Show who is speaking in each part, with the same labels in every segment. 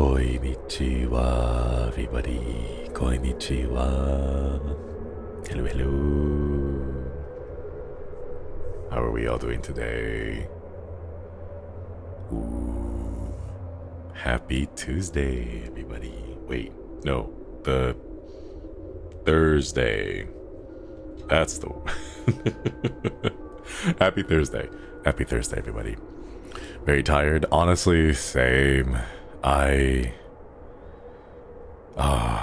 Speaker 1: Konnichiwa, everybody. Konnichiwa. Hello, hello. How are we all doing today? Ooh. Happy Tuesday, everybody. Wait, no, the Thursday. That's the Happy Thursday. Happy Thursday, everybody. Very tired. Honestly, same.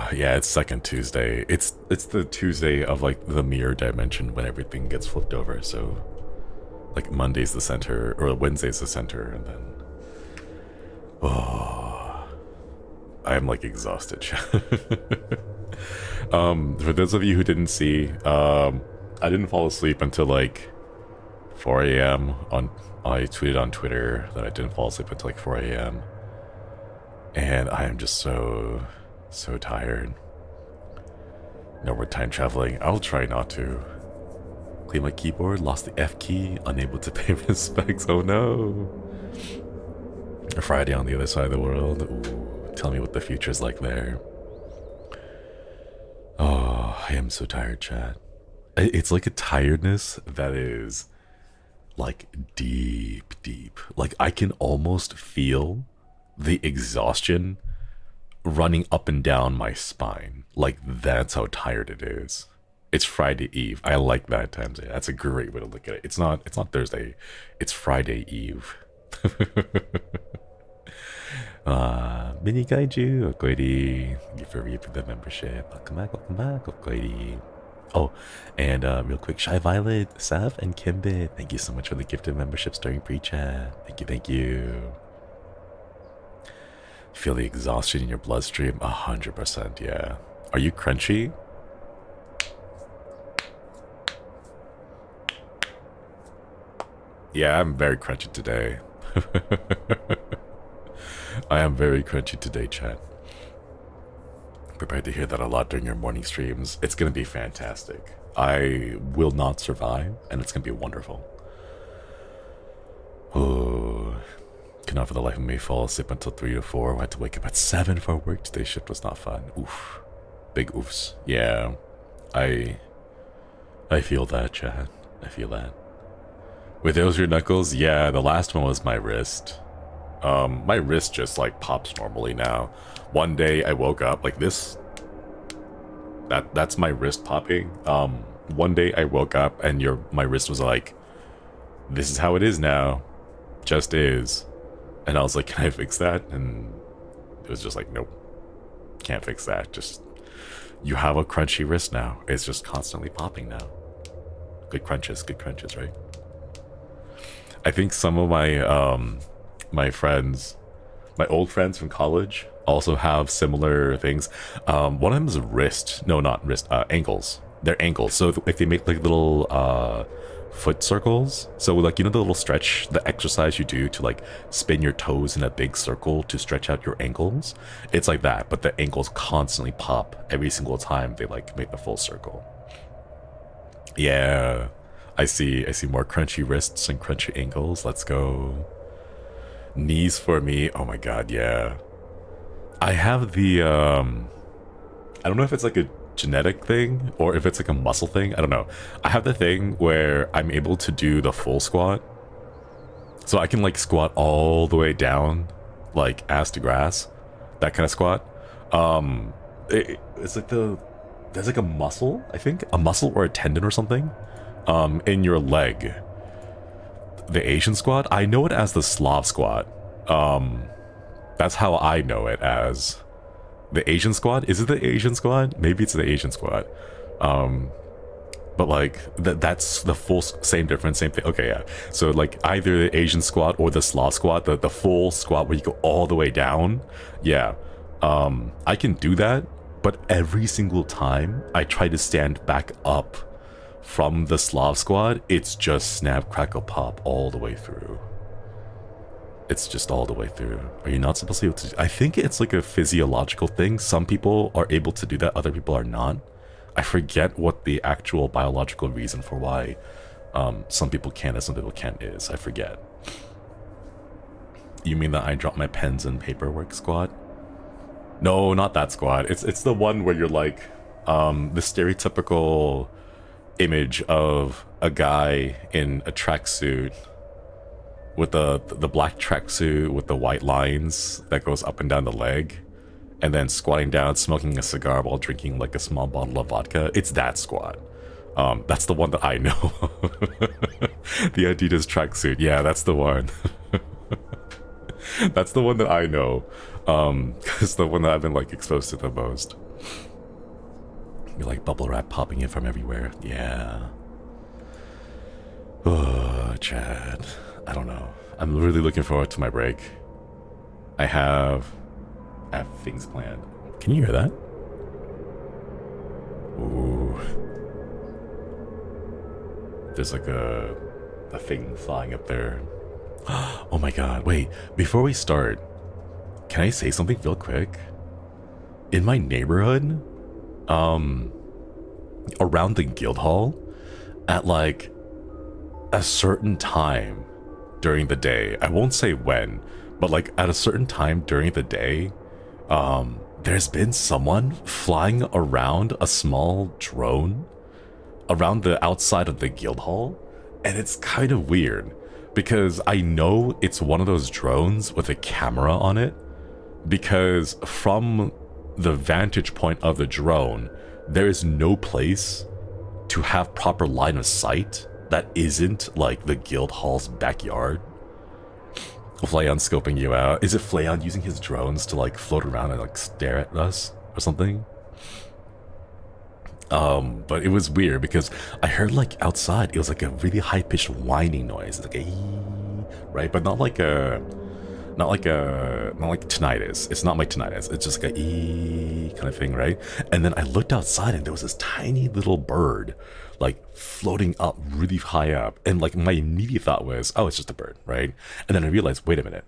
Speaker 1: Yeah, it's second Tuesday. It's the Tuesday of like the mirror dimension when everything gets flipped over. So like Monday's the center or Wednesday's the center, and then I'm like exhausted. For those of you who didn't see, I didn't fall asleep until like 4 a.m. I tweeted on Twitter that I didn't fall asleep until like 4 a.m. and I am just so tired. No more time traveling. I'll try not to. Clean my keyboard, lost the F key, unable to pay respects. Oh no. A Friday on the other side of the world. Ooh, tell me what the future's like there. Oh, I am so tired, chat. It's like a tiredness that is like deep. Like I can almost feel the exhaustion running up and down my spine. Like that's how tired it is. It's Friday Eve. I like that time. That's a great way to look at it. It's not Thursday. It's Friday Eve. Mini Kaiju, Okoiri. Thank you for reaping the membership. Welcome back, Okoiri. Oh, and real quick, Shy Violet, Sav, and Kimbit, thank you so much for the gifted memberships during pre-chat. Thank you. Feel the exhaustion in your bloodstream? 100%, yeah. Are you crunchy? Yeah, I'm very crunchy today. I am very crunchy today, chat. Prepared to hear that a lot during your morning streams. It's gonna be fantastic. I will not survive, and it's gonna be wonderful. Oh, cannot for the life of me fall asleep until 3 or 4. I had to wake up at 7 for work. Today's shift was not fun. Oof, big oofs. Yeah, I feel that, chat. I feel that. Were those your knuckles? Yeah, the last one was my wrist. My wrist just like pops normally now. One day I woke up like this. That's my wrist popping. One day I woke up and my wrist was like, this is how it is now. Just is. And I was like, can I fix that? And it was just like, nope. Can't fix that. Just, you have a crunchy wrist now. It's just constantly popping now. Good crunches, right? I think some of my my friends, my old friends from college also have similar things. One of them is wrist. No, not wrist. Ankles. They're ankles. So if they make like little foot circles, so like, you know, the little stretch, the exercise you do to like spin your toes in a big circle to stretch out your ankles, it's like that, but the ankles constantly pop every single time they like make the full circle. Yeah, I see more crunchy wrists and crunchy ankles. Let's go. Knees for me. Oh my god, yeah. I have the I don't know if it's like a genetic thing or if it's like a muscle thing. I don't know. I have the thing where I'm able to do the full squat. So I can like squat all the way down, like ass to grass. That kind of squat. It's like there's like a muscle, I think. A muscle or a tendon or something in your leg. The Asian squat? I know it as the Slav squat. That's how I know it as. The Asian squat? Is it the Asian squat? Maybe it's the Asian squat. But like, that's the full, same difference, same thing. Okay, yeah. So like either the Asian squat or the Slav squat, the full squat where you go all the way down. Yeah. I can do that, but every single time I try to stand back up from the Slav squat, it's just snap, crackle, pop all the way through. It's just all the way through. Are you not supposed to be able to? I think it's like a physiological thing. Some people are able to do that, other people are not. I forget what the actual biological reason for why some people can and some people can't is. I forget. You mean that I drop my pens and paperwork squad? No, not that squad. It's the one where you're like, the stereotypical image of a guy in a tracksuit with the black tracksuit with the white lines that goes up and down the leg, and then squatting down, smoking a cigar while drinking like a small bottle of vodka. It's that squad. That's the one that I know. The Adidas tracksuit. Yeah, that's the one. That's the one that I know. It's the one that I've been like exposed to the most. You're like bubble wrap popping in from everywhere. Yeah. Oh, Chad. I don't know. I'm really looking forward to my break. I have things planned. Can you hear that? Ooh. There's like a thing flying up there. Oh my god, wait, before we start, can I say something real quick? In my neighborhood, around the guild hall, at like a certain time during the day, I won't say when, but like at a certain time during the day, there's been someone flying around a small drone around the outside of the guild hall, and it's kind of weird because I know it's one of those drones with a camera on it, because from the vantage point of the drone, there is no place to have proper line of sight that isn't like the guild hall's backyard. Flayon scoping you out. Is it Flayon using his drones to like float around and like stare at us or something? But it was weird because I heard like outside it was like a really high-pitched whining noise, like a right, but not like tinnitus. It's not like tinnitus. It's just like a kind of thing, right? And then I looked outside and there was this tiny little bird like floating up really high up, and like my immediate thought was, oh, it's just a bird, right? And then I realized, wait a minute,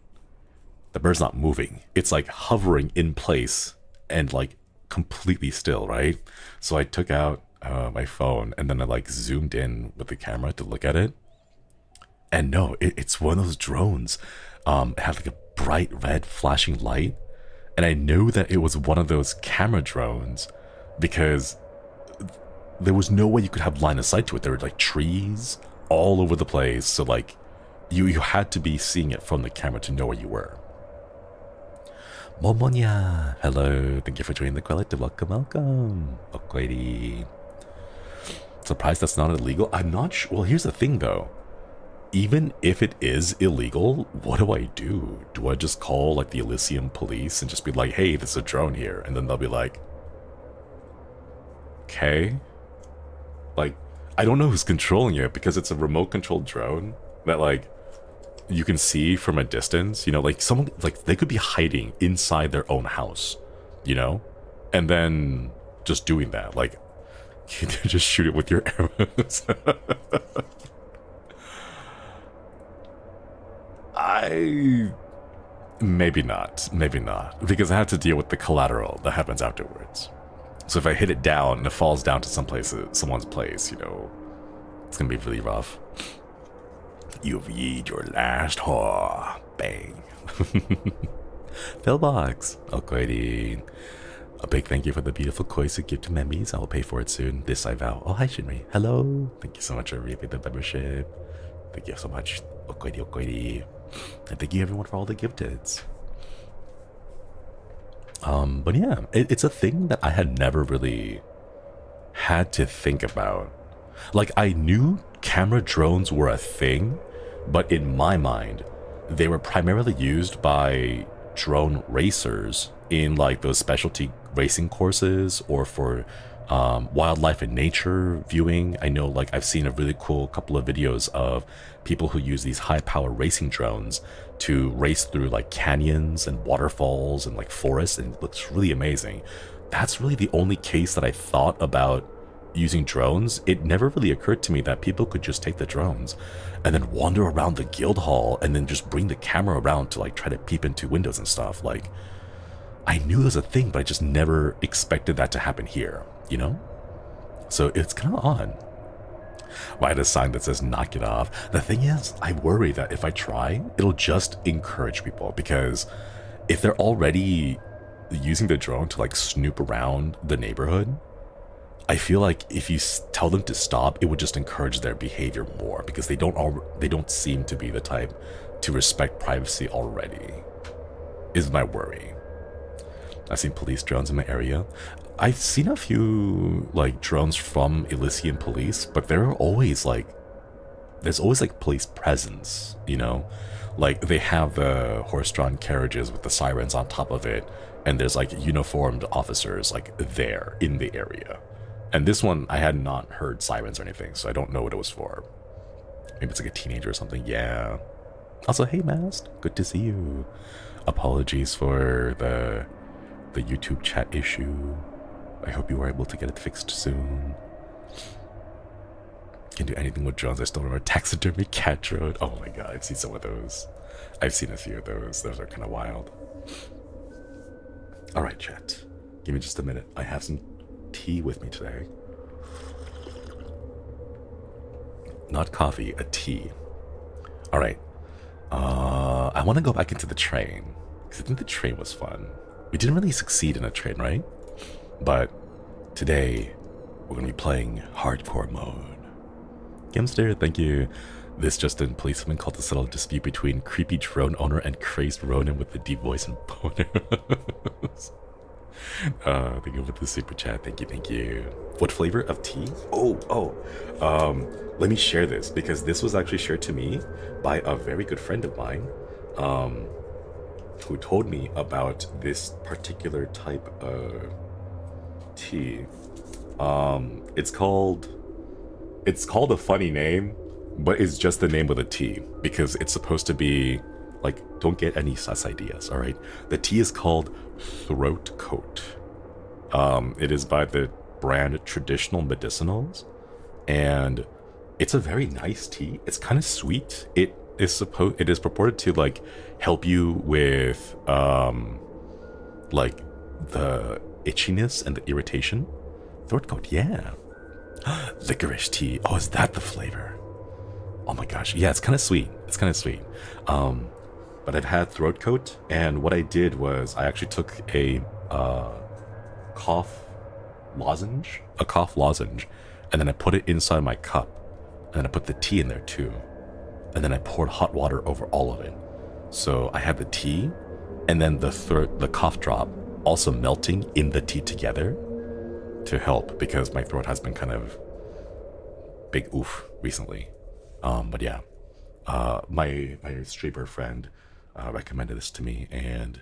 Speaker 1: the bird's not moving. It's like hovering in place and like completely still, right? So I took out my phone and then I like zoomed in with the camera to look at it, and no, it's one of those drones. It had like a bright red flashing light, and I knew that it was one of those camera drones because there was no way you could have line of sight to it. There were like trees all over the place, so like you had to be seeing it from the camera to know where you were. Momonya, hello, thank you for joining the collective. Welcome. Okwiri. Surprised that's not illegal? I'm not sure. Well, here's the thing though. Even if it is illegal, what do I do? Do I just call like the Elysium police and just be like, hey, there's a drone here? And then they'll be like, okay. Like, I don't know who's controlling it because it's a remote controlled drone that like you can see from a distance, you know, like someone, like they could be hiding inside their own house, you know, and then just doing that, like you just shoot it with your arrows. Maybe not, because I have to deal with the collateral that happens afterwards. So if I hit it down and it falls down to someone's place, you know, it's gonna be really rough. You've yeed your last whore. Bang. Philbox. Alrighty. A big thank you for the beautiful Koisu gift to memories. I will pay for it soon. This I vow. Oh, hi Shinri. Hello. Thank you so much for reaping the membership. Thank you so much. Alrighty. And thank you everyone for all the gifted. But yeah, it's a thing that I had never really had to think about. Like, I knew camera drones were a thing, but in my mind, they were primarily used by drone racers in like those specialty racing courses or for wildlife and nature viewing. I know like I've seen a really cool couple of videos of people who use these high power racing drones to race through like canyons and waterfalls and like forests, and it looks really amazing. That's really the only case that I thought about using drones. It never really occurred to me that people could just take the drones and then wander around the guild hall and then just bring the camera around to like try to peep into windows and stuff. Like, I knew it was a thing, but I just never expected that to happen here, you know? So it's kind of odd. Write a sign that says knock it off. The thing is, I worry that if I try, it'll just encourage people, because if they're already using the drone to like snoop around the neighborhood, I feel like if you tell them to stop, it would just encourage their behavior more, because they don't seem to be the type to respect privacy already, is my worry. I've seen police drones in my area. I've seen a few like drones from Elysian police, but there's always like police presence, you know? Like they have the horse-drawn carriages with the sirens on top of it, and there's like uniformed officers like there in the area. And this one, I had not heard sirens or anything, so I don't know what it was for. Maybe it's like a teenager or something. Yeah. Also, hey Mast, good to see you. Apologies for the YouTube chat issue. I hope you were able to get it fixed soon. Can do anything with drones. I still remember taxidermy cat drone. Oh my god, I've seen some of those. I've seen a few of those. Those are kind of wild. All right, chat. Give me just a minute. I have some tea with me today. Not coffee, a tea. All right. I want to go back into the train, because I think the train was fun. We didn't really succeed in a train, right? But today, we're going to be playing hardcore mode. Gimster, thank you. This just in, policeman called to settle a dispute between creepy drone owner and crazed Ronin with the deep voice and boners. Thank you for the super chat. Thank you, thank you. What flavor of tea? Let me share this, because this was actually shared to me by a very good friend of mine, who told me about this particular type of tea. It's called a funny name, but it's just the name with a T, because it's supposed to be like, don't get any sus ideas, all right? The tea is called Throat Coat. It is by the brand Traditional Medicinals, and it's a very nice tea. It's kind of sweet. It is purported to like help you with like the itchiness and the irritation. Throat Coat, yeah. Licorice tea. Oh, is that the flavor? Oh my gosh, yeah, it's kind of sweet. It's kind of sweet. But I've had Throat Coat, and what I did was I actually took a cough lozenge, and then I put it inside my cup, and then I put the tea in there too, and then I poured hot water over all of it. So I had the tea, and then the cough drop also melting in the tea together to help, because my throat has been kind of big oof recently. But yeah, my streamer friend recommended this to me, and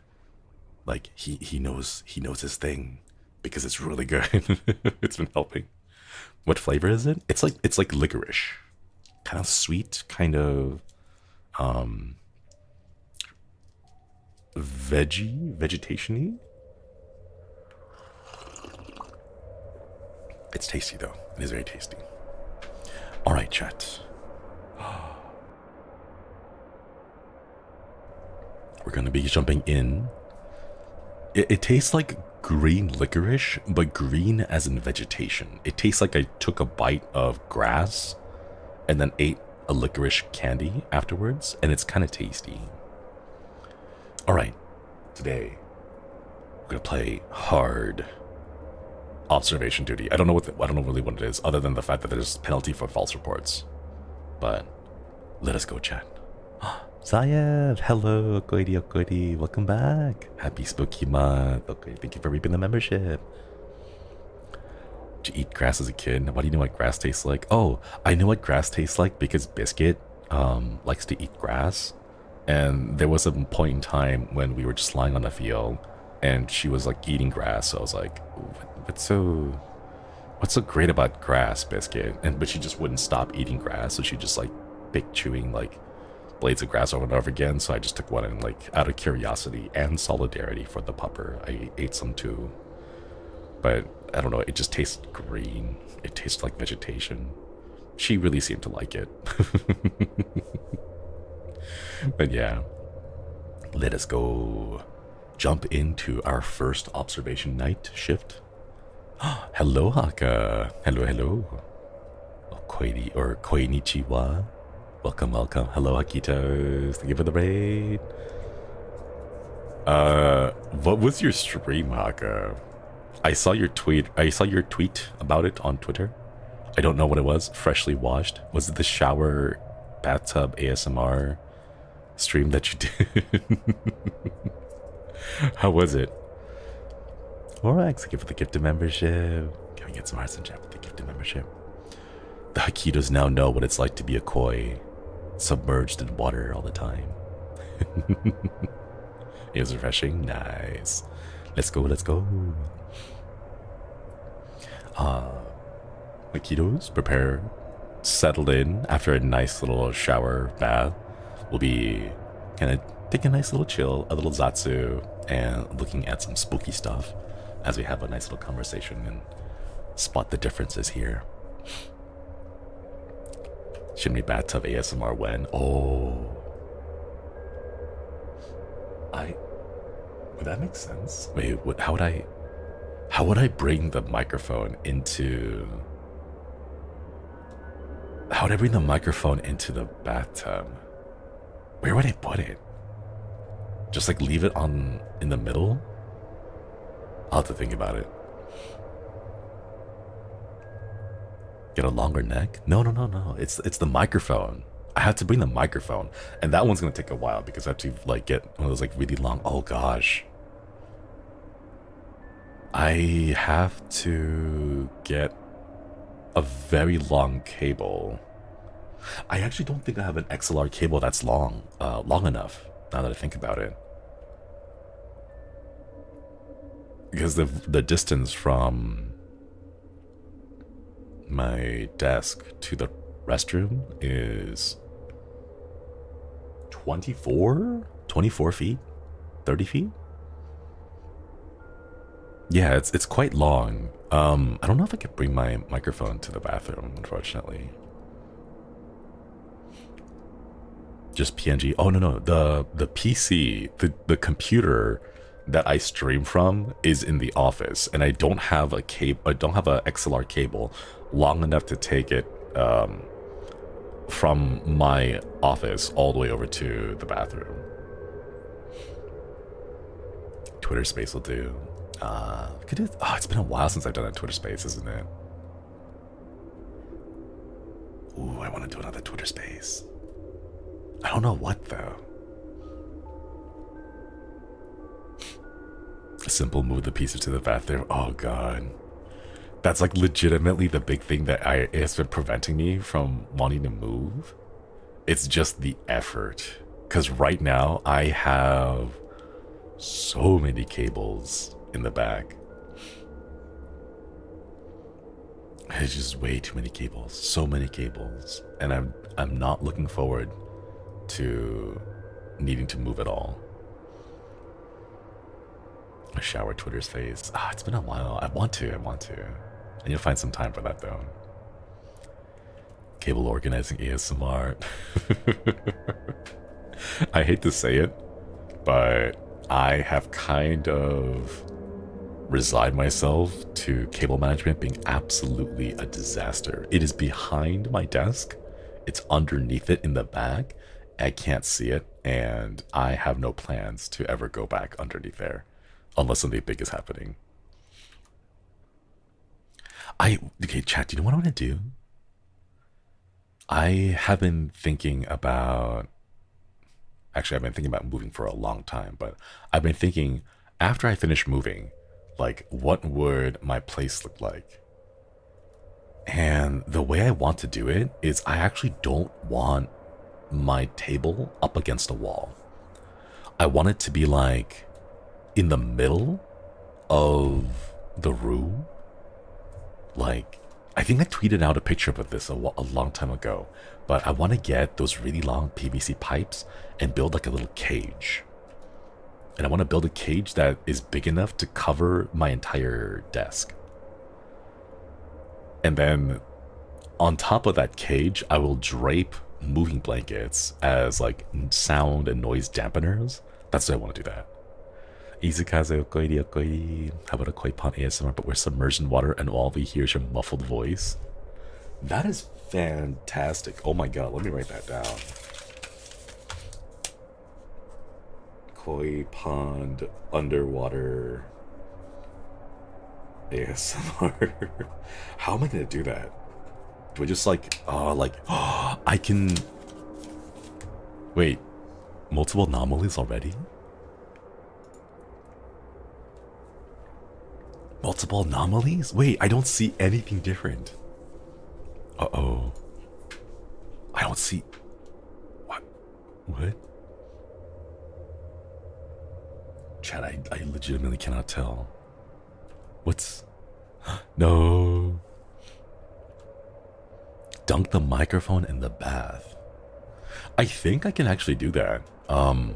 Speaker 1: like he knows his thing, because it's really good. It's been helping. What flavor is it? It's like licorice, kind of sweet, kind of vegetation-y. It's tasty though. It is very tasty. All right, chat. We're gonna be jumping in. It tastes like green licorice, but green as in vegetation. It tastes like I took a bite of grass and then ate a licorice candy afterwards, and it's kind of tasty. All right, today we're gonna play hard observation duty. I don't know really what it is, other than the fact that there's penalty for false reports. But let us go, chat. Zayev, hello, Okoidi, welcome back. Happy Spooky Month. Okay, thank you for reaping the membership. Did you eat grass as a kid? Why do you know what grass tastes like? Oh, I know what grass tastes like because Biscuit likes to eat grass. And there was a point in time when we were just lying on the field and she was like eating grass. So I was like, what's so great about grass, Biscuit? But she just wouldn't stop eating grass, so she just like big chewing like blades of grass over and over again. So I just took one, and like out of curiosity and solidarity for the pupper, I ate some too. But I don't know, it just tastes green. It tastes like vegetation. She really seemed to like it. But yeah, let us go jump into our first observation night shift. Hello, Haka. Hello. Koini or Koinichiwa. Welcome. Hello, Hakitos. Thank you for the raid. What was your stream, Haka? I saw your tweet. I saw your tweet about it on Twitter. I don't know what it was. Freshly washed. Was it the shower bathtub ASMR stream that you did? How was it? Alright, thank you for the gifted membership. Can we get some hearts in chat with the gifted membership? The Hakitos now know what it's like to be a koi, submerged in water all the time. It was refreshing. Nice. Let's go, let's go. Hakitos, prepare, settled in after a nice little shower bath. We'll be kind of taking a nice little chill, a little zatsu, and looking at some spooky stuff as we have a nice little conversation and spot the differences here. Shinri bathtub ASMR when? Oh. Would that make sense? Wait, how would I bring the microphone into... How would I bring the microphone into the bathtub? Where would I put it? Just like leave it on in the middle? I'll have to think about it. Get a longer neck? No. It's the microphone. I have to bring the microphone, and that one's gonna take a while because I have to like get one of those like really long. Oh gosh. I have to get a very long cable. I actually don't think I have an XLR cable that's long enough, now that I think about it. Because the distance from my desk to the restroom is 24 feet, 30 feet. Yeah, it's quite long. I don't know if I could bring my microphone to the bathroom, unfortunately. Just PNG. Oh no, the PC, the computer that I stream from is in the office, and I don't have a cable. I don't have a XLR cable long enough to take it from my office all the way over to the bathroom. Twitter Space will do. Could it? Oh, it's been a while since I've done a Twitter Space, isn't it? Ooh, I want to do another Twitter Space. I don't know what though. A simple move the pieces to the bathroom. Oh god. That's like legitimately the big thing that has been preventing me from wanting to move. It's just the effort. Because right now I have so many cables in the back. It's just way too many cables. So many cables. And I'm not looking forward to needing to move at all. A shower Twitter's face. Ah, it's been a while. I want to. I need to find some time for that though. Cable organizing ASMR. I hate to say it, but I have kind of resigned myself to cable management being absolutely a disaster. It is behind my desk. It's underneath it in the back. I can't see it, and I have no plans to ever go back underneath there unless something big is happening. Okay, chat, do you know what I want to do? I have been thinking about... Actually, I've been thinking about moving for a long time, but I've been thinking, after I finish moving, like, what would my place look like? And the way I want to do it is I actually don't want my table up against a wall. I want it to be like in the middle of the room. Like, I think I tweeted out a picture of this a long time ago, but I want to get those really long PVC pipes and build like a little cage. And I want to build a cage that is big enough to cover my entire desk. And then on top of that cage, I will drape moving blankets as like sound and noise dampeners. That's why I want to do that. Izukaze okoiri okoiri. How about a koi pond ASMR, but we're submerged in water and all we hear is your muffled voice? That is fantastic. Oh my god, let me write that down. koi pond underwater ASMR. How am I gonna do that? Do I just like, I can... Wait, multiple anomalies already? Multiple anomalies? Wait, I don't see anything different. Uh-oh. I don't see... What? What? Chat, I legitimately cannot tell. What's... No. Dunk the microphone in the bath. I think I can actually do that. I'll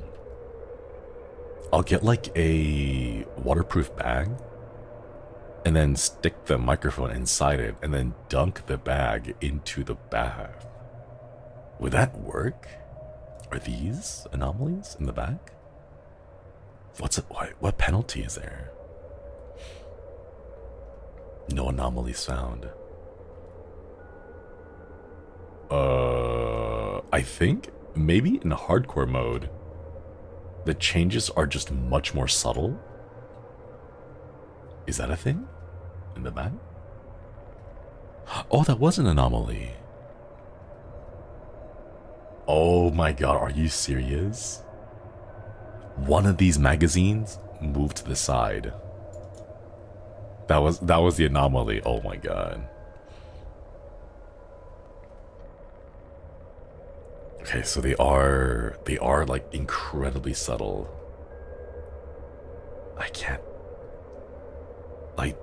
Speaker 1: get like a waterproof bag and then stick the microphone inside it and then dunk the bag into the bath. Would that work? Are these anomalies in the back? What penalty is there? No anomalies found. I think maybe in hardcore mode, the changes are just much more subtle. Is that a thing? In the back? Oh, that was an anomaly. Oh my god, are you serious? One of these magazines moved to the side. That was the anomaly. Oh my god. Okay, so they are like incredibly subtle. I can't, like,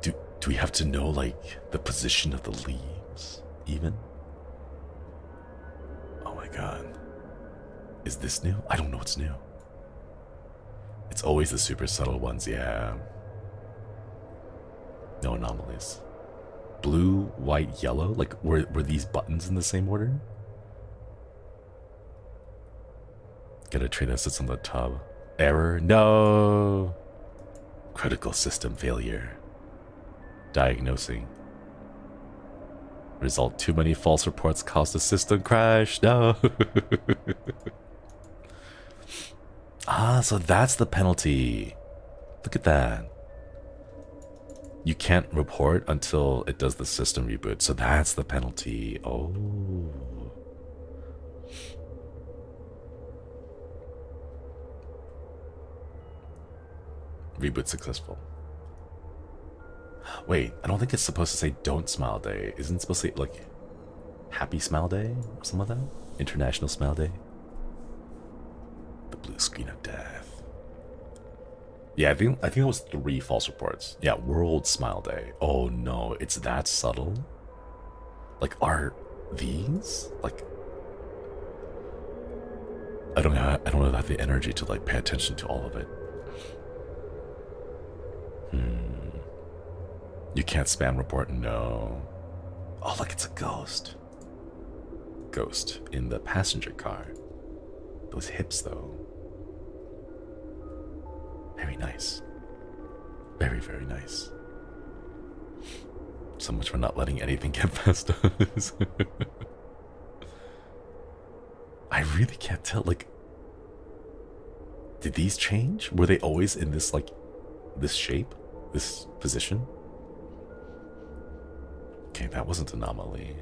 Speaker 1: do we have to know like the position of the leaves even? Oh my god. Is this new? I don't know what's new. It's always the super subtle ones, yeah. No anomalies. Blue, white, yellow? Like, were these buttons in the same order? Get a tray that sits on the tub. Error? No! Critical system failure. Diagnosing. Result: too many false reports caused the system crash. No! Ah, so that's the penalty. Look at that. You can't report until it does the system reboot. So that's the penalty. Oh. Reboot successful. Wait, I don't think it's supposed to say don't smile day. Isn't it supposed to say like happy smile day or something like that? International smile day. The blue screen of death. Yeah, I think it was 3 false reports. Yeah, World Smile Day. Oh no, it's that subtle? Like, are these like, I don't know if I have the energy to like pay attention to all of it. You can't spam report, no. Oh look, it's a ghost. Ghost in the passenger car. Those hips though. Very nice. Very, very nice. So much for not letting anything get past us. I really can't tell, like, did these change? Were they always in this, like, this shape? This position? Okay, that wasn't an anomaly.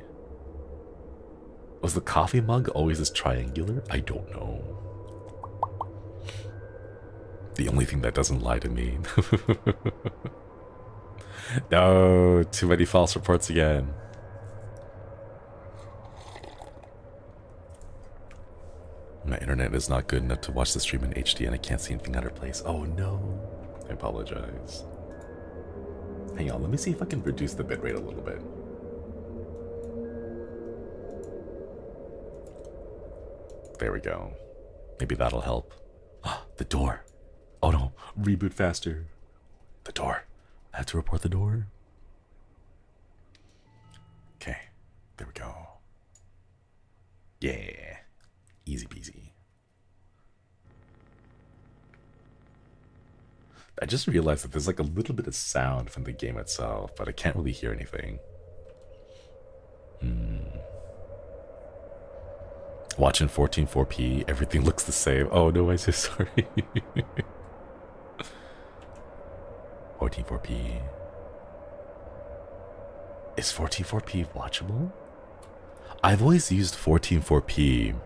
Speaker 1: Was the coffee mug always this triangular? I don't know. The only thing that doesn't lie to me. No, too many false reports again. My internet is not good enough to watch the stream in HD and I can't see anything out of place. Oh no, I apologize. Hang on, let me see if I can reduce the bitrate a little bit. There we go. Maybe that'll help. The door. Oh no, reboot faster. The door. I have to report the door. Okay, there we go. Yeah, easy peasy. I just realized that there's like a little bit of sound from the game itself, but I can't really hear anything. Watching 14.4p, everything looks the same. Oh no, I'm so sorry. 14.4p. Is 14.4p watchable? I've always used 14.4p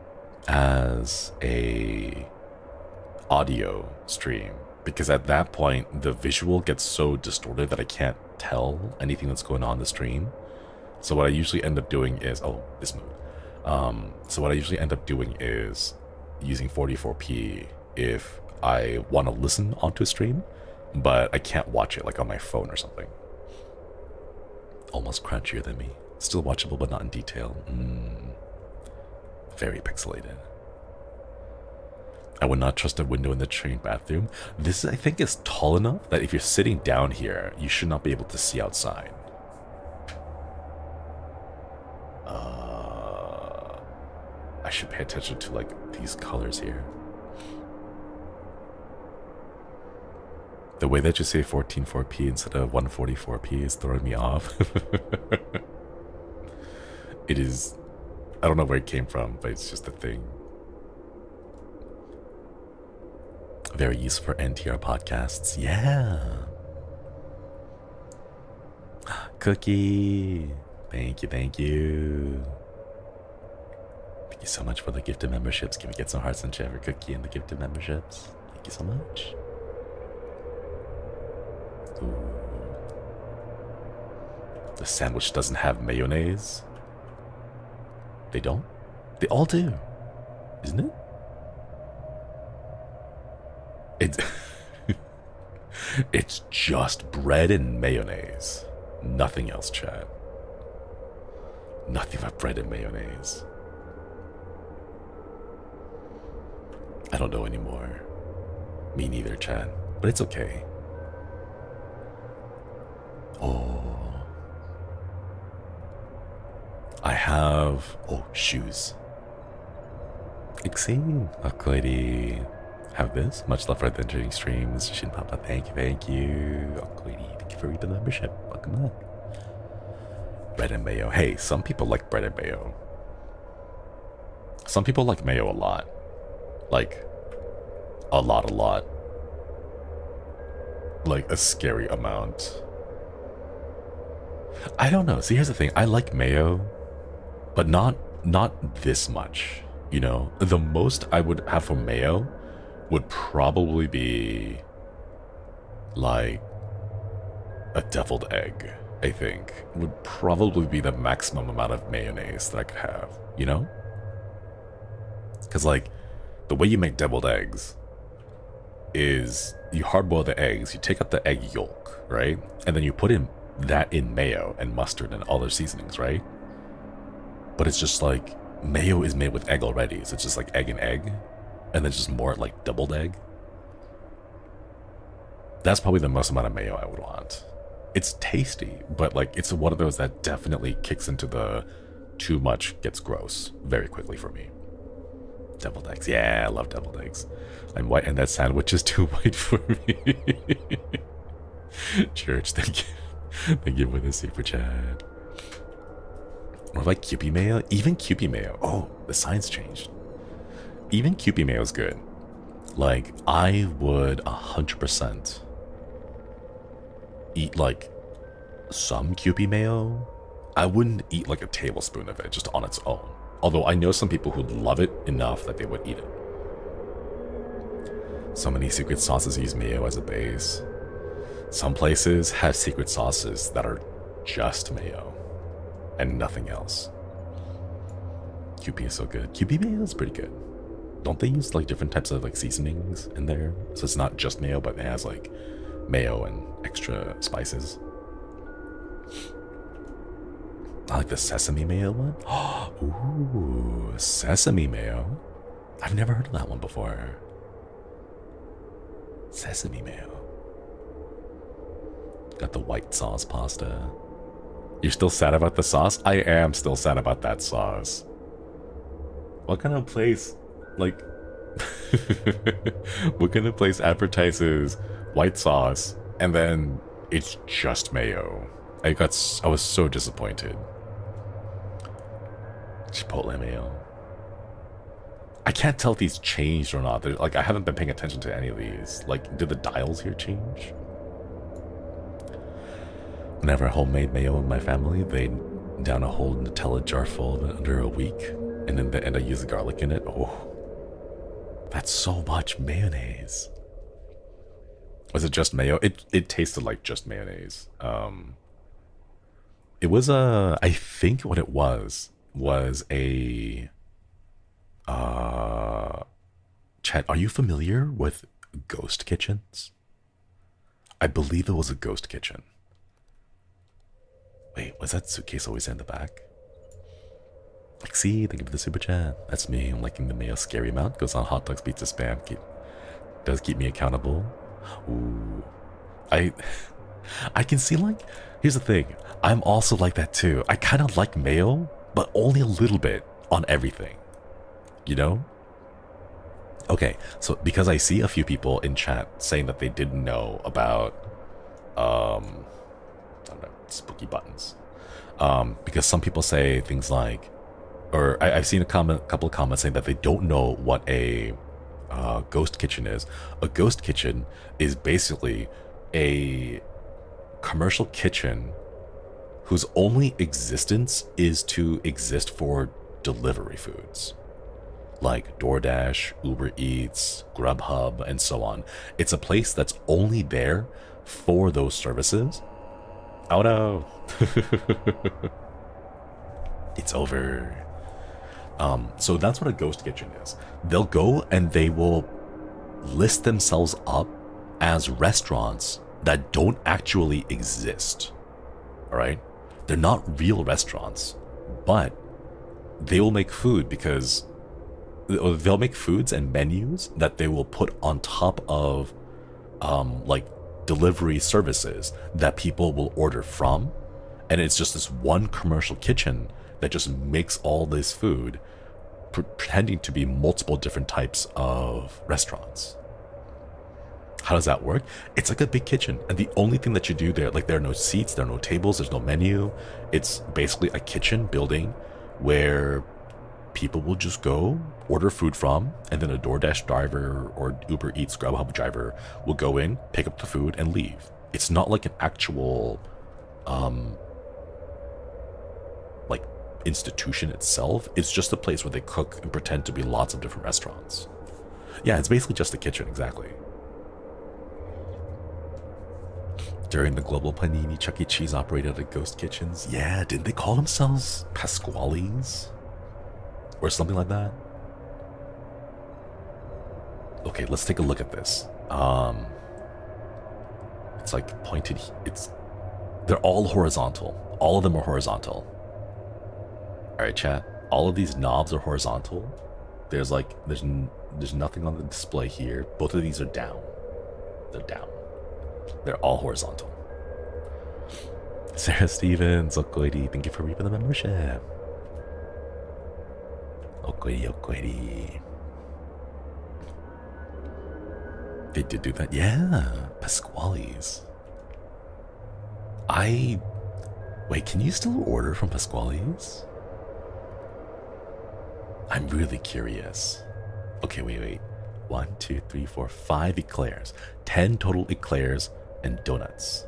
Speaker 1: as a audio stream because at that point the visual gets so distorted that I can't tell anything that's going on in the stream. So what I usually end up doing is this move. So what I usually end up doing is using 44p if I want to listen onto a stream, but I can't watch it like on my phone or something. Almost crunchier than me. Still watchable, but not in detail. Very pixelated. I would not trust a window in the train bathroom. This, I think, is tall enough that if you're sitting down here, you should not be able to see outside. I should pay attention to, like, these colors here. The way that you say 14.4p instead of 144p is throwing me off. It is... I don't know where it came from, but it's just a thing. Very useful for NTR podcasts. Yeah. Cookie. Thank you, thank you. Thank you so much for the gifted memberships. Can we get some hearts and chat for Cookie and the gifted memberships? Thank you so much. Ooh. The sandwich doesn't have mayonnaise. They don't? They all do, isn't it? It's just bread and mayonnaise. Nothing else, Chad. Nothing but bread and mayonnaise. I don't know anymore. Me neither, Chad. But it's okay. Oh. I have... Oh, shoes. Exciting. Akoiri. Have this. Much love for the entertaining streams. Shin Papa, thank you, thank you. Akoiri, thank you for reading the membership. Welcome back. Bread and mayo. Hey, some people like bread and mayo. Some people like mayo a lot. Like, a lot. Like, a scary amount. I don't know. See, here's the thing. I like mayo, but not this much, you know? The most I would have for mayo would probably be like a deviled egg, I think. Would probably be the maximum amount of mayonnaise that I could have, you know? Because, like, the way you make deviled eggs is you hard-boil the eggs, you take out the egg yolk, right? And then you put in that in mayo and mustard and other seasonings, right? But it's just like, mayo is made with egg already, so it's just like egg and egg, and then just more like doubled egg. That's probably the most amount of mayo I would want. It's tasty, but like it's one of those that definitely kicks into the too much gets gross very quickly for me. Deviled eggs, yeah, I love deviled eggs. I'm white and that sandwich is too white for me. Church, thank you. Thank you for the super chat. What about Kewpie mayo? Even Kewpie mayo. Oh, the signs changed. Even Kewpie mayo is good. Like, I would 100% eat like some Kewpie mayo. I wouldn't eat like a tablespoon of it just on its own. Although I know some people who love it enough that they would eat it. So many secret sauces use mayo as a base. Some places have secret sauces that are just mayo and nothing else. Kewpie is so good. Kewpie mayo is pretty good. Don't they use like different types of like seasonings in there? So it's not just mayo, but it has like mayo and extra spices. I like the sesame mayo one. Ooh, sesame mayo. I've never heard of that one before. Sesame mayo. Got the white sauce pasta. You're still sad about the sauce? I am still sad about that sauce. What kind of place, like, what kind of place advertises white sauce and then it's just mayo? I was so disappointed. Chipotle mayo. I can't tell if these changed or not. Like, I haven't been paying attention to any of these. Like, did the dials here change? Whenever homemade mayo in my family, they down a whole Nutella jar full of it under a week, and then I use the garlic in it. Oh, that's so much mayonnaise. Was it just mayo? It tasted like just mayonnaise. It was I think what it was a Chad, are you familiar with ghost kitchens? I believe it was a ghost kitchen. Wait, was that suitcase always in the back? Like, see, thank you for the super chat. That's me. I'm liking the mayo scary amount. Goes on hot dogs, pizza, spam. Does keep me accountable. Ooh, I can see, like, here's the thing. I'm also like that too. I kind of like mayo, but only a little bit on everything. You know? Okay, so because I see a few people in chat saying that they didn't know about I don't know, spooky buttons. Because some people say things like, or I've seen a couple of comments saying that they don't know what a ghost kitchen is. A ghost kitchen is basically a commercial kitchen whose only existence is to exist for delivery foods, like DoorDash, Uber Eats, Grubhub, and so on. It's a place that's only there for those services. Oh no. It's over. So that's what a ghost kitchen is. They'll go and they will list themselves up as restaurants that don't actually exist. All right? They're not real restaurants, but they will make food because they'll make foods and menus that they will put on top of like delivery services that people will order from, and it's just this one commercial kitchen that just makes all this food, pretending to be multiple different types of restaurants. How does that work? It's like a big kitchen, and the only thing that you do there, like, there are no seats, there are no tables, there's no menu. It's basically a kitchen building where people will just go order food from, and then a DoorDash driver or Uber Eats Grubhub driver will go in, pick up the food, and leave. It's not like an actual like institution itself. It's just a place where they cook and pretend to be lots of different restaurants. Yeah, it's basically just a kitchen, exactly. During the global panini, Chuck E. Cheese operated at ghost kitchens. Yeah, didn't they call themselves Pasquale's? Or something like that? Okay, let's take a look at this. It's like pointed, they're all horizontal. All of them are horizontal. Alright, chat. All of these knobs are horizontal. There's nothing on the display here. Both of these are down. They're down. They're all horizontal. Sarah Stevens, Okoidi, thank you for reaping the membership. Okoidi. They did do that? Yeah, Pasquale's. Wait, can you still order from Pasquale's? I'm really curious. Okay, wait. 1, 2, 3, 4, 5 eclairs. 10 total eclairs and donuts.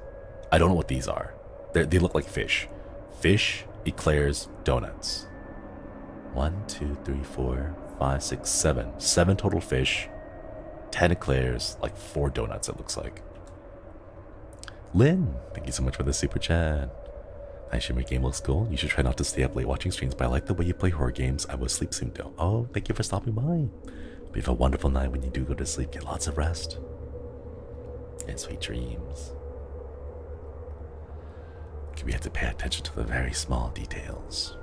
Speaker 1: I don't know what these are. They look like fish. Fish, eclairs, donuts. 1, 2, 3, 4, 5, 6, 7. 7 total fish, 10 eclairs, like 4 donuts it looks like. Lynn, thank you so much for the super chat. Nice Shinri game looks cool. You should try not to stay up late watching streams, but I like the way you play horror games. I will sleep soon though. Oh, thank you for stopping by. But you have a wonderful night when you do go to sleep. Get lots of rest. And sweet dreams. We have to pay attention to the very small details.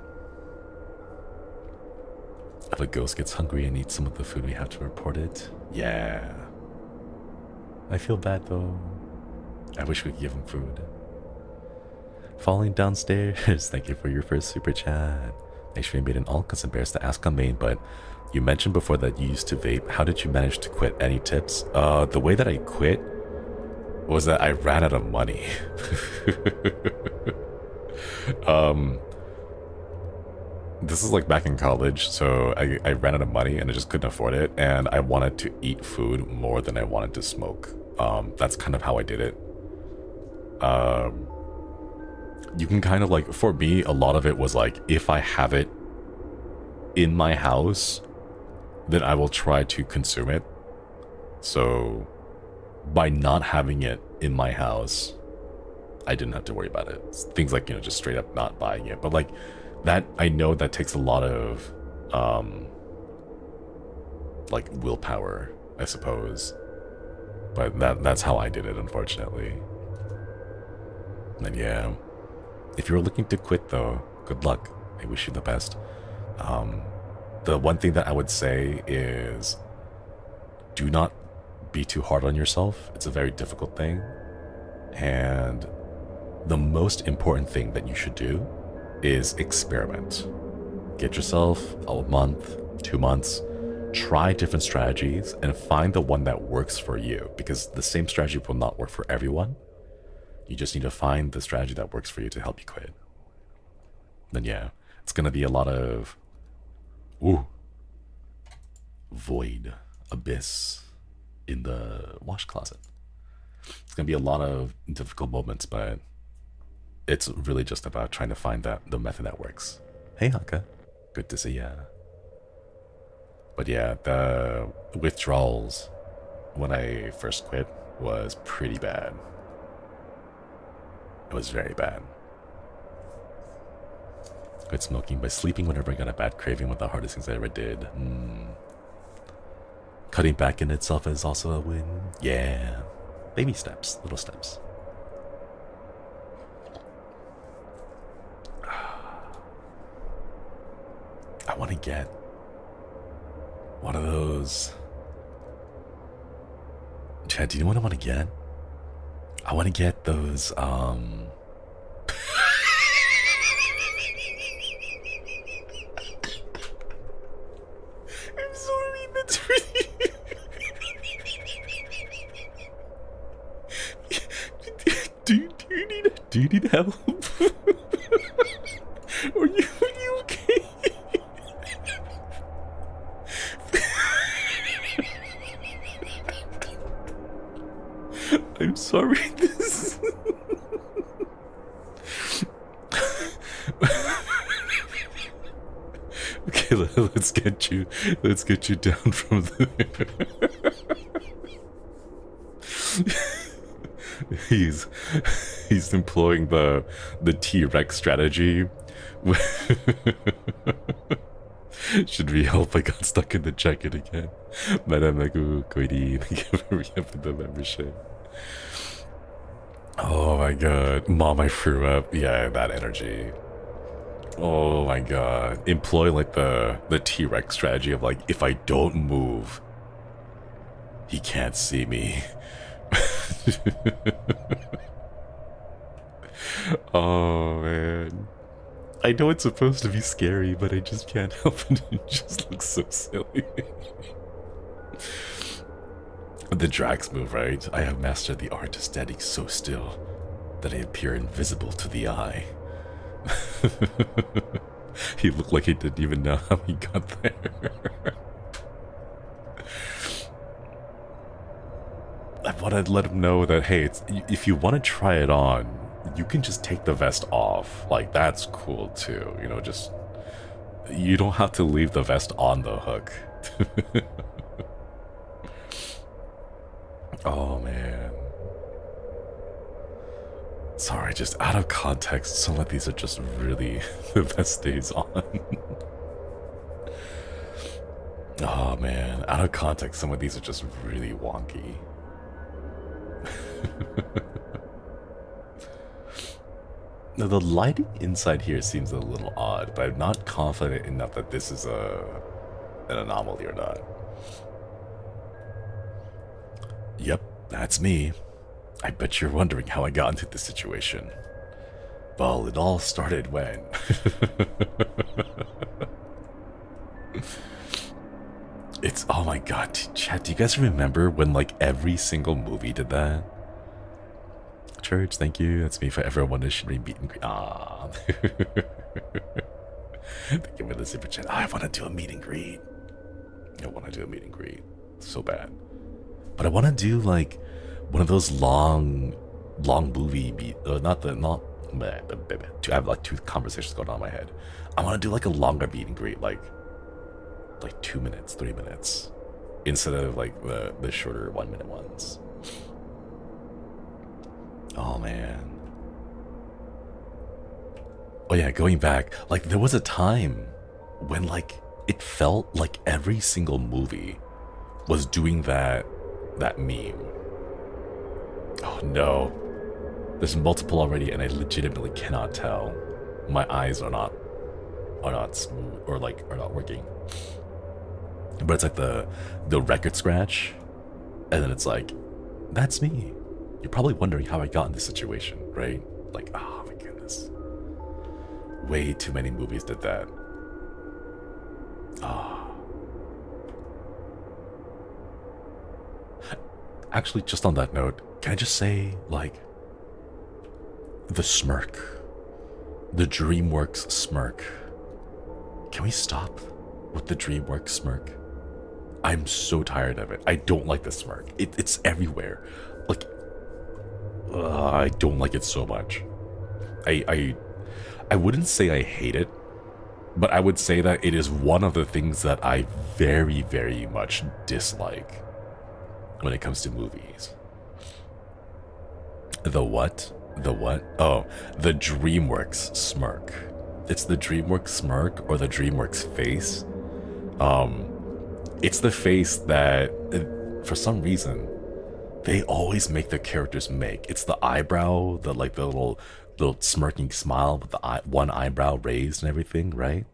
Speaker 1: If a ghost gets hungry and eats some of the food, we have to report it. Yeah. I feel bad though. I wish we could give him food. Falling downstairs. Thank you for your first super chat. Make sure you made an alt because embarrassed to ask on main, but you mentioned before that you used to vape. How did you manage to quit? Any tips? The way that I quit was that I ran out of money. this is like back in college, so I ran out of money and I just couldn't afford it, and I wanted to eat food more than I wanted to smoke. That's kind of how I did it. You can kind of like, for me, a lot of it was like, if I have it in my house, then I will try to consume it. So by not having it in my house, I didn't have to worry about it. Things like, you know, just straight up not buying it. But like that, I know that takes a lot of like willpower, I suppose. But that's how I did it, unfortunately. And yeah, if you're looking to quit though, good luck. I wish you the best. The one thing that I would say is do not be too hard on yourself. It's a very difficult thing. And the most important thing that you should do is experiment. Get yourself a month, 2 months, try different strategies and find the one that works for you, because the same strategy will not work for everyone. You just need to find the strategy that works for you to help you quit. Then yeah, it's gonna be a lot of void, abyss in the wash closet. It's gonna be a lot of difficult moments, but it's really just about trying to find the method that works. Hey Haka, good to see ya. But yeah, the withdrawals when I first quit was pretty bad. It was very bad. Quit smoking by sleeping whenever I got a bad craving, one of the hardest things I ever did. Cutting back in itself is also a win. Yeah. Baby steps, little steps. I want to get one of those. Chad, do you know what I want to get? I want to get those, I'm sorry, that's really... Do you need help? Are you okay? I'm sorry, this... Okay, let's get you down from there. He's employing the T-Rex strategy. Should we help? I got stuck in the jacket again. Madamagu Koidi, thank you for re-upping the membership. Oh my god. Mom, I threw up. Yeah, that energy. Oh my god. Employ like the T-Rex strategy of like, if I don't move, he can't see me. Oh man. I know it's supposed to be scary, but I just can't help it. It just looks so silly. The Drax move, right? I have mastered the art of standing so still that I appear invisible to the eye. He looked like he didn't even know how he got there. I want to let him know that, hey, if you want to try it on, you can just take the vest off. Like, that's cool too. You know, just... You don't have to leave the vest on the hook. Oh, man. Sorry, just out of context, some of these are just really the best days on. Oh, man. Out of context, some of these are just really wonky. Now, the lighting inside here seems a little odd, but I'm not confident enough that this is an anomaly or not. Yep, that's me. I bet you're wondering how I got into this situation. Well, it all started when... It's... Oh my god, chat, do you guys remember when, like, every single movie did that? Church, thank you. That's me if I ever wanted Shinri meet and greet. Ah. Give me the super chat. I want to do a meet and greet. I want to do a meet and greet so bad, but I want to do like one of those long movie beat. Not. I have like two conversations going on in my head. I want to do like a longer meet and greet, like 2 minutes, 3 minutes, instead of like the shorter 1 minute ones. Oh man. Oh yeah, going back, like there was a time when like it felt like every single movie was doing that meme. Oh no. There's multiple already and I legitimately cannot tell. My eyes are not smooth or like are not working. But it's like the record scratch, and then it's like, that's me. You're probably wondering how I got in this situation, right? Like, oh my goodness. Way too many movies did that. Ah. Actually, just on that note, can I just say, like, the smirk. The Dreamworks smirk. Can we stop with the Dreamworks smirk? I'm so tired of it. I don't like the smirk. It's everywhere. Like, I don't like it so much. I wouldn't say I hate it, but I would say that it is one of the things that I very, very much dislike when it comes to movies. The what? The what? Oh, the Dreamworks smirk. It's the Dreamworks smirk or the Dreamworks face. It's the face that, for some reason, they always make their characters make. It's the eyebrow, the little smirking smile with the one eyebrow raised and everything, right?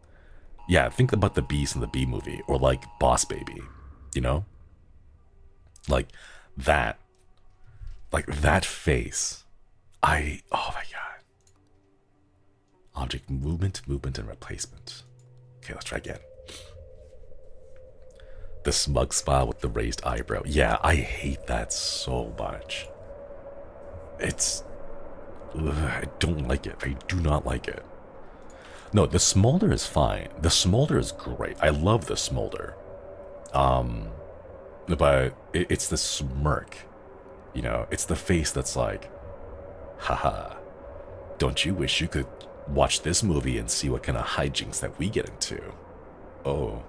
Speaker 1: Yeah, think about the Beast in the Bee movie, or like Boss Baby, you know? Like that face. Oh my god. Object movement, and replacement. Okay, let's try again. The smug smile with the raised eyebrow. Yeah, I hate that so much. I don't like it. I do not like it. No, the smolder is fine. The smolder is great. I love the smolder. But it's the smirk. You know, it's the face that's like, haha, don't you wish you could watch this movie and see what kind of hijinks that we get into? Oh,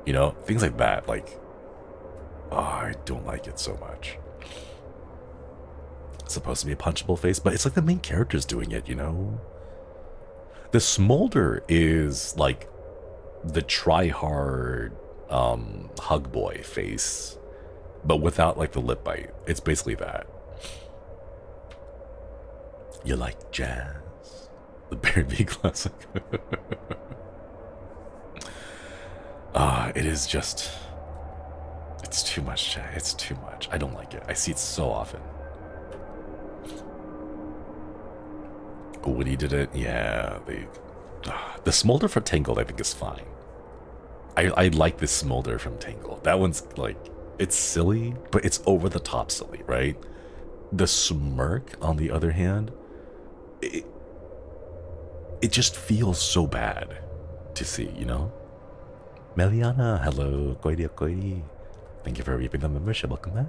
Speaker 1: you know, things like that. Like, oh, I don't like it so much. It's supposed to be a punchable face, but it's like the main character's doing it, you know? The smolder is like the try-hard hug boy face, but without like the lip bite. It's basically that. You like jazz? The Bear V classic. It is just, it's too much. It's too much. I don't like it. I see it so often. Woody did it. Yeah, the smolder for Tangled I think is fine. I like this smolder from Tangled. That one's like, it's silly, but it's over the top silly, right? The smirk, on the other hand, it just feels so bad to see, you know? Meliana, hello, Koiri Koiri. Thank you for reaping the membership. Welcome back.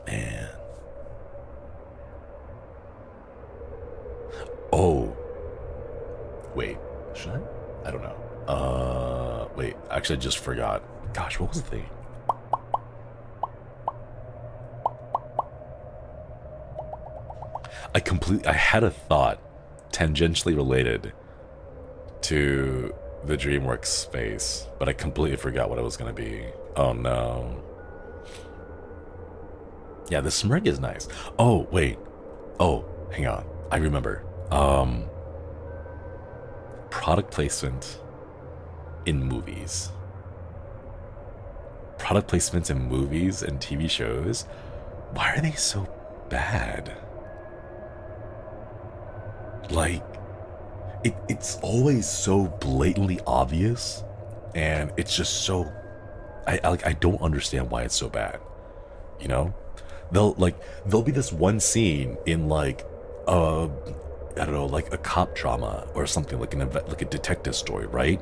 Speaker 1: Man. Oh. Wait, should I? I don't know. Wait, actually I just forgot. Gosh, what was the thing? I had a thought tangentially related to the Dreamworks space, but I completely forgot what it was gonna be. Oh no. Yeah, the smirk is nice. Oh, wait. Oh, hang on. I remember. Product placement in movies. Product placements in movies and TV shows. Why are they so bad? Like, it's always so blatantly obvious, and it's just so, I don't understand why it's so bad. You know, there'll be this one scene in like I don't know, like a cop drama or something, like like a detective story, right?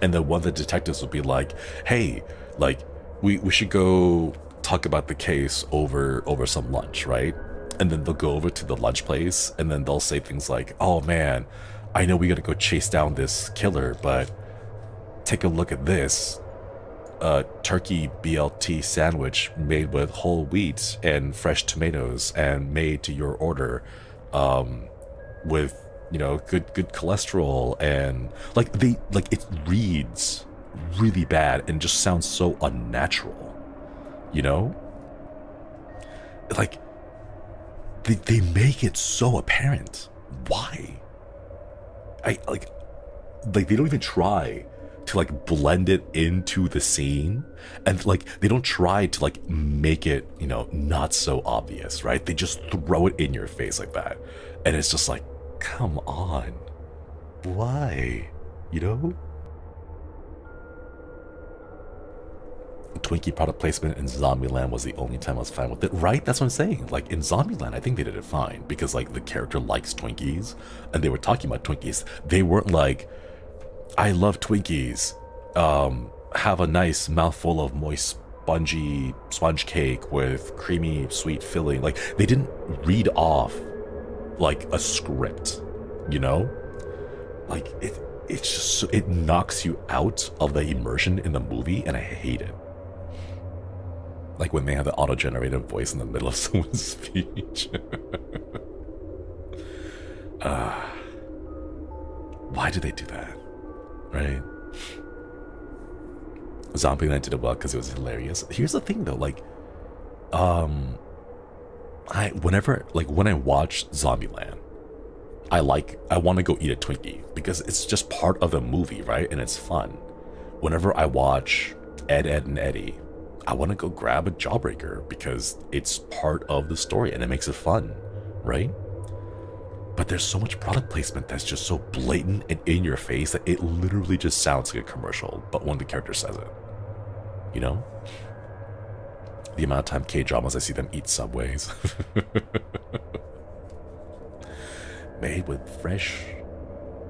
Speaker 1: And then one of the detectives would be like, hey, like we should go talk about the case over some lunch, right? And then they'll go over to the lunch place, and then they'll say things like, oh man, I know we gotta go chase down this killer, but take a look at this turkey BLT sandwich made with whole wheat and fresh tomatoes and made to your order, with, you know, good cholesterol. And like it reads really bad and just sounds so unnatural, you know? Like they make it so apparent. Why? Like they don't even try to like blend it into the scene, and like they don't try to like make it, you know, not so obvious, right? They just throw it in your face like that, and it's just like, come on, why? You know? Twinkie product placement in Zombieland was the only time I was fine with it, right? That's what I'm saying. Like in Zombieland, I think they did it fine because like the character likes Twinkies and they were talking about Twinkies. They weren't like, I love Twinkies, have a nice mouthful of moist spongy sponge cake with creamy sweet filling. Like they didn't read off like a script, you know? Like it's just so, it knocks you out of the immersion in the movie, and I hate it. Like when they have the auto-generated voice in the middle of someone's speech. Why do they do that? Right? Zombieland did it well because it was hilarious. Here's the thing though, like, when I watch Zombieland, I want to go eat a Twinkie because it's just part of the movie, right? And it's fun. Whenever I watch Ed, Edd n Eddy, I want to go grab a Jawbreaker because it's part of the story and it makes it fun, right? But there's so much product placement that's just so blatant and in your face that it literally just sounds like a commercial, but when the character says it, you know? The amount of time K-dramas I see them eat Subways. Made with fresh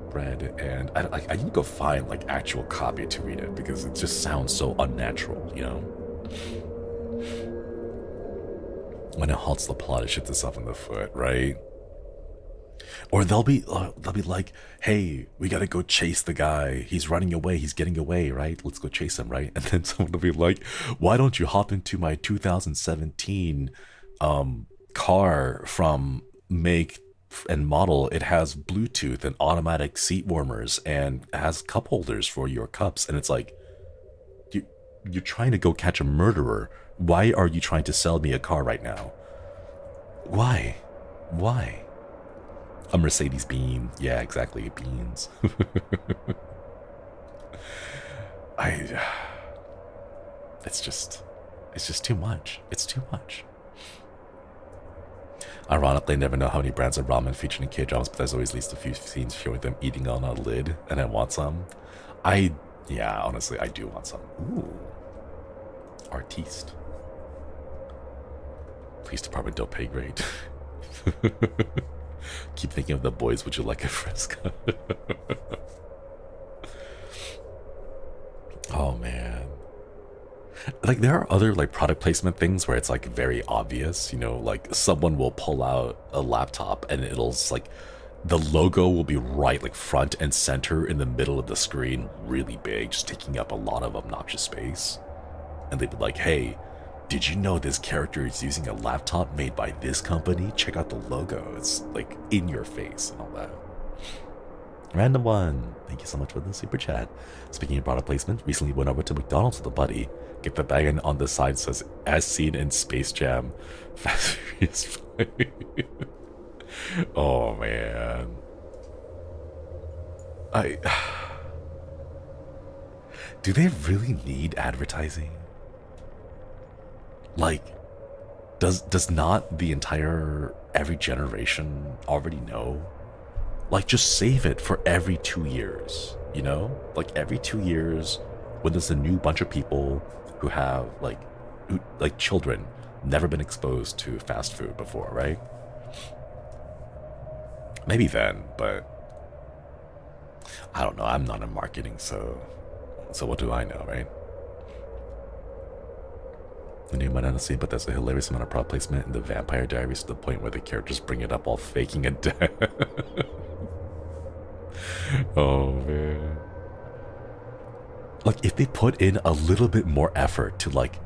Speaker 1: bread, and I need to go find like actual copy to read it because it just sounds so unnatural, you know? When it halts the plot, it shoots itself in the foot, right? Or they'll be like, hey, we gotta go chase the guy. He's running away. He's getting away, right? Let's go chase him, right? And then someone will be like, why don't you hop into my 2017 car from make and model? It has Bluetooth and automatic seat warmers and has cup holders for your cups. And it's like, you're trying to go catch a murderer. Why are you trying to sell me a car right now? Why? A Mercedes bean. Yeah, exactly. Beans. It's just too much. It's too much. Ironically, I never know how many brands of ramen featured in K-dramas, but there's always at least a few scenes showing them eating on a lid, and I want some. Yeah, honestly, I do want some. Ooh. Artiste. Police department don't pay great. Keep thinking of the boys. Would you like a fresca? Oh man. Like there are other like product placement things where it's like very obvious, you know, like someone will pull out a laptop and it'll like the logo will be right like front and center in the middle of the screen, really big, just taking up a lot of obnoxious space. And they'd be like, hey, did you know this character is using a laptop made by this company? Check out the logo. It's like in your face and all that. Random one. Thank you so much for the super chat. Speaking of product placement, recently went over to McDonald's with a buddy. Get the bag and on the side says, as seen in Space Jam. Fast Furious 5. Oh man. Do they really need advertising? Like, does not the entire every generation already know? Like, just save it for every 2 years, you know? Like every 2 years, when there's a new bunch of people who have like children, never been exposed to fast food before, right? Maybe then, but I don't know. I'm not in marketing, so what do I know, right? The name might not see, but there's a hilarious amount of prop placement in the Vampire Diaries to the point where the characters bring it up while faking a death. Oh man. Like if they put in a little bit more effort to like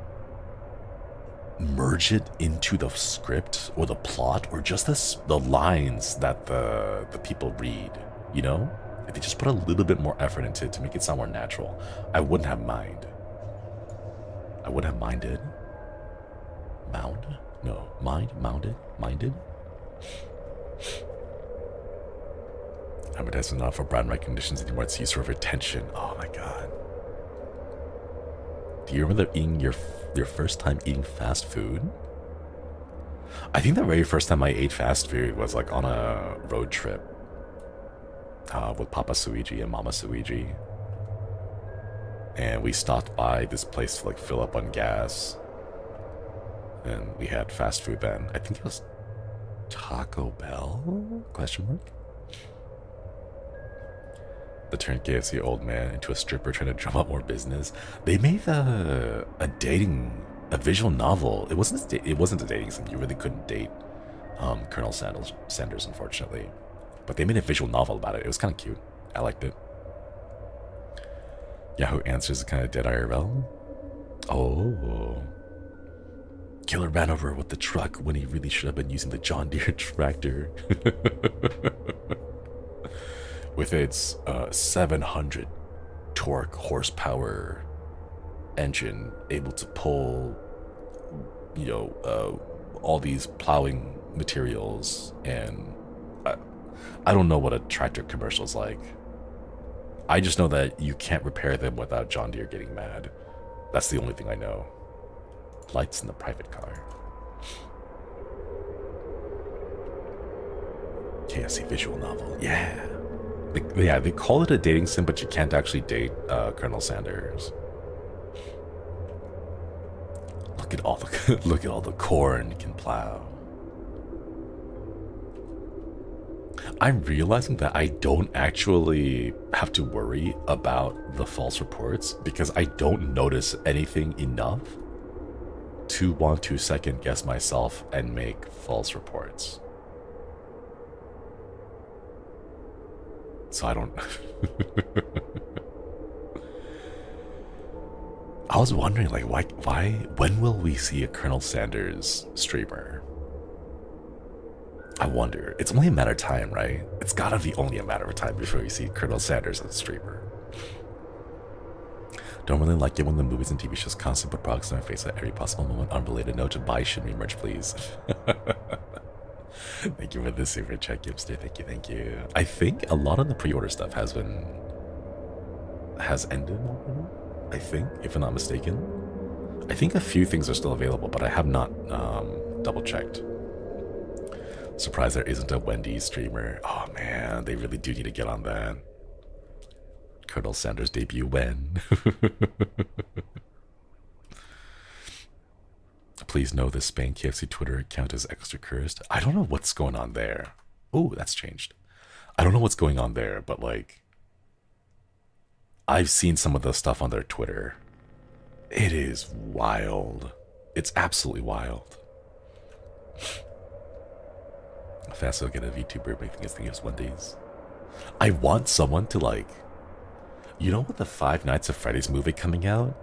Speaker 1: merge it into the script or the plot or just the lines that the people read, you know? If they just put a little bit more effort into it to make it sound more natural, I wouldn't have minded. I wouldn't have minded. Mound? No. Mounded? Minded? Advertising not for brand recognitions anymore, it's used for retention. Oh my god. Do you remember eating your first time eating fast food? I think the very first time I ate fast food was like on a road trip with Papa Suiji and Mama Suiji. And we stopped by this place to like fill up on gas. And we had fast food then. I think it was Taco Bell? Question mark? The turn KFC old man into a stripper trying to drum up more business. They made a visual novel. It wasn't a dating sim. You really couldn't date Colonel Sanders, unfortunately. But they made a visual novel about it. It was kind of cute. I liked it. Yahoo Answers is kind of dead IRL. Oh. Killer ran over with the truck when he really should have been using the John Deere tractor. With its 700 torque horsepower engine, able to pull, you know, all these plowing materials, and I don't know what a tractor commercial is like. I just know that you can't repair them without John Deere getting mad. That's the only thing I know. Lights in the private car. KFC visual novel. Yeah. They call it a dating sim, but you can't actually date Colonel Sanders. Look at all the corn you can plow. I'm realizing that I don't actually have to worry about the false reports because I don't notice anything enough to want to second guess myself and make false reports. So I don't. I was wondering, like, why, when will we see a Colonel Sanders streamer? I wonder. It's only a matter of time, right? It's gotta be only a matter of time before we see Colonel Sanders as a streamer. Don't really like it when the movies and TV shows constantly put products in our face at every possible moment. Unrelated note to buy Shinri merch, please. Thank you for the super chat, Gipster. Thank you. I think a lot of the pre-order stuff has ended already. I think, if I'm not mistaken. I think a few things are still available, but I have not double checked. Surprised there isn't a Wendy's streamer. Oh man, they really do need to get on that. Colonel Sanders debut when? Please know the Spain KFC Twitter account is extra cursed. I don't know what's going on there. Oh, that's changed. I don't know what's going on there, but like, I've seen some of the stuff on their Twitter. It is wild. It's absolutely wild. Fast will get a VTuber making his thing as Wendy's. I want someone to like, you know, with the Five Nights at Freddy's movie coming out,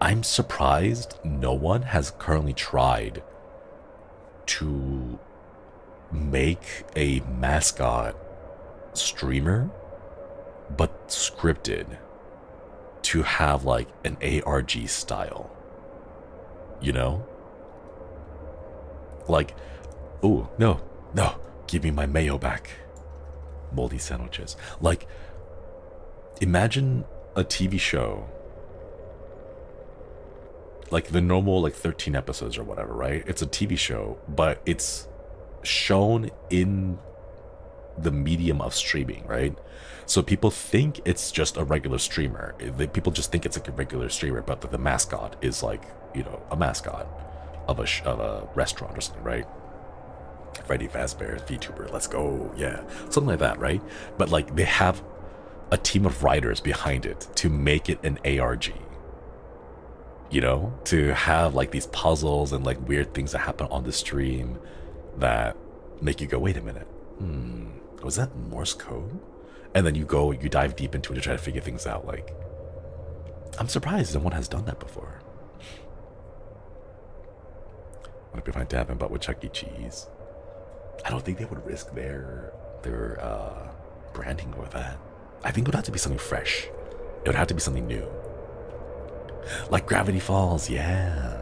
Speaker 1: I'm surprised no one has currently tried to make a mascot streamer, but scripted to have like an ARG style, you know? Like, oh, no, give me my mayo back. Moldy sandwiches. Like, imagine a TV show, like the normal like 13 episodes or whatever, right? It's a TV show, but it's shown in the medium of streaming, right? So people think it's just a regular streamer. People just think it's like a regular streamer, but the mascot is like, you know, a mascot of a restaurant or something, right? Freddy Fazbear's VTuber, let's go, yeah, something like that, right? But like they have a team of writers behind it to make it an ARG. You know, to have like these puzzles and like weird things that happen on the stream that make you go, wait a minute, was that Morse code? And then you dive deep into it to try to figure things out. Like, I'm surprised no one has done that before. What if I dab about with Chuck E. Cheese? I don't think they would risk their branding with that. I think it would have to be something fresh. It would have to be something new. Like Gravity Falls, yeah.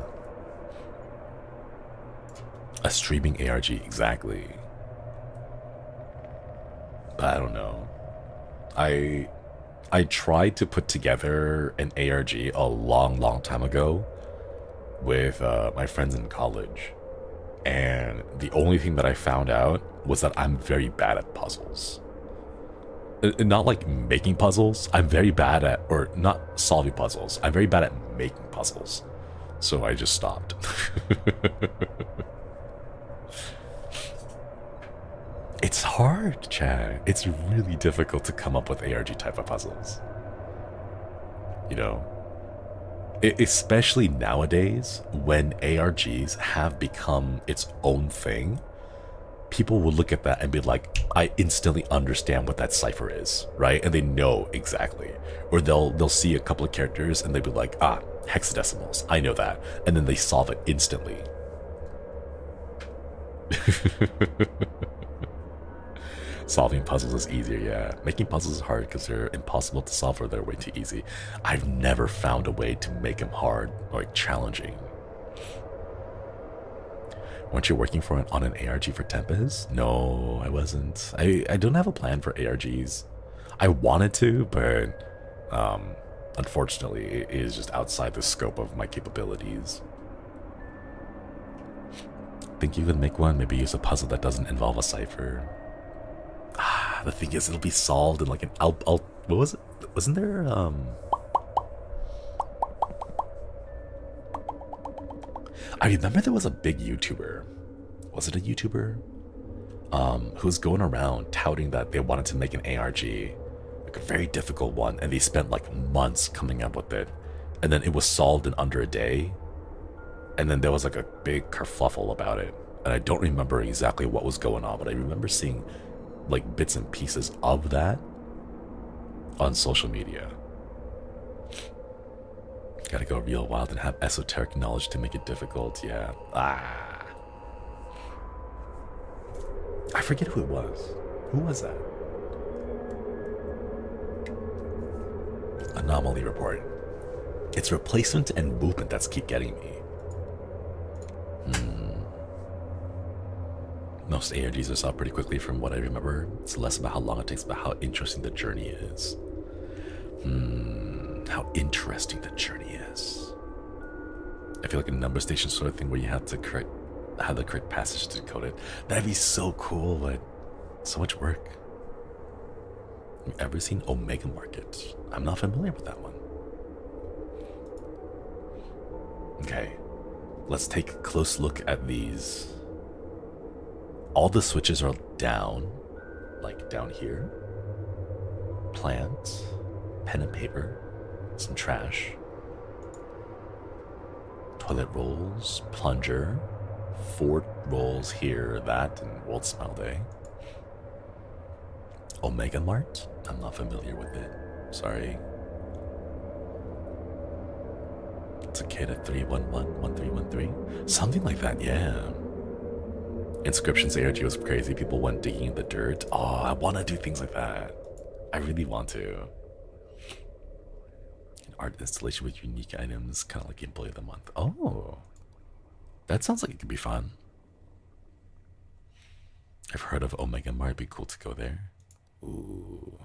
Speaker 1: A streaming ARG, exactly. But I don't know. I tried to put together an ARG a long time ago with my friends in college. And the only thing that I found out was that I'm very bad at puzzles. Not like making puzzles. I'm very bad at, or not solving puzzles. I'm very bad at making puzzles. So I just stopped. It's hard, Chad. It's really difficult to come up with ARG type of puzzles. You know? Especially nowadays, when ARGs have become its own thing, people will look at that and be like, I instantly understand what that cipher is, right? And they know exactly. Or they'll see a couple of characters and they'll be like, hexadecimals, I know that. And then they solve it instantly. Solving puzzles is easier, yeah. Making puzzles is hard because they're impossible to solve or they're way too easy. I've never found a way to make them hard or challenging. Weren't you working on an ARG for Tempest? No, I wasn't. I don't have a plan for ARGs. I wanted to, but unfortunately, it is just outside the scope of my capabilities. Think you could make one? Maybe use a puzzle that doesn't involve a cipher. The thing is, it'll be solved in like an what was it? Wasn't there I remember there was a big YouTuber. Was it a YouTuber? Who was going around touting that they wanted to make an ARG, like a very difficult one, and they spent like months coming up with it, and then it was solved in under a day, and then there was like a big kerfluffle about it, and I don't remember exactly what was going on, but I remember seeing like bits and pieces of that on social media. Gotta go real wild and have esoteric knowledge to make it difficult, yeah. I forget who it was. Who was that? Anomaly report. It's replacement and movement that's keep getting me. Most ARGs are solved pretty quickly from what I remember. It's less about how long it takes, but how interesting the journey is. How interesting the journey is. I feel like a number station sort of thing where you have to have the correct passage to decode it. That'd be so cool, but so much work. Have you ever seen Omega Market? I'm not familiar with that one. Okay, let's take a close look at these. All the switches are down, like down here. Plant, pen and paper, some trash. Toilet rolls, plunger, 4 rolls here, that, and World Smile Day. Omega Mart? I'm not familiar with it. Sorry. It's a kid at 311-1313. Something like that, yeah. Inscriptions ARG was crazy. People went digging in the dirt. Oh, I want to do things like that. I really want to. An art installation with unique items, kind of like Employee of the Month. Oh, that sounds like it could be fun. I've heard of Omega Mart. It'd be cool to go there. Ooh.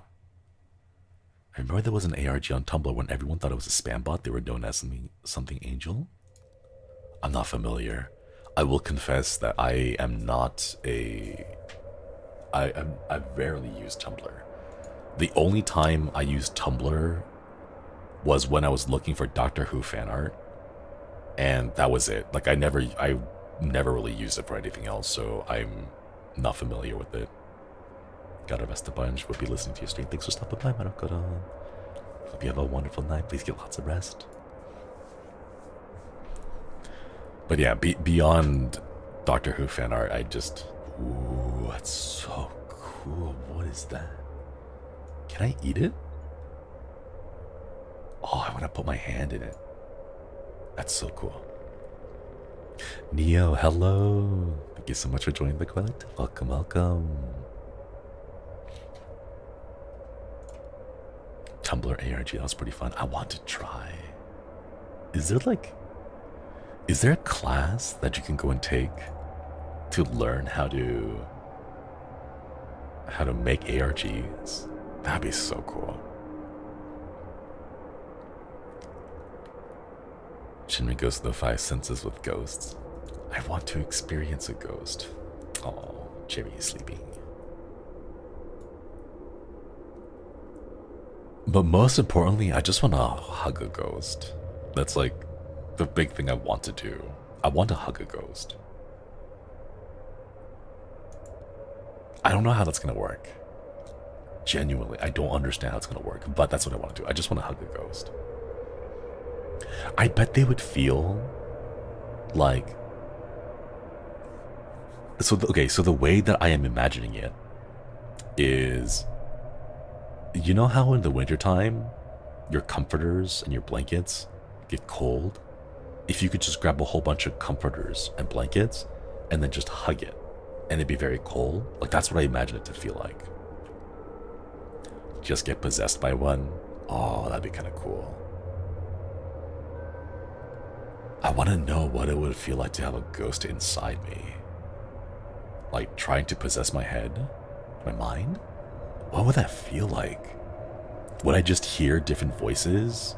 Speaker 1: I remember there was an ARG on Tumblr when everyone thought it was a spam bot. They were known as something Angel. I'm not familiar. I will confess that I am not a... I rarely use Tumblr. The only time I used Tumblr was when I was looking for Doctor Who fan art. And that was it. Like I never really used it for anything else, so I'm not familiar with it. Gotta rest a bunch. We'll be listening to your stream. Thanks for stopping by, Marokoro. Hope you have a wonderful night. Please get lots of rest. But yeah, beyond Doctor Who fan art, I just... Ooh, that's so cool. What is that? Can I eat it? Oh, I want to put my hand in it. That's so cool. Neo, hello. Thank you so much for joining the collective. Welcome, welcome. Tumblr ARG, that was pretty fun. I want to try. Is there a class that you can go and take to learn how to make ARGs? That'd be so cool. Shinri goes to the 5 senses with ghosts. I want to experience a ghost. Oh, Jerry is sleeping. But most importantly, I just want to hug a ghost. That's like the big thing I want to do. I want to hug a ghost. I don't know how that's going to work. Genuinely, I don't understand how it's going to work, but that's what I want to do. I just want to hug a ghost. I bet they would feel like... So the way that I am imagining it is... You know how in the wintertime, your comforters and your blankets get cold? If you could just grab a whole bunch of comforters and blankets and then just hug it, and it'd be very cold. Like, that's what I imagine it to feel like. Just get possessed by one. Oh, that'd be kind of cool. I want to know what it would feel like to have a ghost inside me. Like, trying to possess my head? My mind? What would that feel like? Would I just hear different voices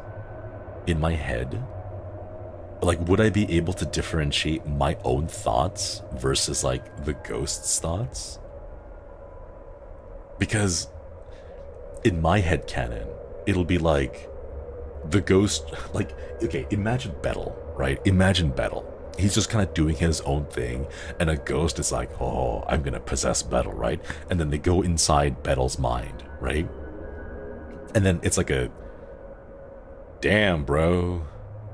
Speaker 1: in my head? Like, would I be able to differentiate my own thoughts versus, like, the ghost's thoughts? Because in my head canon, it'll be like the ghost, like, okay, imagine Bettel, right? Imagine Bettel. He's just kind of doing his own thing, and a ghost is like, oh, I'm gonna possess Bettel, right? And then they go inside Bettel's mind, right? And then it's like a, damn, bro,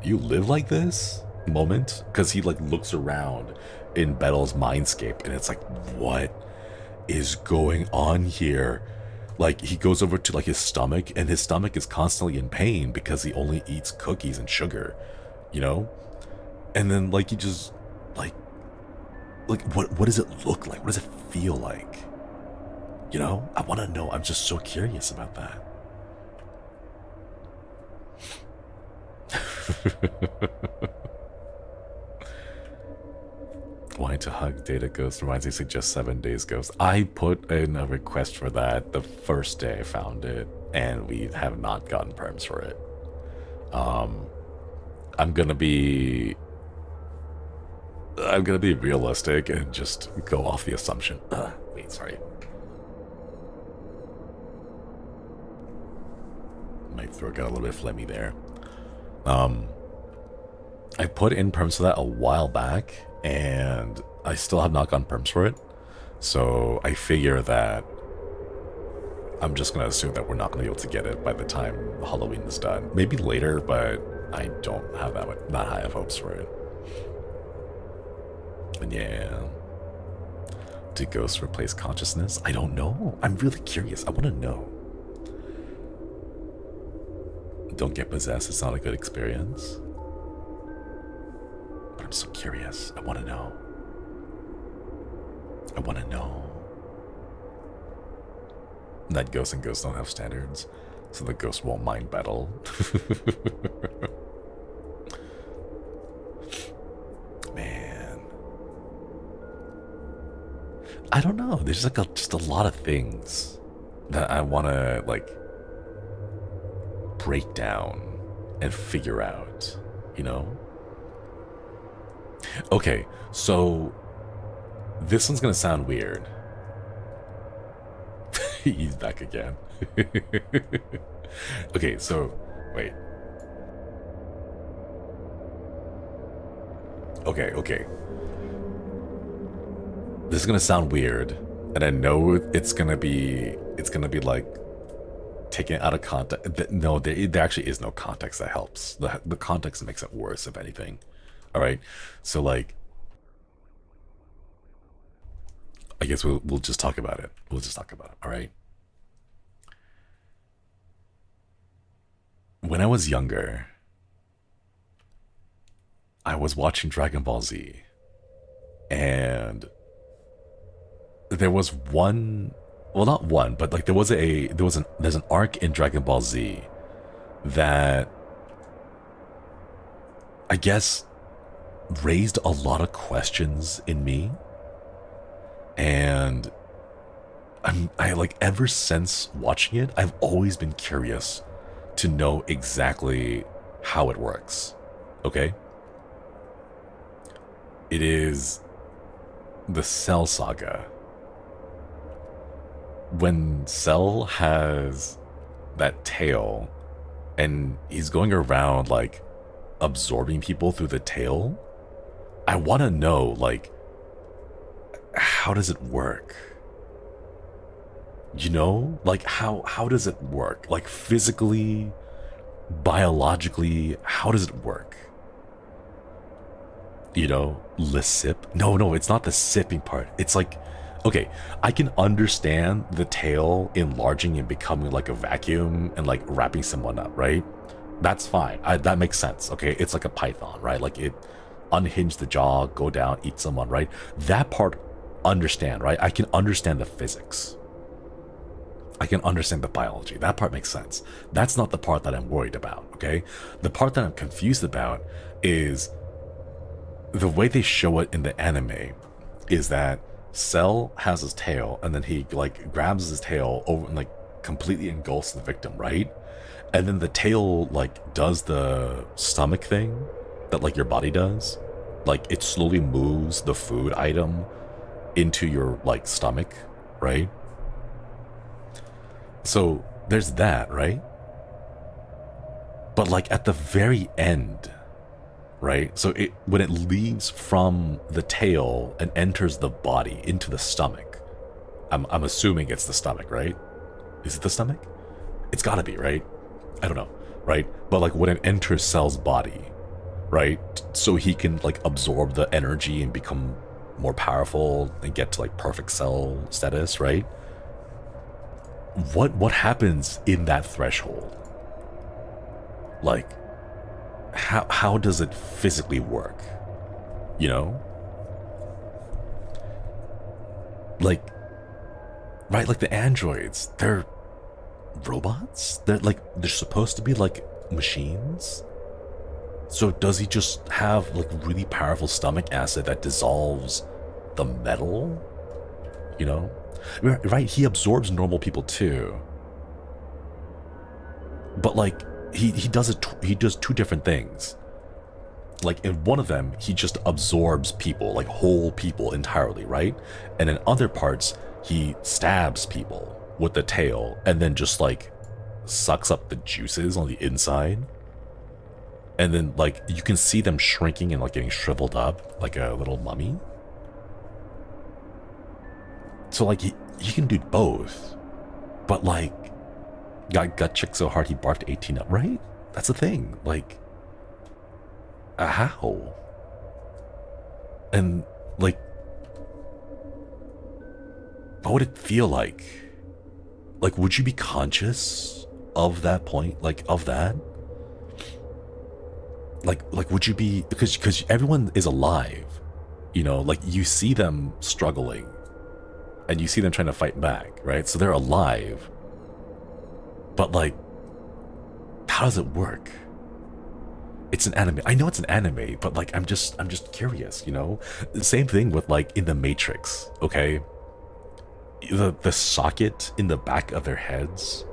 Speaker 1: you live like this moment? Because he, like, looks around in Bettel's mindscape, and it's like, what is going on here? Like, he goes over to, like, his stomach, and his stomach is constantly in pain because he only eats cookies and sugar, you know? And then, like, he just, like what does it look like? What does it feel like? You know? I want to know. I'm just so curious about that. Wanting to hug Data Ghost reminds me, suggest 7 Days Ghost. I put in a request for that the first day I found it, and we have not gotten perms for it. I'm gonna be realistic and just go off the assumption. Wait, sorry. My throat got a little bit phlegmy there. I put in perms for that a while back, and I still have not gotten perms for it. So I figure that I'm just gonna assume that we're not gonna be able to get it by the time Halloween is done. Maybe later, but I don't have that much, not high of hopes for it. And yeah. Do ghosts replace consciousness? I don't know. I'm really curious. I want to know. Don't get possessed. It's not a good experience. But I'm so curious. I want to know. I want to know. That ghosts and ghosts don't have standards, so the ghost won't mind battle. Man. I don't know. There's like just a lot of things that I want to, like, break down and figure out, you know? Okay, so this one's gonna sound weird. He's back again. Okay, so wait. Okay. this is gonna sound weird, and I know it's gonna be like taken out of context. No, there actually is no context that helps. The context makes it worse, if anything. All right, so like, I guess we'll just talk about it. We'll just talk about it. All right. When I was younger, I was watching Dragon Ball Z, and there was one, well, not one, but like there's an arc in Dragon Ball Z that I guess raised a lot of questions in me, and I like, ever since watching it, I've always been curious to know exactly how it works. Okay? It is the Cell Saga. When Cell has that tail and he's going around like absorbing people through the tail, I want to know, like, how does it work? You know, like, how does it work? Like, physically, biologically, how does it work? You know, le sip? No, it's not the sipping part. It's like, okay, I can understand the tail enlarging and becoming like a vacuum and like wrapping someone up, right? That's fine. That makes sense. Okay, it's like a python, right? Like, it unhinge the jaw, go down, eat someone, right? That part, understand, right? I can understand the physics. I can understand the biology. That part makes sense. That's not the part that I'm worried about, okay? The part that I'm confused about is the way they show it in the anime is that Cell has his tail, and then he like grabs his tail over and like completely engulfs the victim, right? And then the tail like does the stomach thing that like your body does. Like, it slowly moves the food item into your like stomach, right? So there's that, right? But like at the very end, right? So when it leaves from the tail and enters the body into the stomach, I'm assuming it's the stomach, right? Is it the stomach? It's gotta be, right? I don't know, right? But like when it enters Cell's body, right? So he can like absorb the energy and become more powerful and get to like perfect cell status, right? What happens in that threshold? Like, how does it physically work? You know? Like, right, like the androids, they're robots? They're supposed to be like machines? So does he just have like really powerful stomach acid that dissolves the metal? You know? Right, he absorbs normal people too. But like, he does two different things. Like, in one of them, he just absorbs people, like whole people entirely, right? And in other parts, he stabs people with the tail and then just like sucks up the juices on the inside. And then like you can see them shrinking and like getting shriveled up like a little mummy. So like he can do both, but like got chick so hard he barked 18 up, right? That's the thing. Like, how? And like, what would it feel like? Like, would you be conscious of that point? Like, of that? Like would you be, because everyone is alive, you know, like you see them struggling and you see them trying to fight back, right? So they're alive, but like, how does it work? It's an anime. I know it's an anime, but like, I'm just curious, you know? The same thing with like in the Matrix, okay? The socket in the back of their heads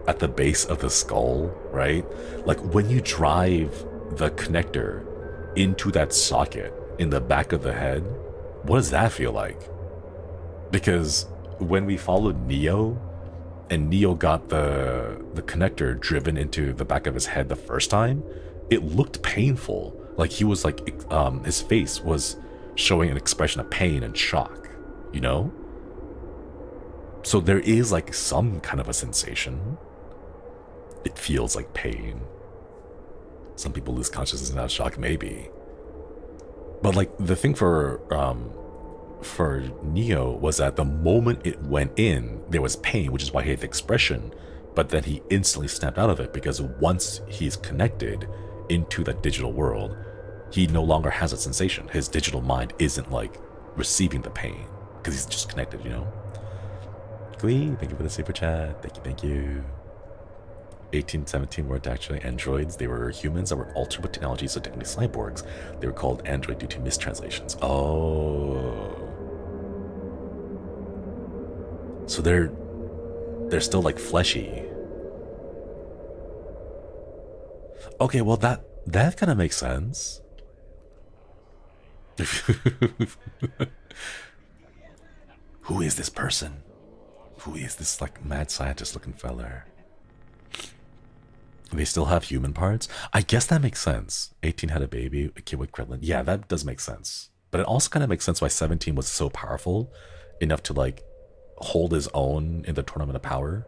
Speaker 1: at the base of the skull, right? Like when you drive the connector into that socket in the back of the head, what does that feel like? Because when we followed Neo and Neo got the connector driven into the back of his head the first time, it looked painful. Like he was like, his face was showing an expression of pain and shock, you know? So there is like some kind of a sensation. It feels like pain. Some people lose consciousness and out of shock, maybe. But like the thing for Neo was that the moment it went in, there was pain, which is why he had the expression, but then he instantly snapped out of it because once he's connected into that digital world, he no longer has a sensation. His digital mind isn't like receiving the pain because he's just connected, you know? Glee, thank you for the super chat. Thank you. 1817 weren't actually androids. They were humans that were altered with technology, so technically cyborgs. They were called android due to mistranslations. Oh. So they're still like fleshy. Okay, well that kind of makes sense. Who is this person? Who is this like mad scientist looking fella? They still have human parts? I guess that makes sense. 18 had a baby, a kid with Krillin. Yeah, that does make sense. But it also kind of makes sense why 17 was so powerful enough to like hold his own in the tournament of power.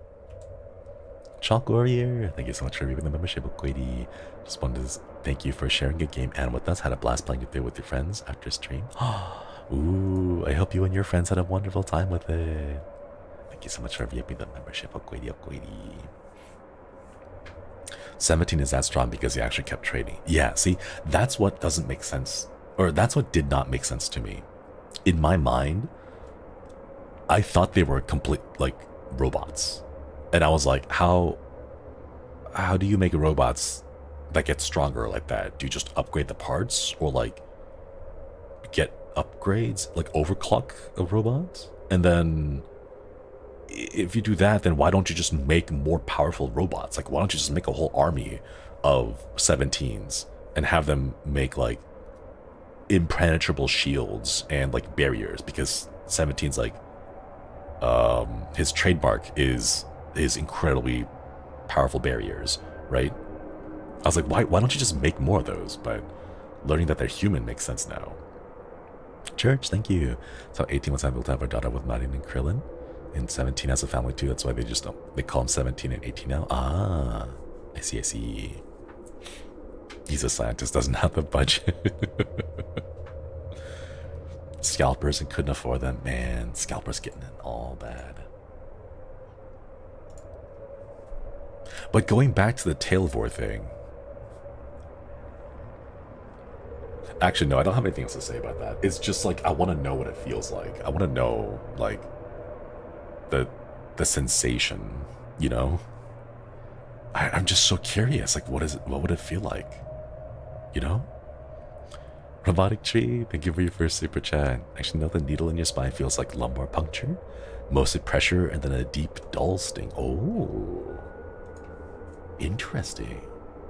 Speaker 1: Chalk Warrior, thank you so much for reading the membership of Quady. Just wanted to thank you for sharing a game and with us. Had a blast playing it with your friends after stream. Ooh, I hope you and your friends had a wonderful time with it. Thank you so much for reading the membership of Quady. 17 is that strong because he actually kept trading. Yeah, see, that's what doesn't make sense. Or that's what did not make sense to me. In my mind, I thought they were complete, like, robots. And I was like, how do you make robots that get stronger like that? Do you just upgrade the parts? Or, like, get upgrades? Like, overclock a robot? And then if you do that, then why don't you just make more powerful robots? Like, why don't you just make a whole army of 17s and have them make like impenetrable shields and like barriers? Because 17's like his trademark is incredibly powerful barriers, right? I was like, why don't you just make more of those? But learning that they're human makes sense now. Church, thank you. So 18 was able to have a daughter with Marin and Krillin. And 17 has a family too. That's why they call him 17 and 18 now. Ah, I see. He's a scientist, doesn't have the budget. Scalpers and couldn't afford them. Man, scalpers getting it all bad. But going back to the Tailvor thing. Actually, no, I don't have anything else to say about that. It's just like, I want to know what it feels like. I want to know, like, the sensation, you know? I'm just so curious, like what would it feel like? You know? Robotic Tree, thank you for your first super chat. Actually, know the needle in your spine feels like lumbar puncture, mostly pressure and then a deep dull sting. Oh, interesting.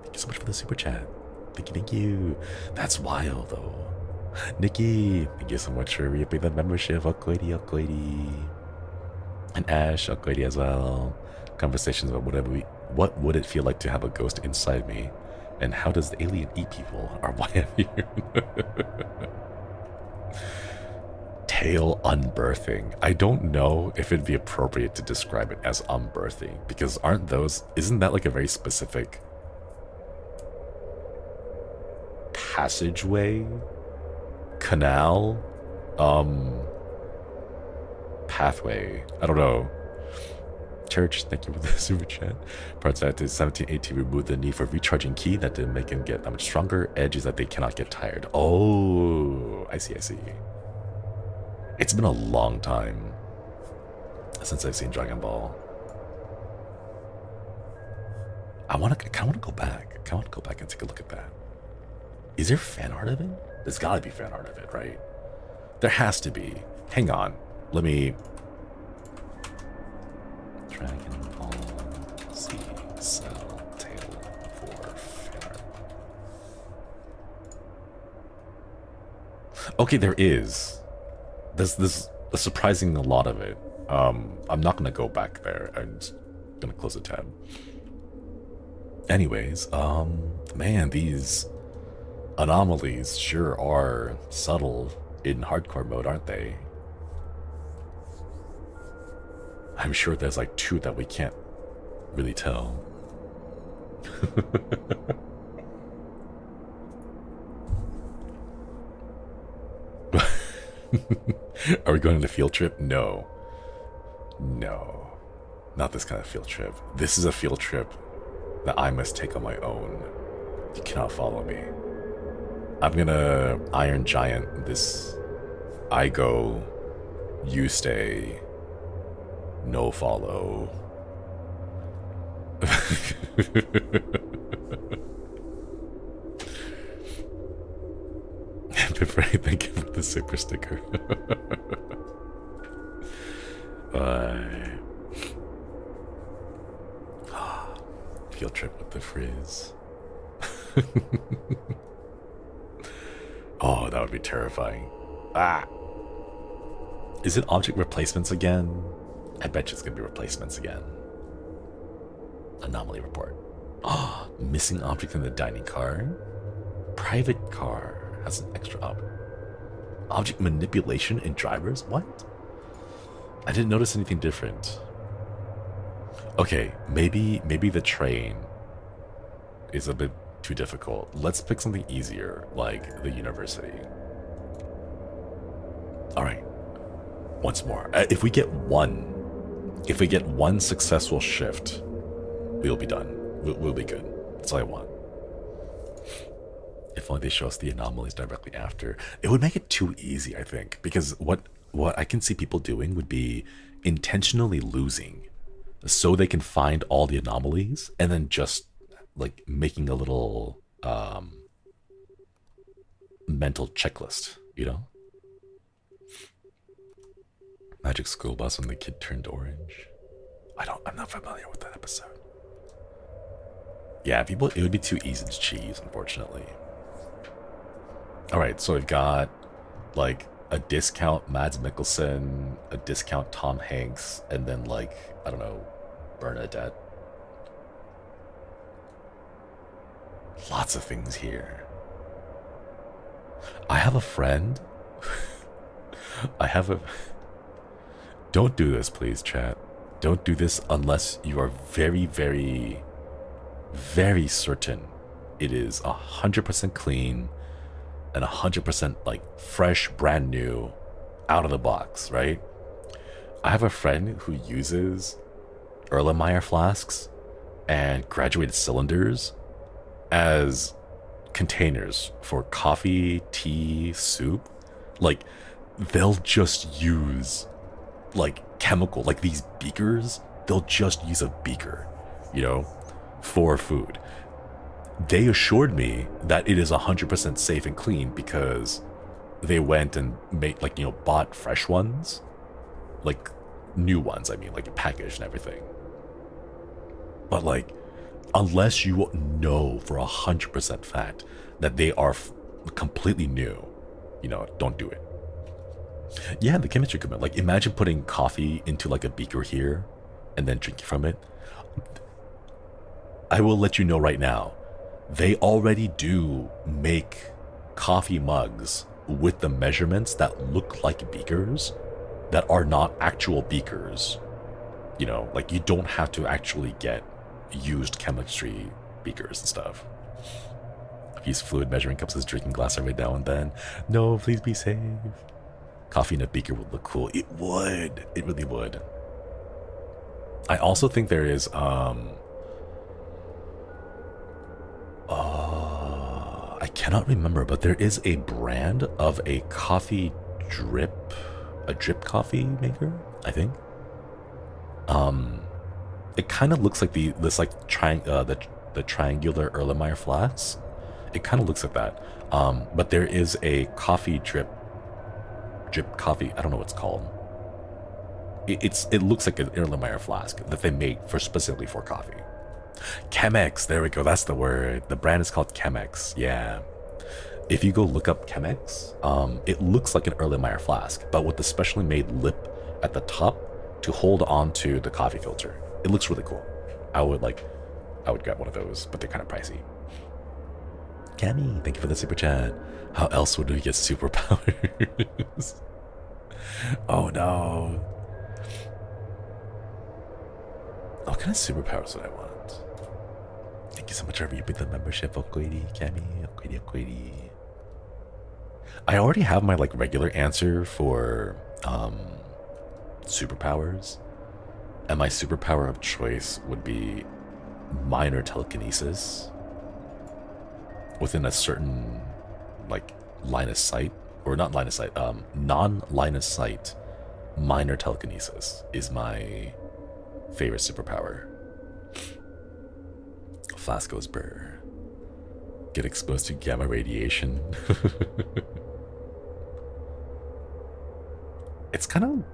Speaker 1: Thank you so much for the super chat. Thank you. That's wild though. Nikki, thank you so much for reaping the membership. Okoidi. And Ash, Okoidi as well. Conversations about what would it feel like to have a ghost inside me? And how does the alien eat people? Or why am I here? Tail unbirthing. I don't know if it'd be appropriate to describe it as unbirthing, because isn't that like a very specific passageway? Canal? Pathway? I don't know. Church, thank you for the super chat. Parts that is 1718 removed the need for recharging ki. That didn't make him get that much stronger. Edge is that they cannot get tired. Oh, I see. It's been a long time since I've seen Dragon Ball. I kind of want to go back. I want to go back and take a look at that. Is there fan art of it? There's got to be fan art of it, right? There has to be. Hang on. Let me... Dragon Ball Z Cell Tail 4 fan art. Okay, there is. There's a surprising a lot of it. I'm not gonna go back there. I'm just gonna close the tab. Anyways, man, these anomalies sure are subtle in hardcore mode, aren't they? I'm sure there's like 2 that we can't really tell. Are we going on a field trip? No. No. Not this kind of field trip. This is a field trip that I must take on my own. You cannot follow me. I'm gonna Iron Giant this. I go, you stay, no follow. Thank you for the super sticker. Field trip with the frizz. Oh, that would be terrifying. Ah! Is it object replacements again? I bet you it's gonna be replacements again. Anomaly report. Oh, missing object in the dining car? Private car has an extra object manipulation in drivers? What? I didn't notice anything different. Okay, maybe the train is a bit too difficult. Let's pick something easier, like the university. Alright. Once more. If we get one successful shift, we'll be done. We'll be good. That's all I want. If only they show us the anomalies directly after. It would make it too easy, I think. Because what I can see people doing would be intentionally losing so they can find all the anomalies and then just like making a little mental checklist, you know? Magic School Bus when the kid turned orange. I'm not familiar with that episode. Yeah, it would be too easy to cheese, unfortunately. Alright, so we've got like a discount Mads Mikkelsen, a discount Tom Hanks, and then like, I don't know, Bernadette. Lots of things here. I have a friend. Don't do this, please, chat. Don't do this unless you are very, very, very certain it is 100% clean and 100% like fresh, brand new, out of the box, right? I have a friend who uses Erlenmeyer flasks and graduated cylinders as containers for coffee, tea, soup. Like, they'll just use like chemical, like these beakers, they'll just use a beaker, you know, for food. They assured me that it is 100% safe and clean because they went and made, like, you know, bought fresh ones, like new ones, I mean, like packaged and everything. But like, unless you know for 100% fact that they are completely new, you know, don't do it. Yeah, the chemistry equipment. Like, imagine putting coffee into like a beaker here and then drinking from it. I will let you know right now, they already do make coffee mugs with the measurements that look like beakers that are not actual beakers. You know, like, you don't have to actually get used chemistry beakers and stuff. Use fluid measuring cups as drinking glass every now and then. No, please be safe. Coffee in a beaker would look cool. It would. It really would. I also think there is I cannot remember, but there is a brand of a coffee drip, a drip coffee maker, I think. It kind of looks like the triangular Erlenmeyer flasks. It kind of looks like that. But there is a coffee drip coffee, I don't know what it's called. It looks like an Erlenmeyer flask that they make specifically for coffee. Chemex, there we go, that's the word. The brand is called Chemex. Yeah. If you go look up Chemex, it looks like an Erlenmeyer flask, but with the specially made lip at the top to hold on to the coffee filter. It looks really cool. I would grab one of those, but they're kind of pricey. Cammy, thank you for the super chat. How else would we get superpowers? Oh no. What kind of superpowers would I want? Thank you so much for reaping the membership, Okoidi, Cami, Okoidi. I already have my like regular answer for superpowers, and my superpower of choice would be minor telekinesis within a certain like line of sight, or not line of sight, non-line of sight. Minor telekinesis is my favorite superpower. Flasco's burr. Get exposed to gamma radiation. It's kind of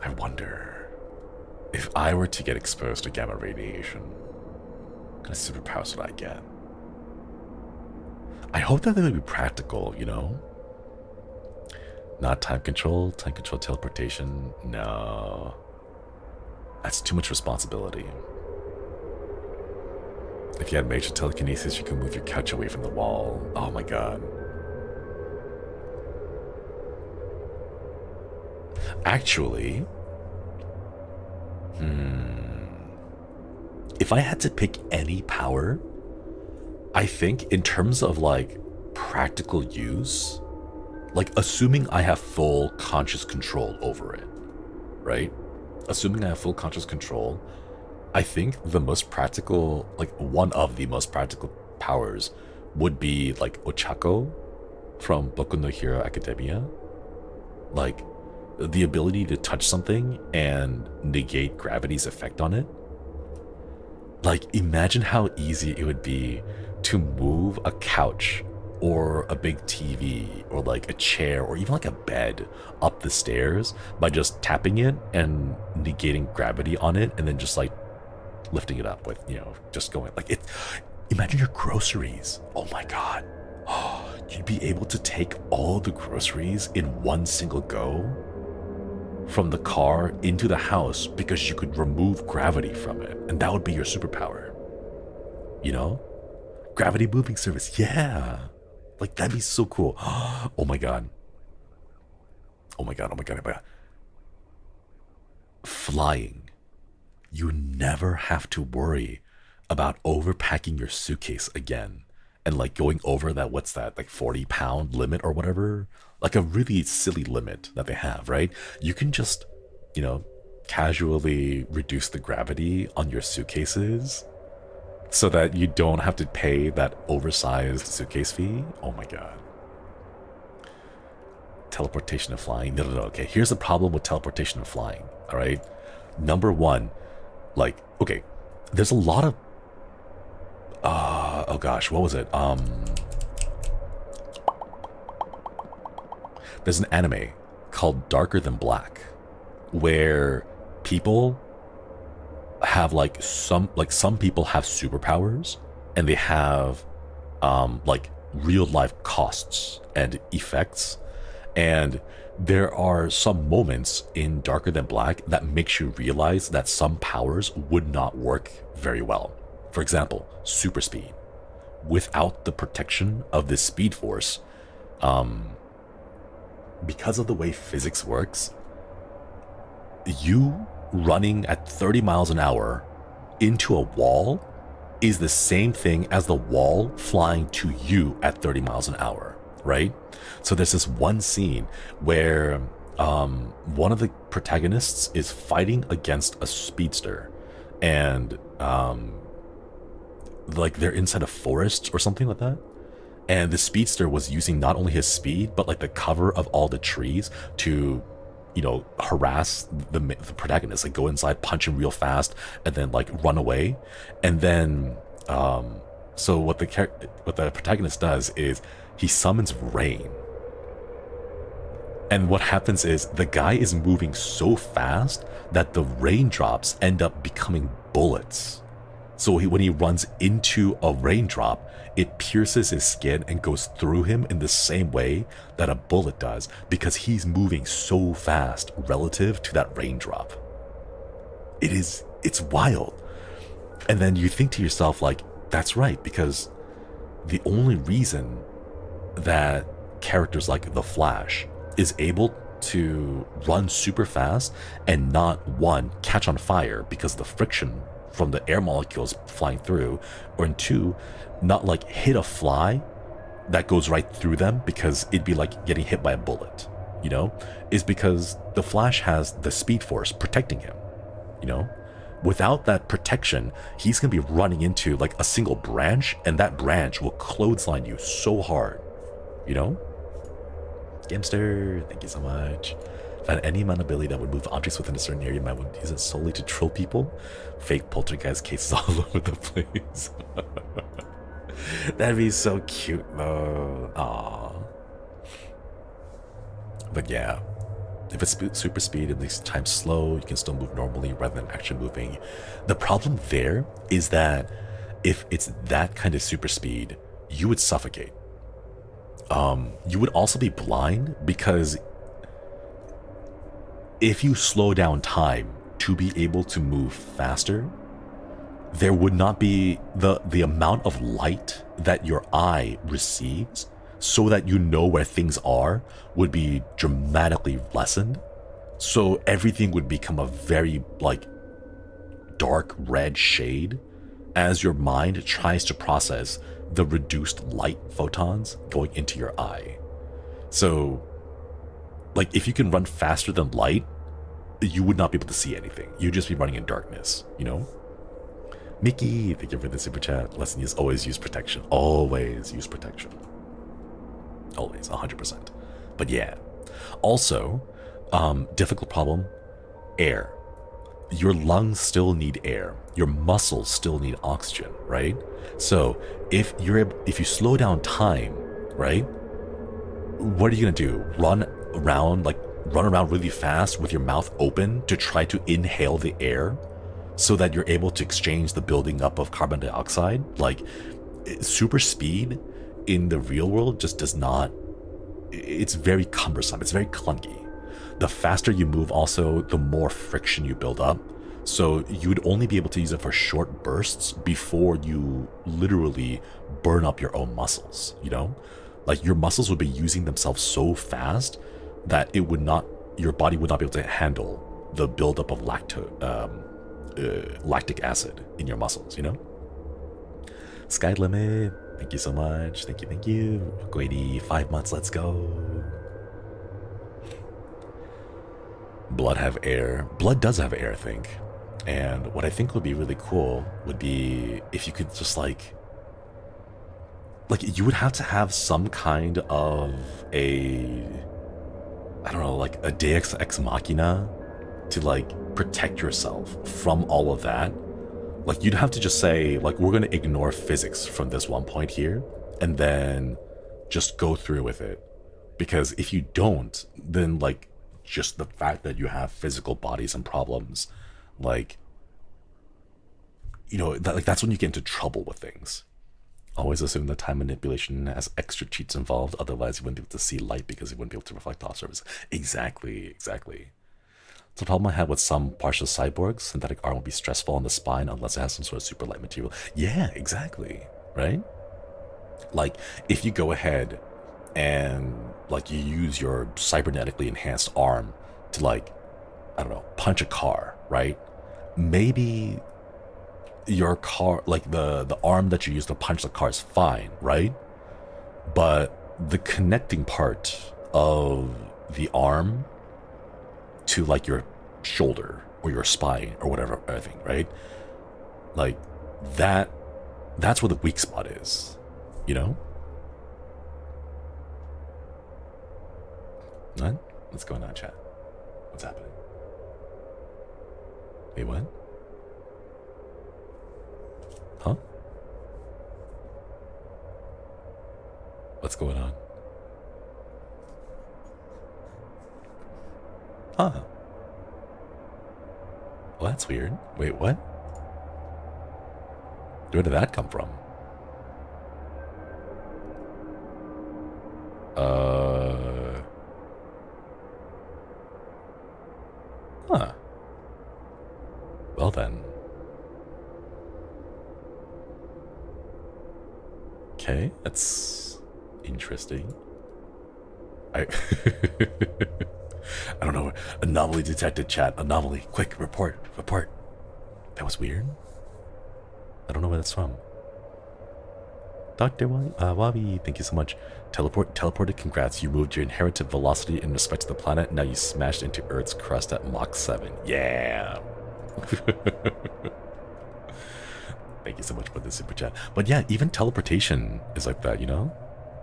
Speaker 1: I wonder if I were to get exposed to gamma radiation, what kind of superpowers would I get? I hope that they would be practical, you know? Not time control teleportation. No. That's too much responsibility. If you had major telekinesis, you can move your couch away from the wall. Oh my god. Actually, if I had to pick any power, I think in terms of like practical use, like assuming I have full conscious control over it, right? Assuming I have full conscious control, I think the most practical, like one of the most practical powers would be like Ochako from Boku no Hero Academia. Like the ability to touch something and negate gravity's effect on it. Like imagine how easy it would be to move a couch or a big TV or like a chair or even like a bed up the stairs by just tapping it and negating gravity on it and then just like lifting it up with, you know, just going like it. Imagine your groceries. Oh my god. You'd be able to take all the groceries in one single go from the car into the house because you could remove gravity from it, and that would be your superpower. You know? Gravity moving service. Yeah. Like that'd be so cool. Oh my god. Oh my god, oh my god, oh my god. Flying. You never have to worry about overpacking your suitcase again and like going over that, what's that, like 40-pound limit or whatever, like a really silly limit that they have, right? You can just, you know, casually reduce the gravity on your suitcases so that you don't have to pay that oversized suitcase fee. Oh my god. Teleportation and flying. No. Okay, here's the problem with teleportation and flying. All right. Number one, like, okay, there's a lot of oh gosh, what was it? There's an anime called Darker Than Black where people have like some people have superpowers and they have like real life costs and effects, and there are some moments in Darker Than Black that makes you realize that some powers would not work very well. For example, super speed. Without the protection of this speed force, because of the way physics works, you running at 30 miles an hour into a wall is the same thing as the wall flying to you at 30 miles an hour, right? So there's this one scene where one of the protagonists is fighting against a speedster, and like they're inside a forest or something like that, and the speedster was using not only his speed but like the cover of all the trees to, you know, harass the protagonist, like go inside, punch him real fast, and then like run away. And then so what the protagonist does is he summons rain, and what happens is the guy is moving so fast that the raindrops end up becoming bullets. So when he runs into a raindrop, it pierces his skin and goes through him in the same way that a bullet does, because he's moving so fast relative to that raindrop. It's wild. And then you think to yourself, like, that's right, because the only reason that characters like the Flash is able to run super fast and not, one, catch on fire because of the friction from the air molecules flying through, or two, not like hit a fly that goes right through them because it'd be like getting hit by a bullet, you know, is because the Flash has the Speed Force protecting him, you know. Without that protection, he's gonna be running into like a single branch, and that branch will clothesline you so hard, you know. Gamster, thank you so much. If I had any amount of ability that would move objects within a certain area, I would use it solely to troll people. Fake poltergeist cases all over the place. That'd be so cute though. Aww. But yeah, if it's super speed and these times slow, you can still move normally rather than actually moving. The problem there is that if it's that kind of super speed, you would suffocate. You would also be blind because if you slow down time to be able to move faster, there would not be the amount of light that your eye receives so that you know where things are would be dramatically lessened. So everything would become a very like dark red shade as your mind tries to process the reduced light photons going into your eye. So like if you can run faster than light, you would not be able to see anything. You'd just be running in darkness, you know? Mickey, thank you for the super chat. Lesson is always use protection. Always use protection. Always, 100%. But yeah. Also, difficult problem, air. Your lungs still need air. Your muscles still need oxygen, right? So if you slow down time, right? What are you gonna do? Run around really fast with your mouth open to try to inhale the air so that you're able to exchange the building up of carbon dioxide? Like, super speed in the real world just does not, it's very cumbersome, it's very clunky. The faster you move also, the more friction you build up. So you'd only be able to use it for short bursts before you literally burn up your own muscles, you know? Like your muscles would be using themselves so fast that it would not, your body would not be able to handle the buildup of lactic acid in your muscles, you know? Sky Limit, thank you so much. Thank you. Grady, 5 months, let's go. Blood have air. Blood does have air, I think. And what I think would be really cool would be if you could just like you would have to have some kind of a, I don't know, like a deus ex machina to like protect yourself from all of that. Like you'd have to just say like, we're going to ignore physics from this one point here and then just go through with it. Because if you don't, then like just the fact that you have physical bodies and problems, like, you know, that's when you get into trouble with things. Always assume that time manipulation has extra cheats involved, otherwise you wouldn't be able to see light because you wouldn't be able to reflect off surface. Exactly. It's a problem I had with some partial cyborgs. Synthetic arm will be stressful on the spine unless it has some sort of super light material. Yeah, exactly. Right? Like, if you go ahead and like you use your cybernetically enhanced arm to like, I don't know, punch a car, right? Maybe your car, like the arm that you use to punch the car is fine, right? But the connecting part of the arm to like your shoulder or your spine or whatever, I think, right? Like that's where the weak spot is, you know? What? What's going on, chat? What's happening? Wait, what? Huh? What's going on? Huh. Well, that's weird. Wait, what? Where did that come from? Huh. Well then. Okay, that's interesting. I don't know. Anomaly detected, chat. Anomaly. Quick, report. Report. That was weird. I don't know where that's from. Dr. Wabi, thank you so much. Teleported, congrats. You moved your inherited velocity in respect to the planet. Now you smashed into Earth's crust at Mach 7. Yeah. Thank you so much for the super chat. But yeah, even teleportation is like that, you know?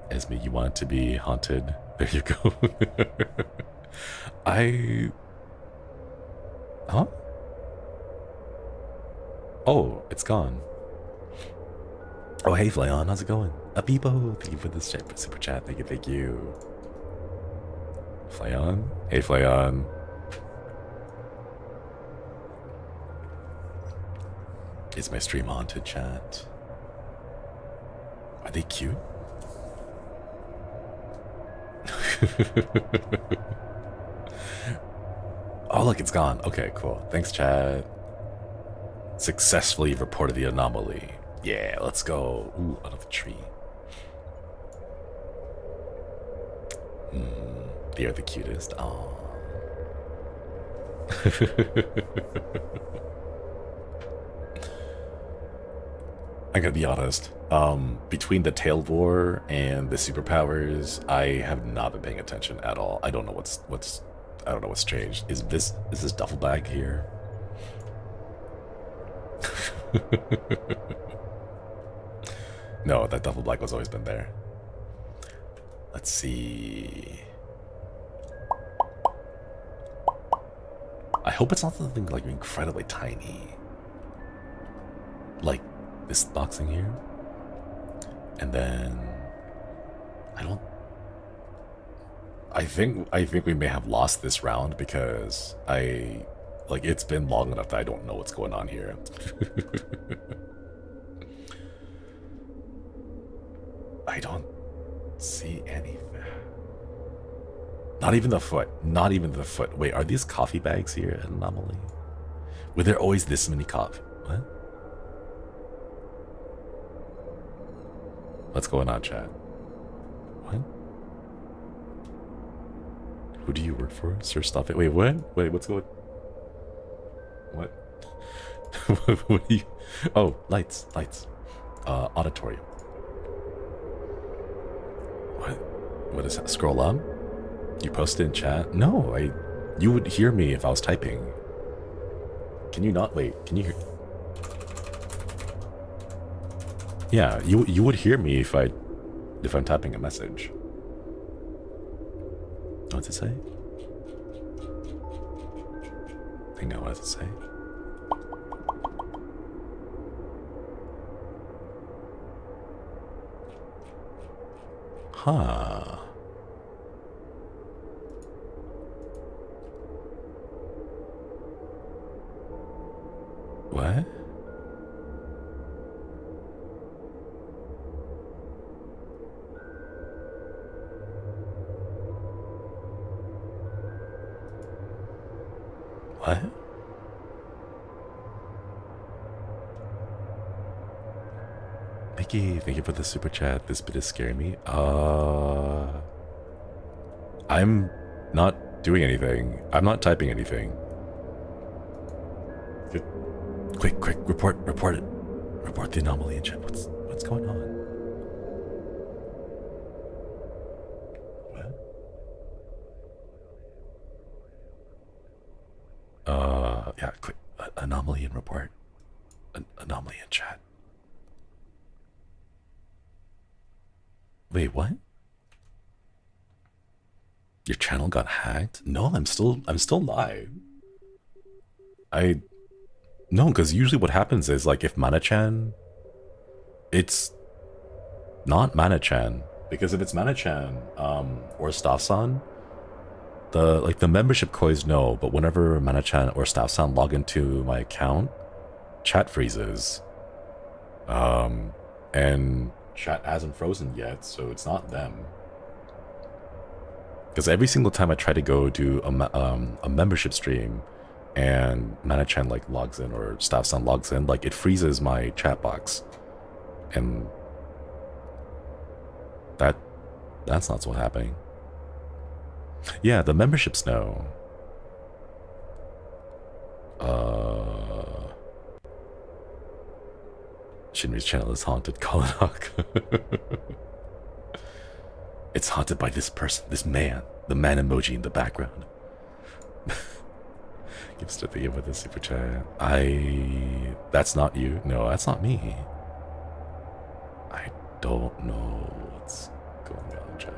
Speaker 1: Esme, you want it to be haunted? There you go. Huh? Oh, it's gone. Oh, hey, Flyon, how's it going? Abibo, thank you for this super chat. Thank you, thank you. Flyon? Hey, Flyon. Is my stream haunted, chat? Are they cute? Oh, look, it's gone. Okay, cool. Thanks, chat. Successfully reported the anomaly. Yeah, let's go. Ooh, out of the tree. They are the cutest. Aww. I gotta be honest. Between the tail war and the superpowers, I have not been paying attention at all. I don't know what's I don't know what's changed. Is this duffel bag here? No, that duffel bag has always been there. Let's see. I hope it's not something like incredibly tiny. Like this boxing here. And then I think we may have lost this round because it's been long enough that I don't know what's going on here. I don't see anything. Not even the foot. Not even the foot. Wait, are these coffee bags here at Anomaly? Were there always this many coffee? What? What's going on, chat? What? Who do you work for? Sir, stop it. Wait, what? Wait, what's going... What? What do you... Oh, lights. Auditorium. What is that? Scroll up? You posted in chat? No, you would hear me if I was typing. Can you not? Wait, can you hear? Yeah, you would hear me if I'm typing a message. What's it say? Hang on, what does it say? Huh. What? What? Mickey, thank you for the super chat. This bit is scaring me. I'm not doing anything. I'm not typing anything. Quick, report it. Report the anomaly in chat. What's going on? What? Yeah, quick. Anomaly in report. Anomaly in chat. Wait, what? Your channel got hacked? No, I'm still live. No, because usually what happens is, like, if Mana-chan, it's not Mana-chan. Because if it's Mana-chan, or Staff-san, the membership coins no, but whenever Mana-chan or Staff-san log into my account, chat freezes. And chat hasn't frozen yet, so it's not them. Because every single time I try to go do a membership stream, and Mana-chan like logs in or Staff-san logs in, like it freezes my chat box, and that's not what's happening. Yeah, the memberships know. Shinri's channel is haunted. Colin Hawk. It's haunted by this person, this man, the man emoji in the background. Gives to the with the super chat. That's not you. No, that's not me. I don't know what's going on, chat.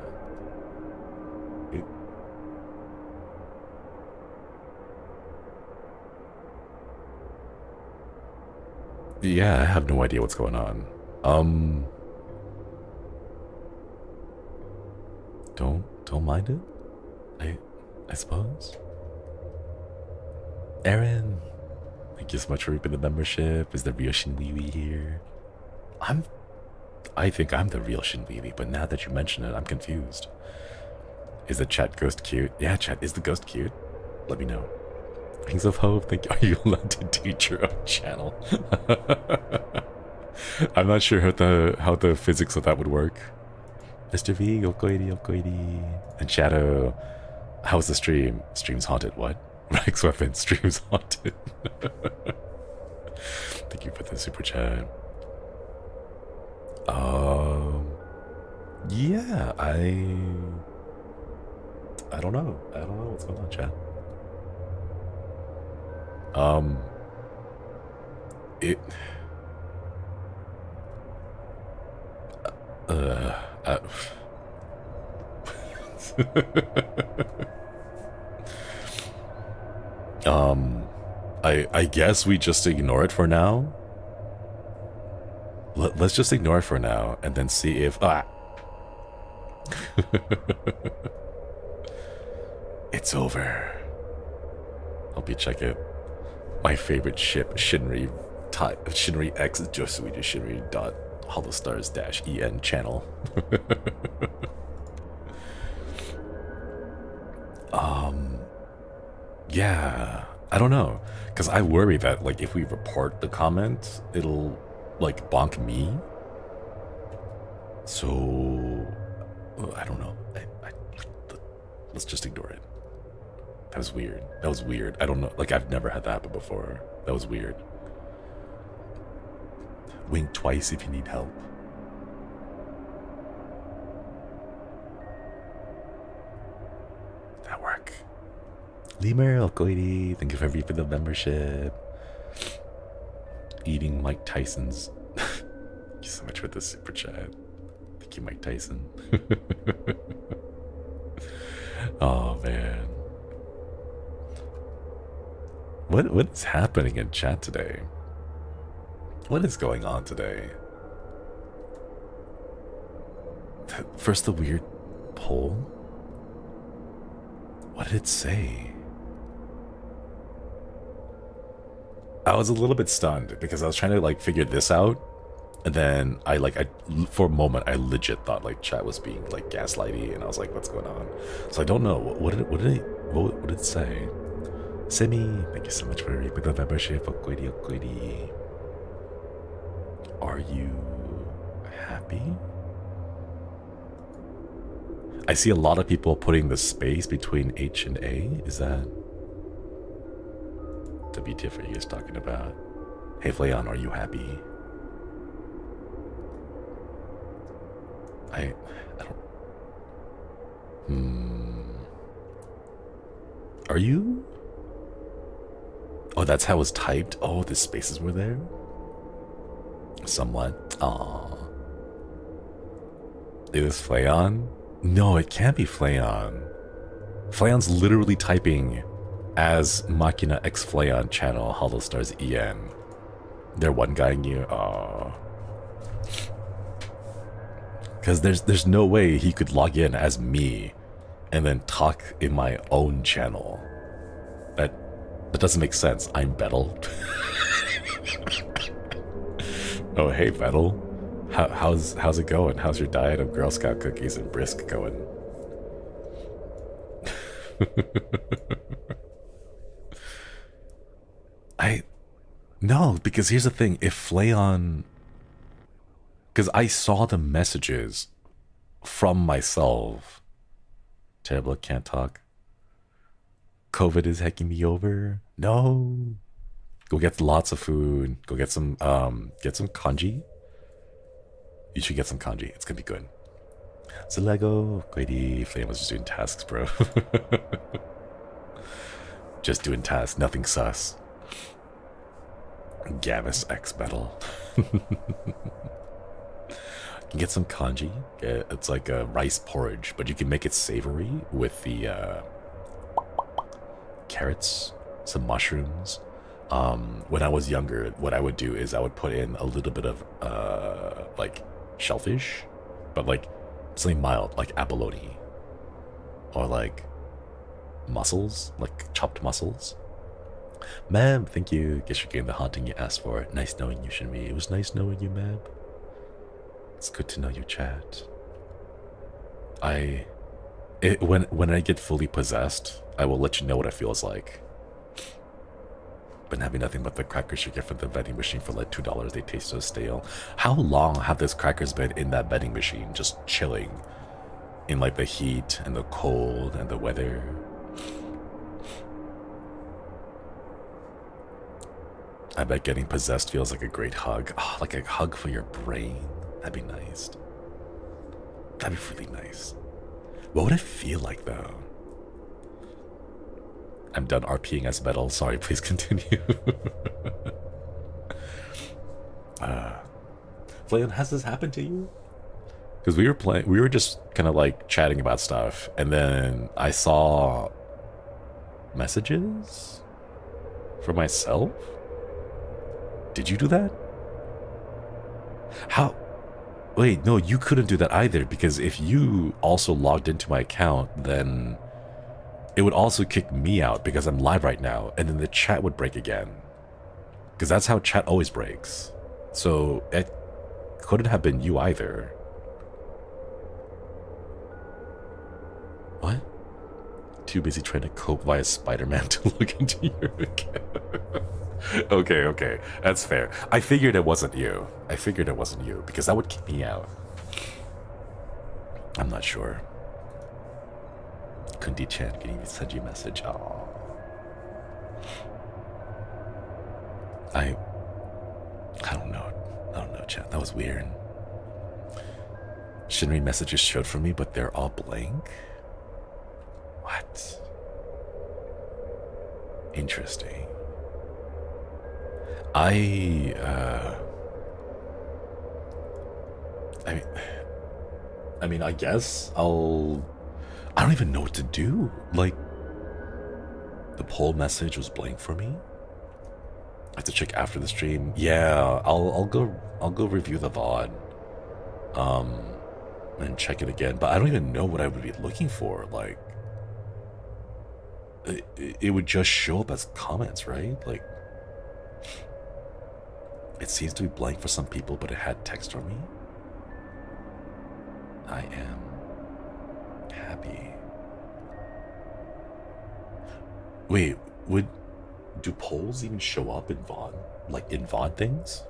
Speaker 1: Yeah, I have no idea what's going on. Don't mind it. I suppose. Aaron, thank you so much for reaping the membership. Is the real Shinri here? I think I'm the real Shinri, but now that you mention it, I'm confused. Is the chat ghost cute? Yeah, chat, is the ghost cute? Let me know. Rings of Hope, thank you. Are you allowed to teach your own channel? I'm not sure how the physics of that would work. Mr. V, okoiri. And Shadow, how's the stream? Stream's haunted, what? Rex Weapon, stream's haunted. Thank you for the super chat. Yeah, I don't know. I don't know what's going on, chat. I guess we just ignore it for now. Let's just ignore it for now and then see if it's over. Hope you check it. My favorite ship, Shinri X Josui to Shinri .holostars-en channel. Yeah, I don't know, because I worry that like if we report the comment, it'll like bonk me. So I don't know. Let's just ignore it. That was weird. That was weird. I don't know. Like I've never had that happen before. That was weird. Wink twice if you need help. That work. Lemur Alcoidi, thank you for every for the membership. Eating Mike Tyson's. Thank you so much for the super chat. Thank you, Mike Tyson. Oh man. What is happening in chat today? What is going on today? First the weird poll. What did it say? I was a little bit stunned because I was trying to like figure this out, and then I for a moment I legit thought like chat was being like gaslighty, and I was like, what's going on? So I don't know. What did it say? Semi, thank you so much for the membership. Are you happy? I see a lot of people putting the space between H and A. Is that the BTF you guys talking about? Hey Flayon, are you happy? I don't. Are you? Oh, that's how it was typed. Oh, the spaces were there. Somewhat. Aww. Is this Flayon? No, it can't be Flayon. Flayon's literally typing as Machina X Flayon channel HOLOSTARS-EN. They're one-guying you. Aww. Because there's no way he could log in as me and then talk in my own channel. That doesn't make sense. I'm Bettel. Oh, hey Bettel. How's it going? How's your diet of Girl Scout cookies and brisk going? No, because here's the thing. If Flayon, because I saw the messages from myself Terrible, can't talk. COVID is hecking me over. No. Go get lots of food. Go get some kanji. You should get some kanji. It's gonna be good. So Lego, Grady, Flame was just doing tasks, bro. Just doing tasks, nothing sus. Gavis X Metal. You can get some kanji. It's like a rice porridge, but you can make it savory with the carrots, some mushrooms. When I was younger, what I would do is I would put in a little bit of like shellfish, but like something mild, like abalone, or like mussels, like chopped mussels. Ma'am, thank you. Guess you're getting the haunting you asked for. Nice knowing you, Shinri. It was nice knowing you, ma'am. It's good to know you, chat. When I get fully possessed, I will let you know what it feels like. Been having nothing but the crackers you get from the vending machine for like $2. They taste so stale. How long have those crackers been in that vending machine, just chilling in like the heat and the cold and the weather? I bet getting possessed feels like a great hug. Oh, like a hug for your brain. That'd be nice. That'd be really nice. What would it feel like though? I'm done RPing as metal. Sorry, please continue. Flayon, has this happened to you? Because we were just kind of like chatting about stuff, and then I saw messages for myself. Did you do that? How? Wait, no, you couldn't do that either, because if you also logged into my account, then it would also kick me out because I'm live right now, and then the chat would break again. Because that's how chat always breaks. So it couldn't have been you either. What? Too busy trying to cope via Spider-Man to look into your account. Okay, that's fair. I figured it wasn't you. Because that would kick me out. I'm not sure. Kundi-chan, can you send you a message? Aww. I don't know, chat. That was weird. Shinri messages showed for me, but they're all blank? What? Interesting. I mean, I guess I don't even know what to do. Like, the poll message was blank for me. I have to check after the stream. Yeah, I'll go review the VOD. And check it again. But I don't even know what I would be looking for. Like, it would just show up as comments, right? Like, it seems to be blank for some people, but it had text for me. I am happy. Wait, do polls even show up in VOD? Like in VOD things?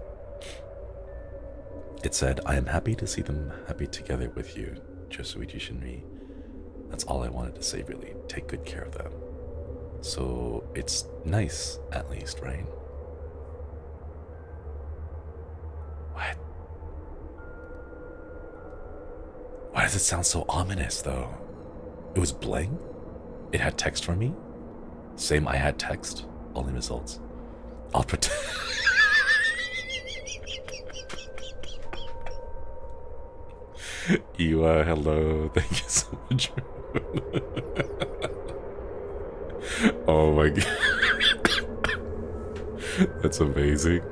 Speaker 1: It said, I am happy to see them happy together with you, Josuichi Shinri. That's all I wanted to say, really. Take good care of them. So it's nice, at least, right? What? Why does it sound so ominous, though? It was blank? It had text for me? Same, I had text. Only results. I'll pretend. Iwa, hello. Thank you so much. Oh my god. That's amazing.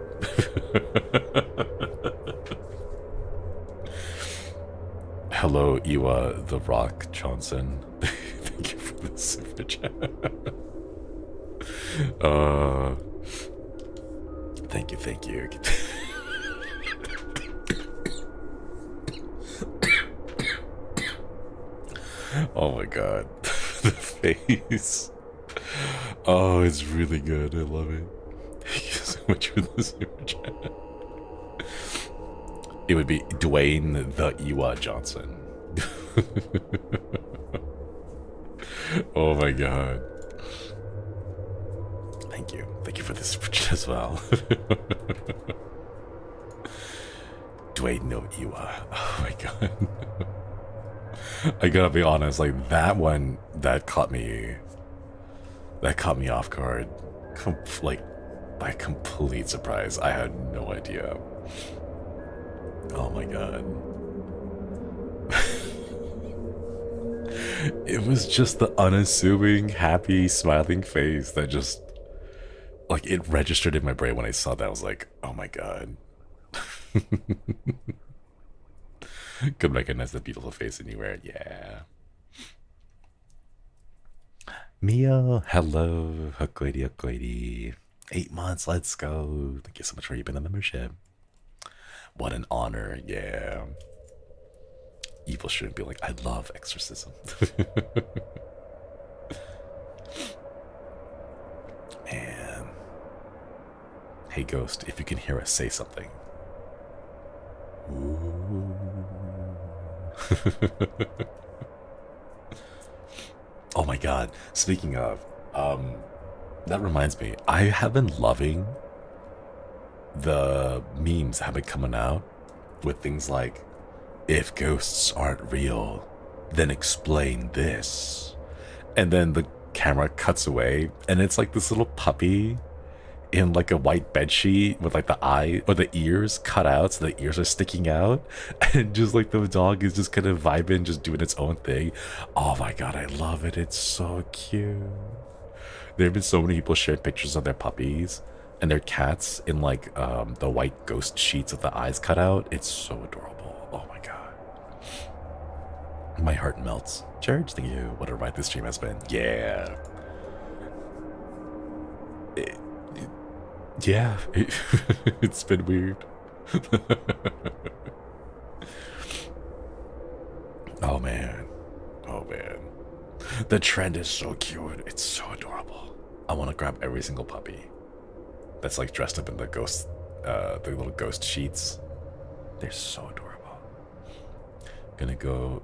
Speaker 1: Hello, Iwa the Rock Johnson. Thank you for the super chat. Thank you. Oh my god. The face. Oh, it's really good. I love it. Thank you so much for the super chat. It would be Dwayne the Iwa Johnson. Oh my god. Thank you. Thank you for this as well. Dwayne no Iwa. Oh my god. I gotta be honest, like that one that caught me off guard. Like by complete surprise. I had no idea. Oh my god. It was just the unassuming, happy, smiling face that just, like, it registered in my brain when I saw that. I was like, oh my god. Could recognize the beautiful face anywhere. Yeah. Mio, hello. Hokoiri, hokoiri. 8 months, let's go. Thank you so much for keeping the membership. What an honor, yeah. Evil shouldn't be like, I love exorcism. Man. Hey, Ghost, if you can hear us, say something. Ooh. Oh my god. Speaking of, that reminds me, I have been loving the memes that have been coming out with things like, if ghosts aren't real, then explain this. And then the camera cuts away, and it's like this little puppy in like a white bedsheet with like the eye or the ears cut out, so the ears are sticking out, and just like the dog is just kind of vibing, just doing its own thing. Oh my god, I love it. It's so cute. There have been so many people sharing pictures of their puppies and their cats in like the white ghost sheets with the eyes cut out. It's so adorable. Oh my god. My heart melts. George, thank you. What a ride this stream has been. Yeah. It's been weird. Oh man. Oh man. The trend is so cute. It's so adorable. I want to grab every single puppy that's like dressed up in the ghost, the little ghost sheets. They're so adorable.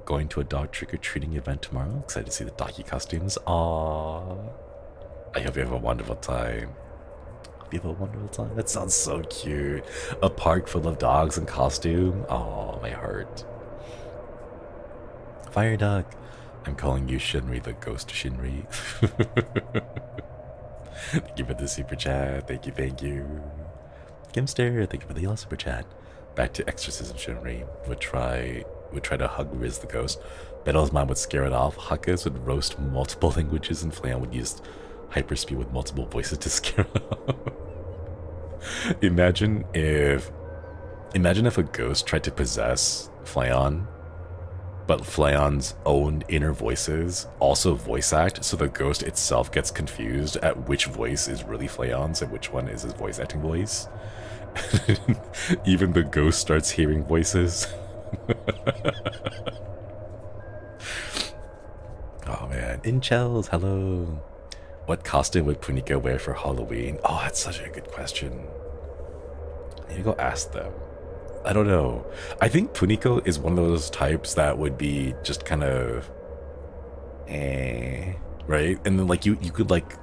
Speaker 1: Going to a dog trick-or-treating event tomorrow. Excited to see the doggy costumes. Aww. I hope you have a wonderful time. That sounds so cute. A park full of dogs in costume. Oh, my heart. Fire duck. I'm calling you Shinri, the ghost Shinri. Thank you for the super chat. Thank you. Kimster, thank you for the yellow super chat. Back to exorcism, Shinri. Would try to hug Riz the ghost. Betel's mom would scare it off. Hakkas would roast multiple languages, and Flayon would use hyperspeed with multiple voices to scare it off. Imagine if a ghost tried to possess Flayon, but Flayon's own inner voices also voice act, so the ghost itself gets confused at which voice is really Flayon's and which one is his voice acting voice. Even the ghost starts hearing voices. Oh man. Incels, hello. What costume would Punika wear for Halloween? Oh, that's such a good question. I need to go ask them. I don't know. I think Puniko is one of those types that would be just kind of right? And then like you could like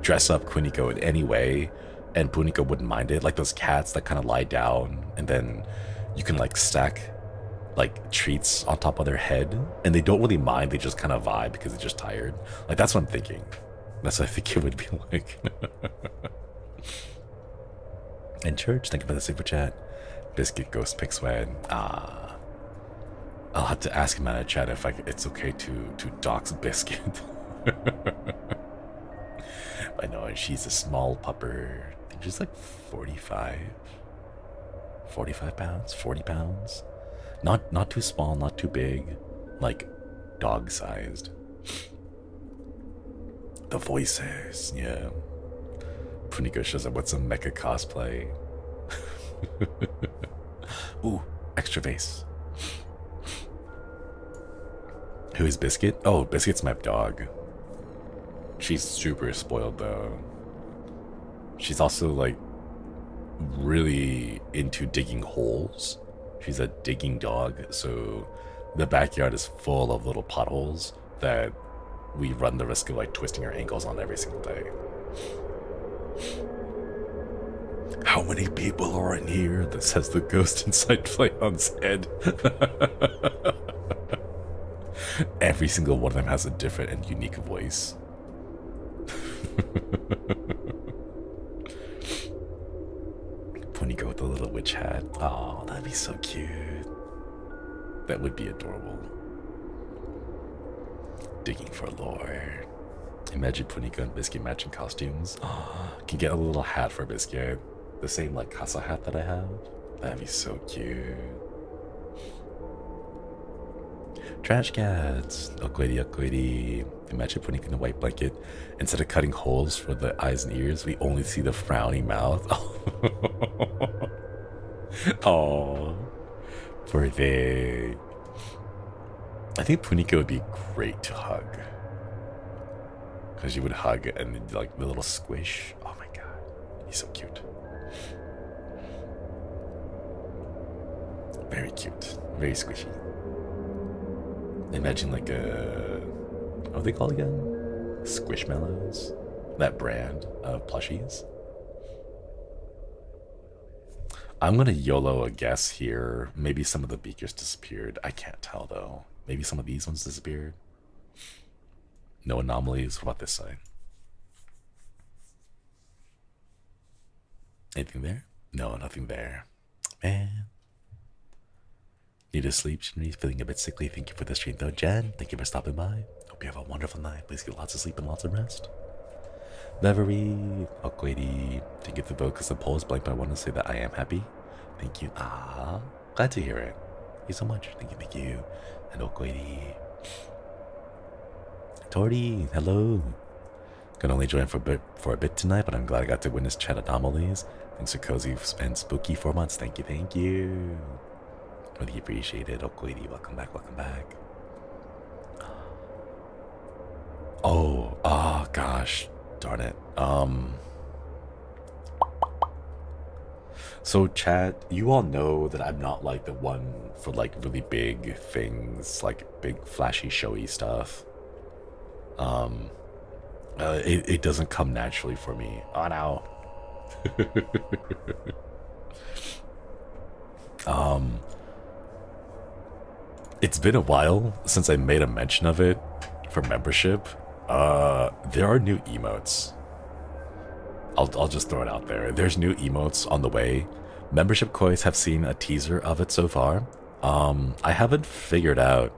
Speaker 1: dress up Puniko in any way and Puniko wouldn't mind it. Like those cats that kind of lie down and then you can like stack like treats on top of their head and they don't really mind, they just kind of vibe because they're just tired. Like that's what I'm thinking. That's what I think it would be like. And Church, thank you for the super chat. Biscuit Ghost Pick Swag. I'll have to ask him out of chat if it's okay to dox Biscuit. I know she's a small pupper. I think she's like 45 pounds, 40 pounds. Not too small, not too big, like dog sized. The voices, yeah. Puniko shows up with some mecha cosplay. Ooh, extra vase. Who is Biscuit? Oh, Biscuit's my dog. She's super spoiled though. She's also like really into digging holes. She's a digging dog, so the backyard is full of little potholes that we run the risk of like twisting our ankles on every single day. How many people are in here? That says the ghost inside Flayon's head. Every single one of them has a different and unique voice. Punika with the little witch hat. Oh, that'd be so cute. That would be adorable. Digging for lore. Imagine Punika and Biscuit matching costumes. Can get a little hat for Biscuit. The same like casa hat that I have. That'd be so cute. Trash cats. Okoiri, okoiri. Imagine putting in a white blanket. Instead of cutting holes for the eyes and ears, we only see the frowny mouth. Oh, poor thing. I think Punika would be great to hug. Because you would hug and then, like the little squish. Oh my god. He's so cute. Very cute. Very squishy. Imagine like a... what are they called again? Squishmallows? That brand of plushies. I'm gonna YOLO a guess here. Maybe some of the beakers disappeared. I can't tell though. Maybe some of these ones disappeared. No anomalies. What about this side? Anything there? No, nothing there. Man. Need to sleep, Shinri. Feeling a bit sickly. Thank you for the stream though, Jen. Thank you for stopping by. Hope you have a wonderful night. Please get lots of sleep and lots of rest. Beverly, Okwedi. Thank you for the vote because the poll is blank, but I want to say that I am happy. Thank you. Ah, glad to hear it. Thank you so much. Thank you, thank you. And Okwedi. Tori, hello. Could only join for a bit tonight, but I'm glad I got to witness chat anomalies. Thanks for cozy and spooky 4 months. Thank you, thank you. Really appreciate it. Okwedi, welcome back, welcome back. Oh, gosh. Darn it. So chat, you all know that I'm not like the one for like really big things, like big flashy showy stuff. It doesn't come naturally for me. Oh no. It's been a while since I made a mention of it for membership. There are new emotes. I'll just throw it out there. There's new emotes on the way. Membership coins have seen a teaser of it so far. I haven't figured out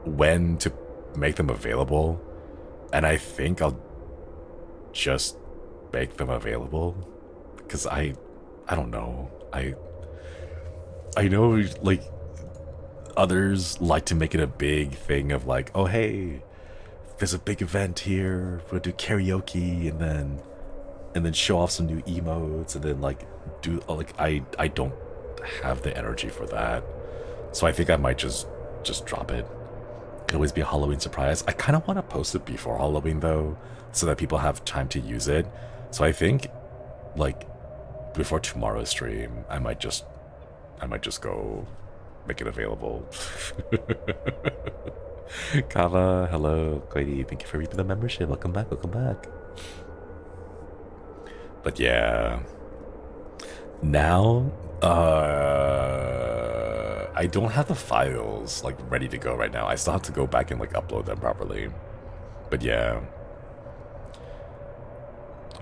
Speaker 1: when to make them available, and I think I'll just make them available because I don't know. I know like others like to make it a big thing of like, oh hey, there's a big event here, we'll do karaoke and then show off some new emotes and then like do like I don't have the energy for that. So I think I might just drop it. Could always be a Halloween surprise. I kind of want to post it before Halloween though, so that people have time to use it. So I think like before tomorrow's stream, I might just go make it available. Kava, hello, Koidi, thank you for reaping the membership. Welcome back, welcome back. But yeah, now I don't have the files like ready to go right now. I still have to go back and like upload them properly. But yeah,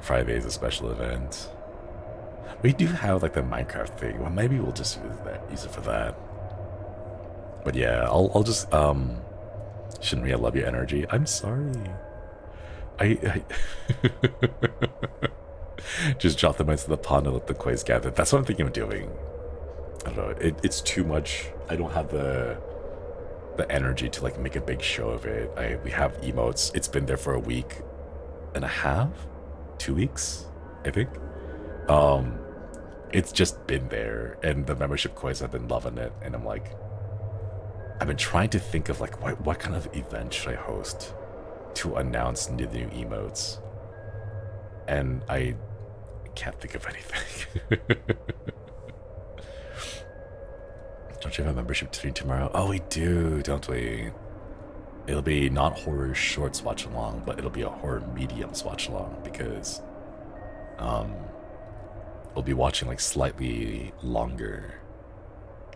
Speaker 1: Friday is a special event. We do have like the Minecraft thing. Well, maybe we'll just use it for that. But yeah, I'll just Shinri, I love your energy. I'm sorry. I just drop them into the pond and let the quays gather. That's what I'm thinking of doing. I don't know. It's too much. I don't have the energy to like make a big show of it. We have emotes. It's been there for a week and a half, 2 weeks, I think. It's just been there, and the membership coins have been loving it. And I'm like, I've been trying to think of like what kind of event should I host to announce the new emotes, and I can't think of anything. Don't you have a membership stream tomorrow? Oh, we do, don't we? It'll be not horror shorts watch along, but it'll be a horror mediums watch along because we'll be watching like slightly longer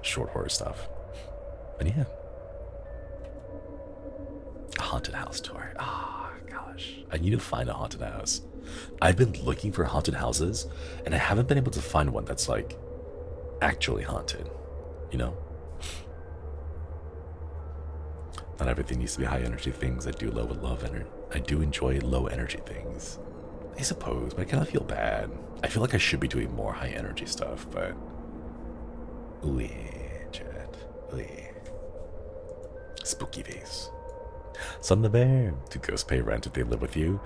Speaker 1: short horror stuff. But yeah. A haunted house tour. Ah, gosh. I need to find a haunted house. I've been looking for haunted houses and I haven't been able to find one that's like actually haunted, you know? Not everything needs to be high energy things. I do love energy. I do enjoy low energy things. I suppose, but I kind of feel bad. I feel like I should be doing more high energy stuff, but ooh, Jet. Ooh. Spooky face. Son the bear. Do ghosts pay rent if they live with you?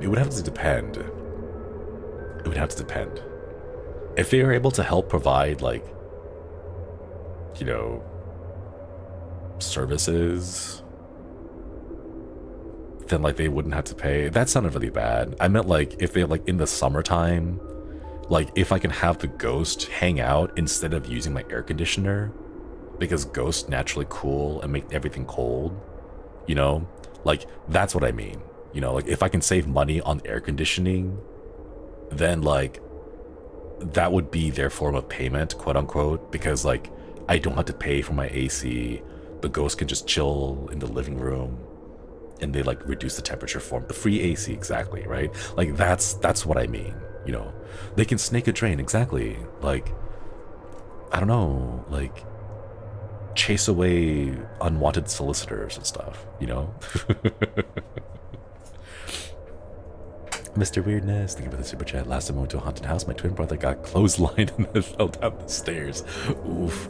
Speaker 1: It would have to depend. It would have to depend. If they are able to help provide, like, you know, services, then like they wouldn't have to pay. That sounded really bad. I meant like if they like in the summertime, like if I can have the ghost hang out instead of using my air conditioner, because ghosts naturally cool and make everything cold, you know, like that's what I mean. You know, like if I can save money on air conditioning, then like that would be their form of payment, quote unquote, because like I don't have to pay for my AC. The ghost can just chill in the living room and they like reduce the temperature for the free AC, exactly, right? Like that's what I mean, you know. They can snake a drain, exactly. Like I don't know, like chase away unwanted solicitors and stuff, you know. Mr. Weirdness, thank you for the super chat. Last time I went to a haunted house, my twin brother got clotheslined and then fell down the stairs. Oof.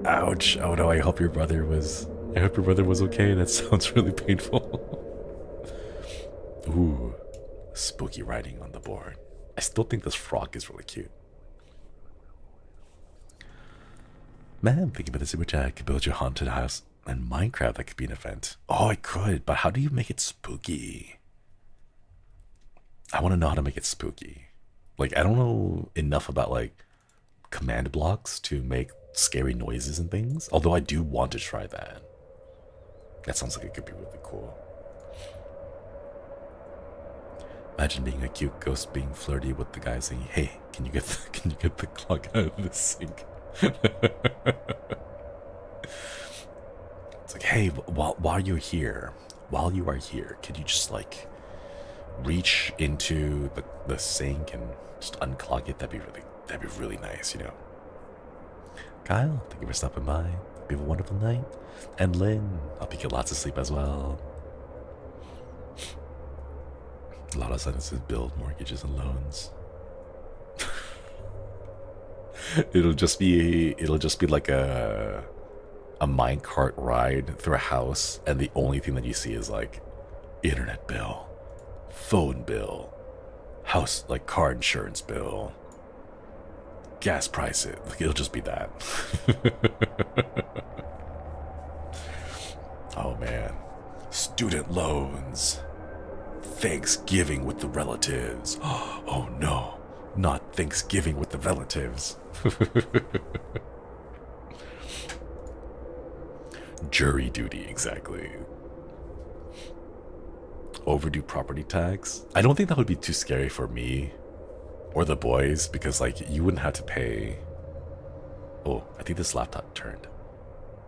Speaker 1: Ouch. Oh no, I hope your brother was okay. That sounds really painful. Ooh. Spooky writing on the board. I still think this frog is really cute. Man, thank you for the super chat. I could build your haunted house in Minecraft. That could be an event. Oh, I could, but how do you make it spooky? I want to know how to make it spooky. Like, I don't know enough about, like, command blocks to make scary noises and things. Although I do want to try that. That sounds like it could be really cool. Imagine being a cute ghost being flirty with the guy saying, "Hey, can you get the clock out of the sink?" It's like, "Hey, while you are here, could you just like reach into the sink and just unclog it? That'd be really nice, you know." Kyle, thank you for stopping by. Hope you have a wonderful night. And Lynn, hope you get lots of sleep as well. A lot of sentences build mortgages and loans. It'll just be like a minecart ride through a house, and the only thing that you see is like internet bill, phone bill, house, like car insurance bill, gas prices. Like, it'll just be that. Oh man, student loans, Thanksgiving with the relatives. Oh no, not Thanksgiving with the relatives. Jury duty, exactly. Overdue property tax. I don't think that would be too scary for me or the boys, because like you wouldn't have to pay. Oh, I think this laptop turned,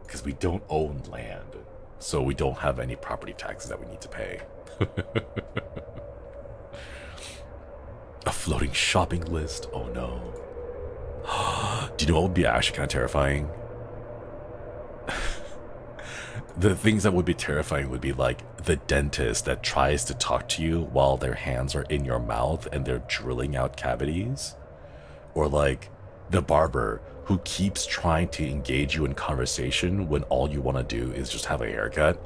Speaker 1: because we don't own land, so we don't have any property taxes that we need to pay. A floating shopping list. Oh no. Do you know what would be actually kind of terrifying? The things that would be terrifying would be like the dentist that tries to talk to you while their hands are in your mouth and they're drilling out cavities, or like the barber who keeps trying to engage you in conversation when all you want to do is just have a haircut.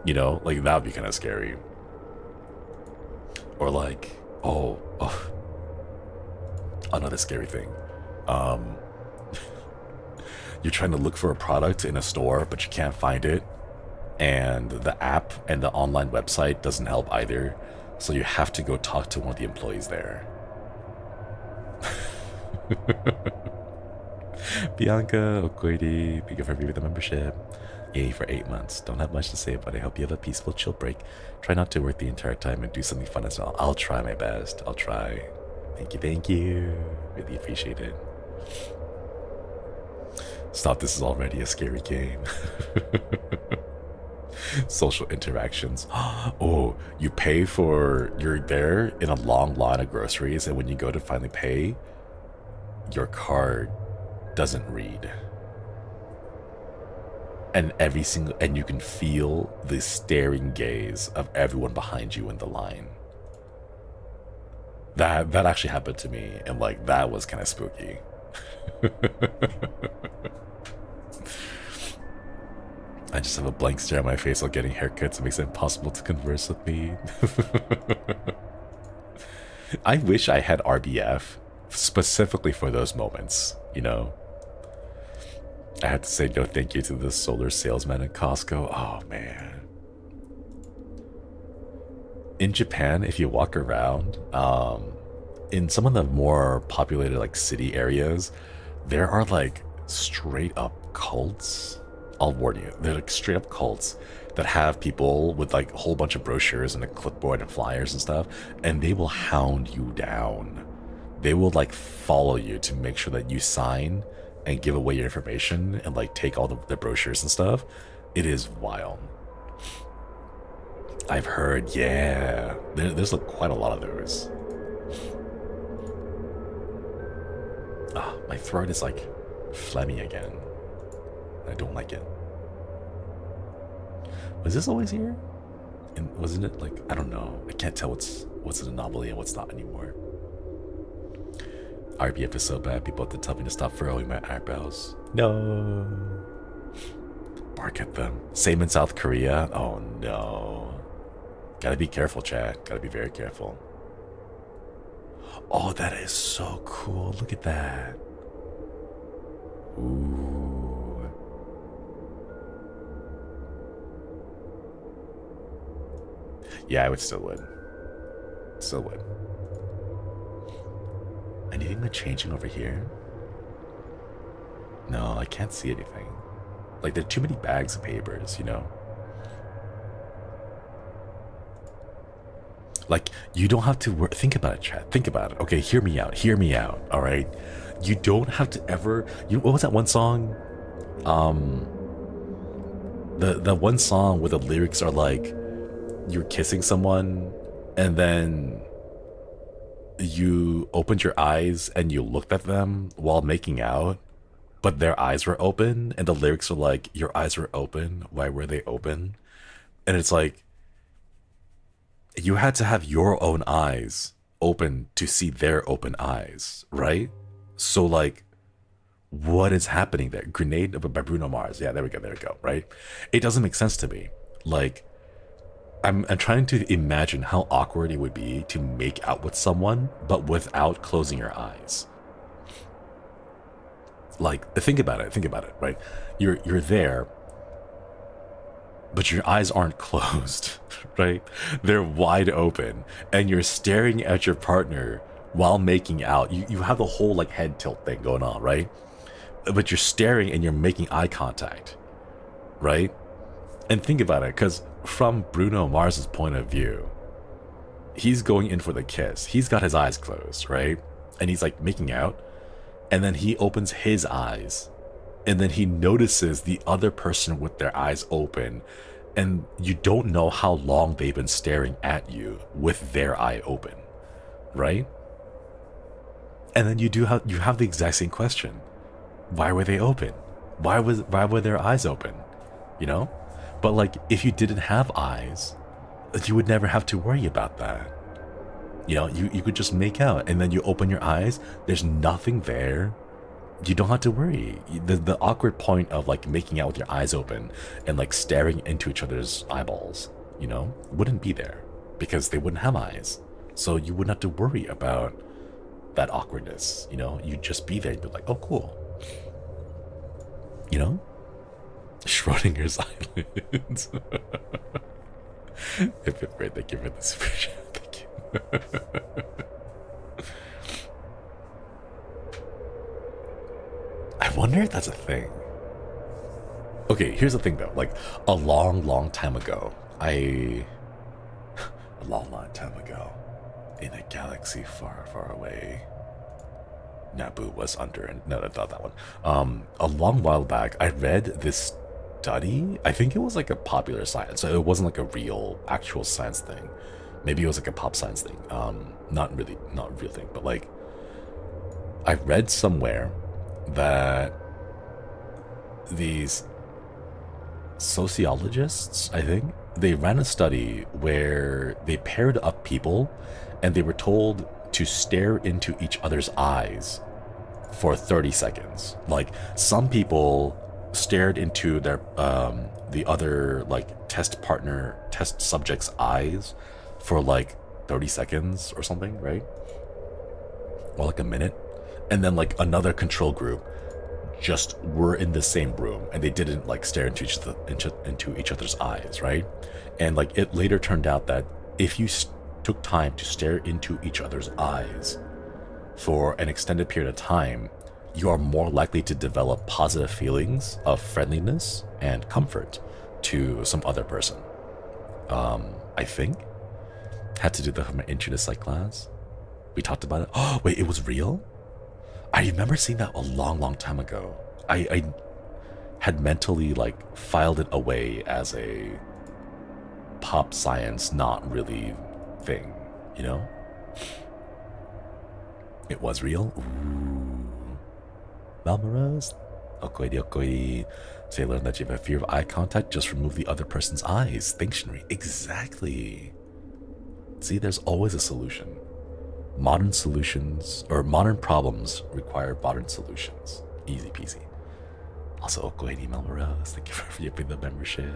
Speaker 1: You know, like that would be kind of scary. Or like, oh, another scary thing. You're trying to look for a product in a store, but you can't find it, and the app and the online website doesn't help either, so you have to go talk to one of the employees there. Bianca Okoidi, thank you for the membership. Yay for 8 months. Don't have much to say, but I hope you have a peaceful chill break. Try not to work the entire time and do something fun as well. I'll try my best. I'll try. Thank you. Really appreciate it. Stop, this is already a scary game. Social interactions. Oh, you pay for, you're there in a long line of groceries, and when you go to finally pay, your card doesn't read. And and you can feel the staring gaze of everyone behind you in the line. That actually happened to me, and like that was kind of spooky. I just have a blank stare on my face while getting haircuts. It makes it impossible to converse with me. I wish I had RBF specifically for those moments, you know? I had to say no thank you to the solar salesman at Costco. Oh, man. In Japan, if you walk around, in some of the more populated like city areas, there are like straight up cults. I'll warn you, they're like straight up cults that have people with like a whole bunch of brochures and a clipboard and flyers and stuff, and they will hound you down. They will like follow you to make sure that you sign and give away your information and like take all the brochures and stuff. It is wild. I've heard, yeah, there's like quite a lot of those. Ah, my throat is like phlegmy again. I don't like it. Was this always here? And wasn't it like, I don't know. I can't tell what's an anomaly and what's not anymore. RBF is so bad, people have to tell me to stop furrowing my eyebrows. No. Bark at them. Same in South Korea. Oh no. Gotta be careful, chat. Gotta be very careful. Oh, that is so cool. Look at that. Ooh. Yeah, I would still would. Still would. Anything that's changing over here? No, I can't see anything. Like, there are too many bags of papers, you know? Like, you don't have to work. Think about it, chat. Think about it. Okay, hear me out. Hear me out. All right? You don't have to ever... what was that one song? The one song where the lyrics are like, you're kissing someone, and then you opened your eyes and you looked at them while making out, but their eyes were open, and the lyrics are like, your eyes were open, why were they open? And it's like, you had to have your own eyes open to see their open eyes, right? So like, what is happening there? Grenade by Bruno Mars. Yeah, there we go, right? It doesn't make sense to me. Like, I'm trying to imagine how awkward it would be to make out with someone, but without closing your eyes. Like, think about it, right? You're there, but your eyes aren't closed, right? They're wide open, and you're staring at your partner while making out. You have the whole like head tilt thing going on, right? But you're staring and you're making eye contact, right? And think about it, because from Bruno Mars's point of view, he's going in for the kiss. He's got his eyes closed, right? And he's like making out, and then he opens his eyes, and then he notices the other person with their eyes open, and you don't know how long they've been staring at you with their eye open, right? And then you have the exact same question. Why were they open? Why were their eyes open? You know? But like, if you didn't have eyes, you would never have to worry about that. You know, you could just make out, and then you open your eyes, there's nothing there. You don't have to worry. The awkward point of like making out with your eyes open and like staring into each other's eyeballs, you know, wouldn't be there because they wouldn't have eyes. So you wouldn't have to worry about that awkwardness, you know? You'd just be there and be like, oh, cool. You know? Schrodinger's Island. Thank you for the super chat. Thank you. wonder if that's a thing. Okay, here's the thing though. Like a long time ago, a long time ago, in a galaxy far away, Naboo was under, and no, not that one. A long while back, I read this study. I think it was like a popular science, so it wasn't like a real, actual science thing. Maybe it was like a pop science thing. Not a real thing, but like, I read somewhere that these sociologists, I think, they ran a study where they paired up people and they were told to stare into each other's eyes for 30 seconds. Like, some people stared into their the other like test subject's eyes for like 30 seconds or something, right? Or like a minute. And then like another control group just were in the same room and they didn't like stare into each other's eyes, right? And like it later turned out that if you took time to stare into each other's eyes for an extended period of time, you are more likely to develop positive feelings of friendliness and comfort to some other person. I think had to do that from my intro to psych class. We talked about it. Oh wait, it was real? I remember seeing that a long time ago. I had mentally like filed it away as a pop science not really thing, you know? It was real? Ooh. Malmaros? Okoidi. So you learned that you have a fear of eye contact, just remove the other person's eyes. Thanks, Shinri. Exactly. See, there's always a solution. Modern solutions, or modern problems, require modern solutions. Easy peasy. Also, Okoidi Malmaros, thank you for giving the membership.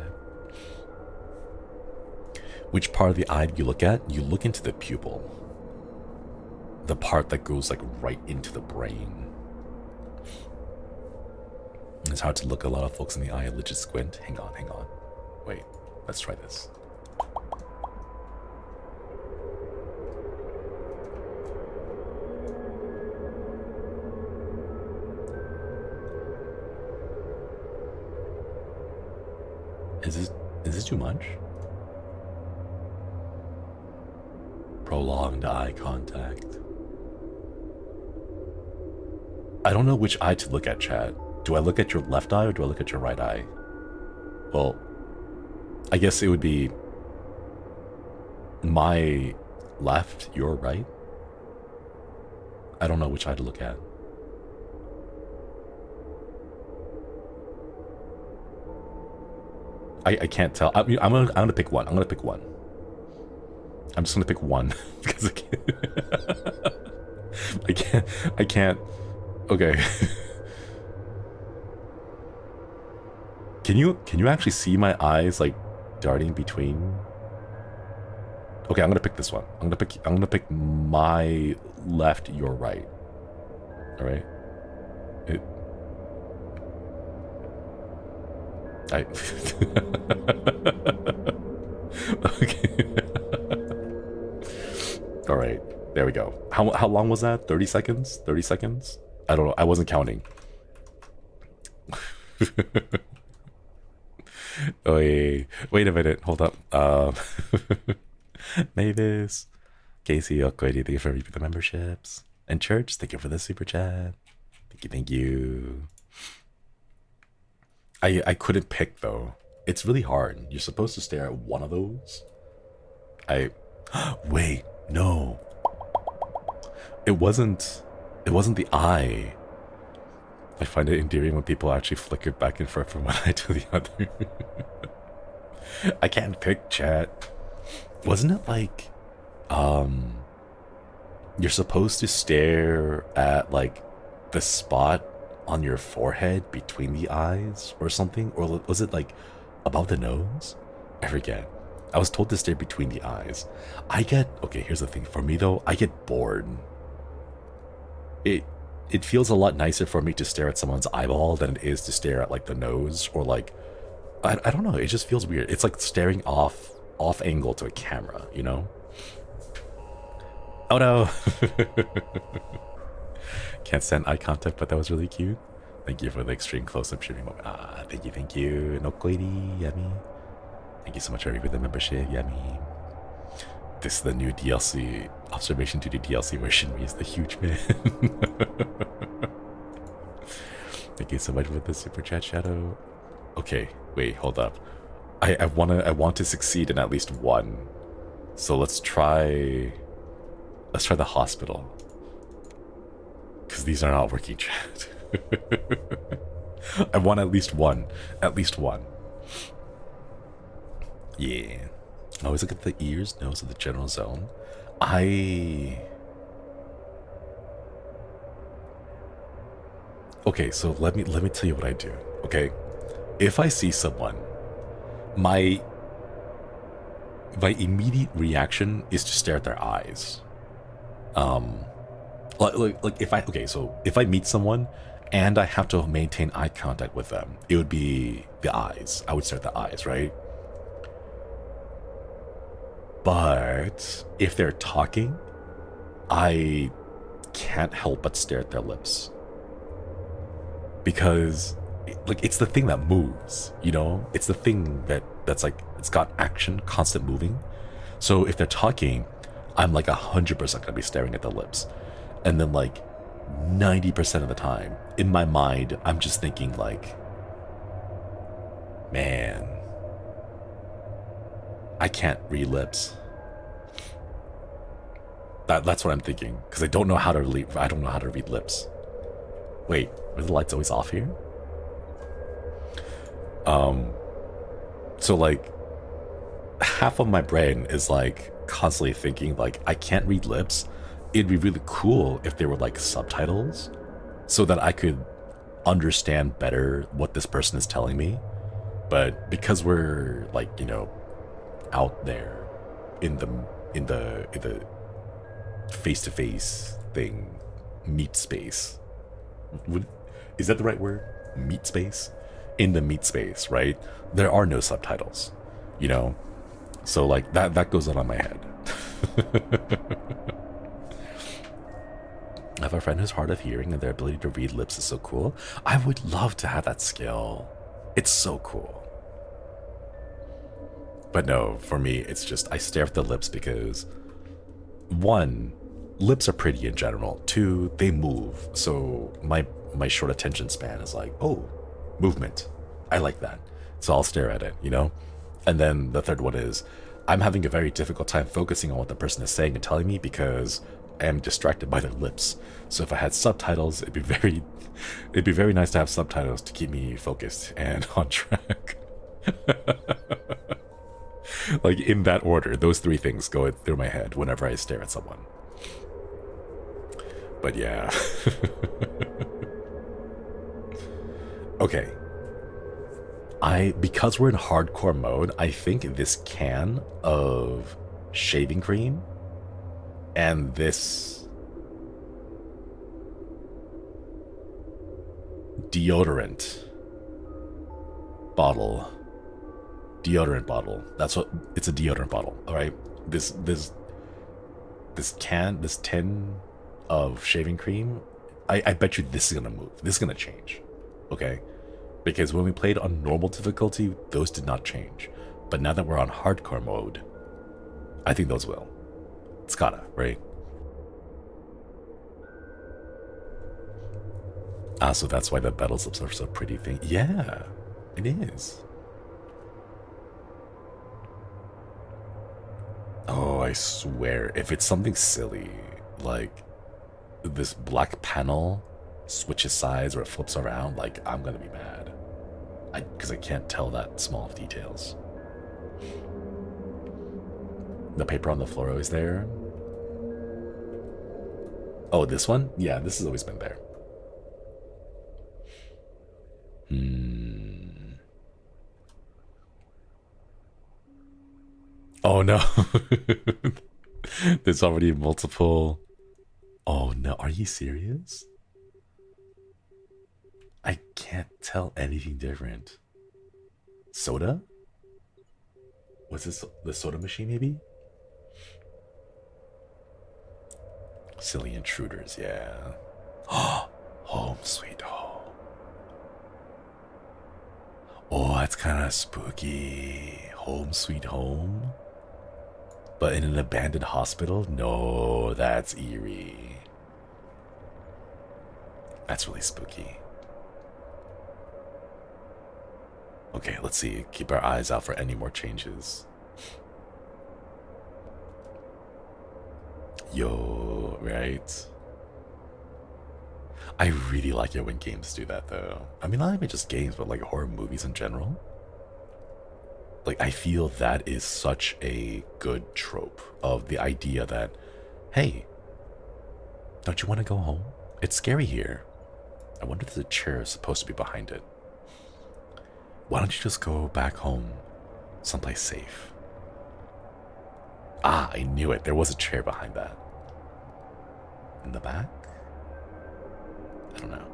Speaker 1: Which part of the eye do you look at? You look into the pupil. The part that goes like right into the brain. It's hard to look a lot of folks in the eye, legit squint. Hang on. Wait, let's try this. Is this too much? Prolonged eye contact. I don't know which eye to look at, chat. Do I look at your left eye or do I look at your right eye? Well, I guess it would be my left, your right. I don't know which eye to look at. I can't tell. I'm gonna pick one. I'm just gonna pick one because I can't. Okay. Can you actually see my eyes like darting between? Okay, I'm gonna pick this one. I'm gonna pick my left, your right. All right. Okay. All right. There we go. How long was that? 30 seconds? 30 seconds? I don't know. I wasn't counting. Wait a minute. Hold up. Mavis, Casey, Okoidi, thank you for the memberships. And Church, thank you for the super chat. Thank you. I couldn't pick though. It's really hard. You're supposed to stare at one of those. Wait, no. It wasn't the eye. I find it endearing when people actually flicker back and forth from one eye to the other. I can't pick, chat. Wasn't it like you're supposed to stare at like the spot on your forehead between the eyes or something? Or was it like above the nose? I forget. I was told to stare between the eyes. Okay, here's the thing. For me though, I get bored. It feels a lot nicer for me to stare at someone's eyeball than it is to stare at like the nose or like, I don't know. It just feels weird. It's like staring off angle to a camera, you know? Oh no. Can't stand eye contact, but that was really cute. Thank you for the extreme close-up streaming moment. Ah, thank you. Nokoiri, yummy. Thank you so much, Ari, for the membership, yummy. This is the new DLC, Observation Duty DLC, where Shinri is the huge man. Thank you so much for the super chat, Shadow. Okay, wait, hold up. I want to succeed in at least one. So let's try the hospital. Because these are not working, chat. I want at least one. At least one. Yeah. Always look at the ears, nose of the general zone. Okay, so let me tell you what I do. Okay, if I see someone, my immediate reaction is to stare at their eyes. Like if I meet someone and I have to maintain eye contact with them, it would be the eyes. I would stare at the eyes, right? But if they're talking, I can't help but stare at their lips. Because like it's the thing that moves, you know? It's the thing that's like it's got action, constant moving. So if they're talking, I'm like 100% gonna be staring at the lips. And then like 90% of the time, in my mind, I'm just thinking like, man, I can't read lips. That's what I'm thinking, because I don't know how to read lips. Wait, are the lights always off here? So like half of my brain is like constantly thinking like I can't read lips. It'd be really cool if there were like subtitles so that I could understand better what this person is telling me. But because we're like, you know, out there in the face-to-face thing, meat space. Is that the right word? Meat space? In the meat space, right? There are no subtitles, you know? So like that goes on my head. I have a friend who's hard of hearing and their ability to read lips is so cool. I would love to have that skill. It's so cool. But no, for me, it's just I stare at the lips because 1, lips are pretty in general. 2, they move. So my short attention span is like, oh, movement. I like that. So I'll stare at it, you know? And then the third one is I'm having a very difficult time focusing on what the person is saying and telling me because I am distracted by their lips. So if I had subtitles, it'd be very nice to have subtitles to keep me focused and on track. Like in that order, those 3 things go through my head whenever I stare at someone. But yeah. Okay. Because we're in hardcore mode, I think this can of shaving cream and this deodorant bottle. That's what it's a deodorant bottle. All right. This tin of shaving cream. I bet you this is gonna move. This is gonna change. Okay. Because when we played on normal difficulty, those did not change. But now that we're on hardcore mode, I think those will. It's gotta, right? So that's why the Bettles lips are so pretty thing. Yeah, it is. Oh, I swear, if it's something silly, like this black panel switches sides or it flips around, like I'm gonna be mad. Because I can't tell that small of details. The paper on the floor is there. Oh, this one? Yeah, this has always been there. Oh no. There's already multiple. Oh no, are you serious? I can't tell anything different. Soda? Was this the soda machine maybe? Silly intruders, yeah. Home sweet home. Oh, that's kind of spooky. Home sweet home? But in an abandoned hospital? No, that's eerie. That's really spooky. Okay, let's see. Keep our eyes out for any more changes. Yo, right? I really like it when games do that, though. I mean, not even just games, but like horror movies in general. Like, I feel that is such a good trope of the idea that, hey, don't you want to go home? It's scary here. I wonder if there's a chair supposed to be behind it. Why don't you just go back home, someplace safe? Ah, I knew it. There was a chair behind that. In the back? I don't know.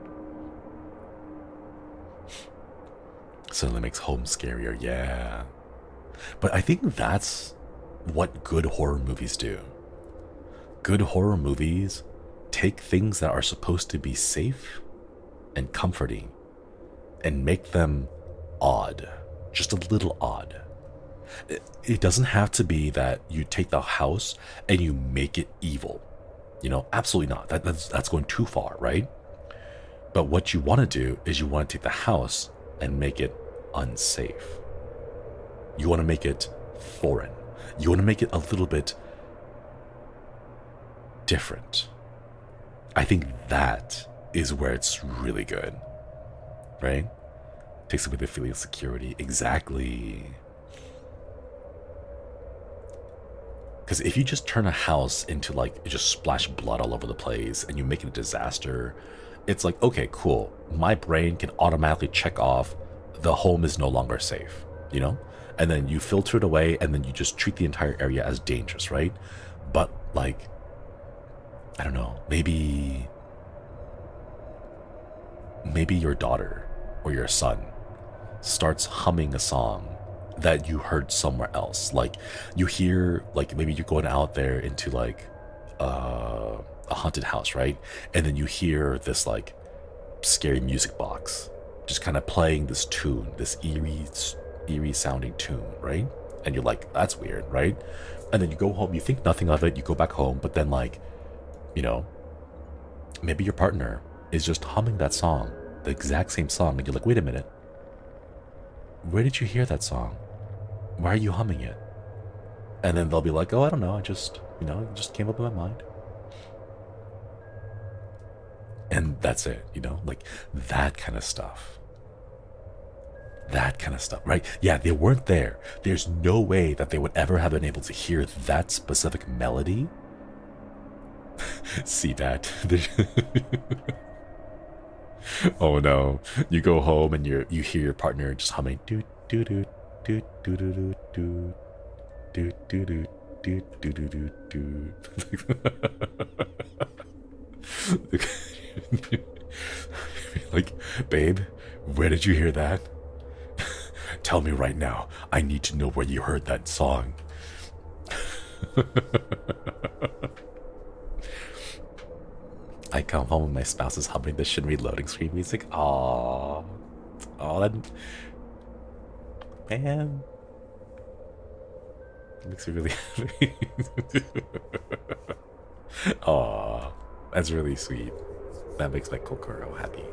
Speaker 1: Certainly makes home scarier, yeah. But I think that's what good horror movies do. Good horror movies take things that are supposed to be safe and comforting and make them odd, just a little odd. It doesn't have to be that you take the house and you make it evil. You know, absolutely not. That's going too far, right? But what you want to do is you want to take the house and make it unsafe. You want to make it foreign. You want to make it a little bit different. I think that is where it's really good, right? Takes away the feeling of security. Exactly. Because if you just turn a house into like, just splash blood all over the place and you make it a disaster, it's like, okay, cool. My brain can automatically check off the home is no longer safe, you know? And then you filter it away and then you just treat the entire area as dangerous, right? But like, I don't know, maybe your daughter or your son starts humming a song that you heard somewhere else. Like you hear, like maybe you're going out there into like a haunted house, right? And then you hear this like scary music box just kind of playing this tune, this eerie sounding tune, right? And you're like, that's weird, right? And then you go home, you think nothing of it, you go back home, but then like, you know, maybe your partner is just humming that song, the exact same song, and you're like, wait a minute, where did you hear that song? Why are you humming it? And then they'll be like, oh, I don't know, I just, you know, it just came up in my mind. And that's it, you know, like that kind of stuff. That kind of stuff, right? Yeah, they weren't there. There's no way that they would ever have been able to hear that specific melody. See that? Oh no, you go home and you hear your partner just humming do do do do do do do do do do do do do do do. Like, babe, where did you hear that? Tell me right now. I need to know where you heard that song. I come home and my spouse is humming the Shinri loading screen music. Aww. Oh, that... Man. It makes me really happy. Aww. That's really sweet. That makes my Kokoro happy.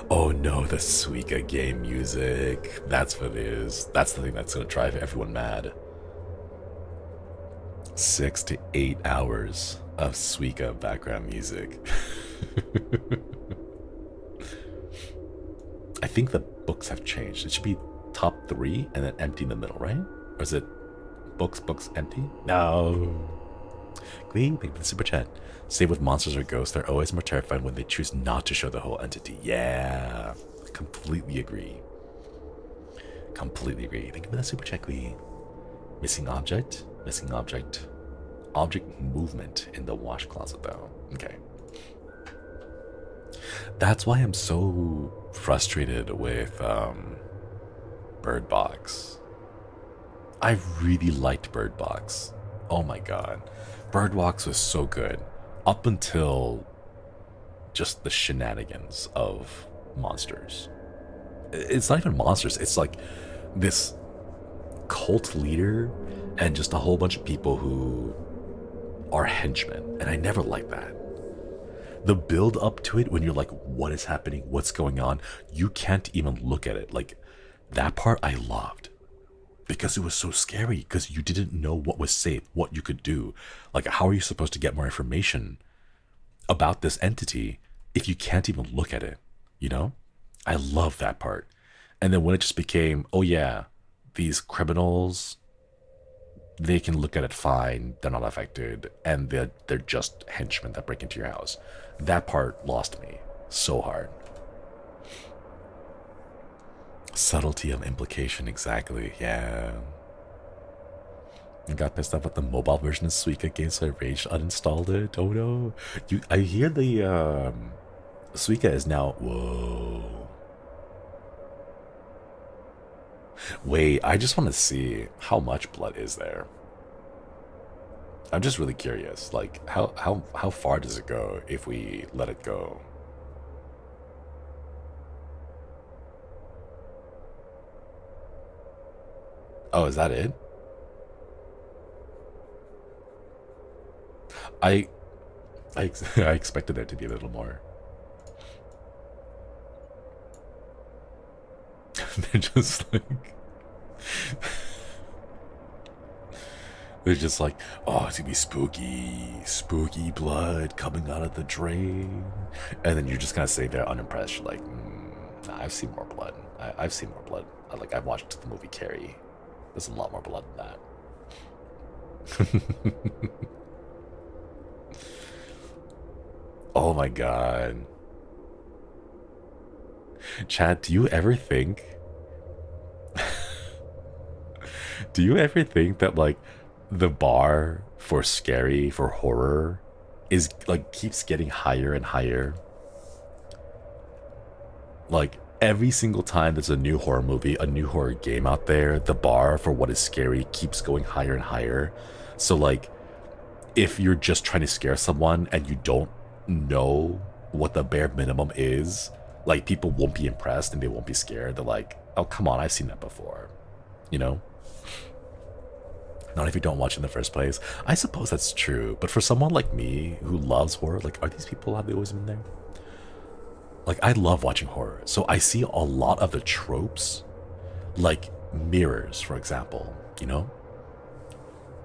Speaker 1: Oh no, the Suika game music. That's what it is. That's the thing that's gonna drive everyone mad. 6 to 8 hours of Suika background music. I think the books have changed. It should be top 3 and then empty in the middle, right? Or is it books, empty? No. Queen, thank you for the super chat. Same with monsters or ghosts, they're always more terrifying when they choose not to show the whole entity. Yeah, completely agree. Completely agree. Thank you for the super chat, Queen. Missing object? Missing object. Object movement in the wash closet, though. Okay. That's why I'm so frustrated with Bird Box. I really liked Bird Box. Oh my god. Bird Box was so good. Up until just the shenanigans of monsters. it's not even monsters. It's like this cult leader and just a whole bunch of people who are henchmen. And I never liked that. The build up to it when you're like, what is happening? What's going on? You can't even look at it. Like, that part I loved. Because it was so scary. Because you didn't know what was safe, what you could do. Like, how are you supposed to get more information about this entity if you can't even look at it? You know? I love that part. And then when it just became, oh yeah, these criminals, they can look at it fine, they're not affected, and they're just henchmen that break into your house. That part lost me so hard. Subtlety of implication, exactly, yeah. I got pissed off at the mobile version of Suika game, so I raged uninstalled it. Oh no. I hear the Suika is now, whoa. Wait, I just want to see how much blood is there. I'm just really curious. Like, how far does it go if we let it go? Oh, is that it? I I expected there to be a little more. They're just like they're just like, oh, it's gonna be spooky blood coming out of the drain, and then you're just gonna stay there unimpressed. You're like, nah, I've seen more blood. I've seen more blood. I've watched the movie Carrie. There's a lot more blood than that. Oh my god. Chad, do you ever think that like the bar for scary, for horror, is like keeps getting higher and higher? Like every single time there's a new horror movie, a new horror game out there, the bar for what is scary keeps going higher and higher. So like if you're just trying to scare someone and you don't know what the bare minimum is, like people won't be impressed and they won't be scared. They're like, oh come on, I've seen that before, you know? Not if you don't watch in the first place. I suppose that's true, but for someone like me who loves horror, like, are these people, have they always been there? Like, I love watching horror, so I see a lot of the tropes, like mirrors, for example, you know?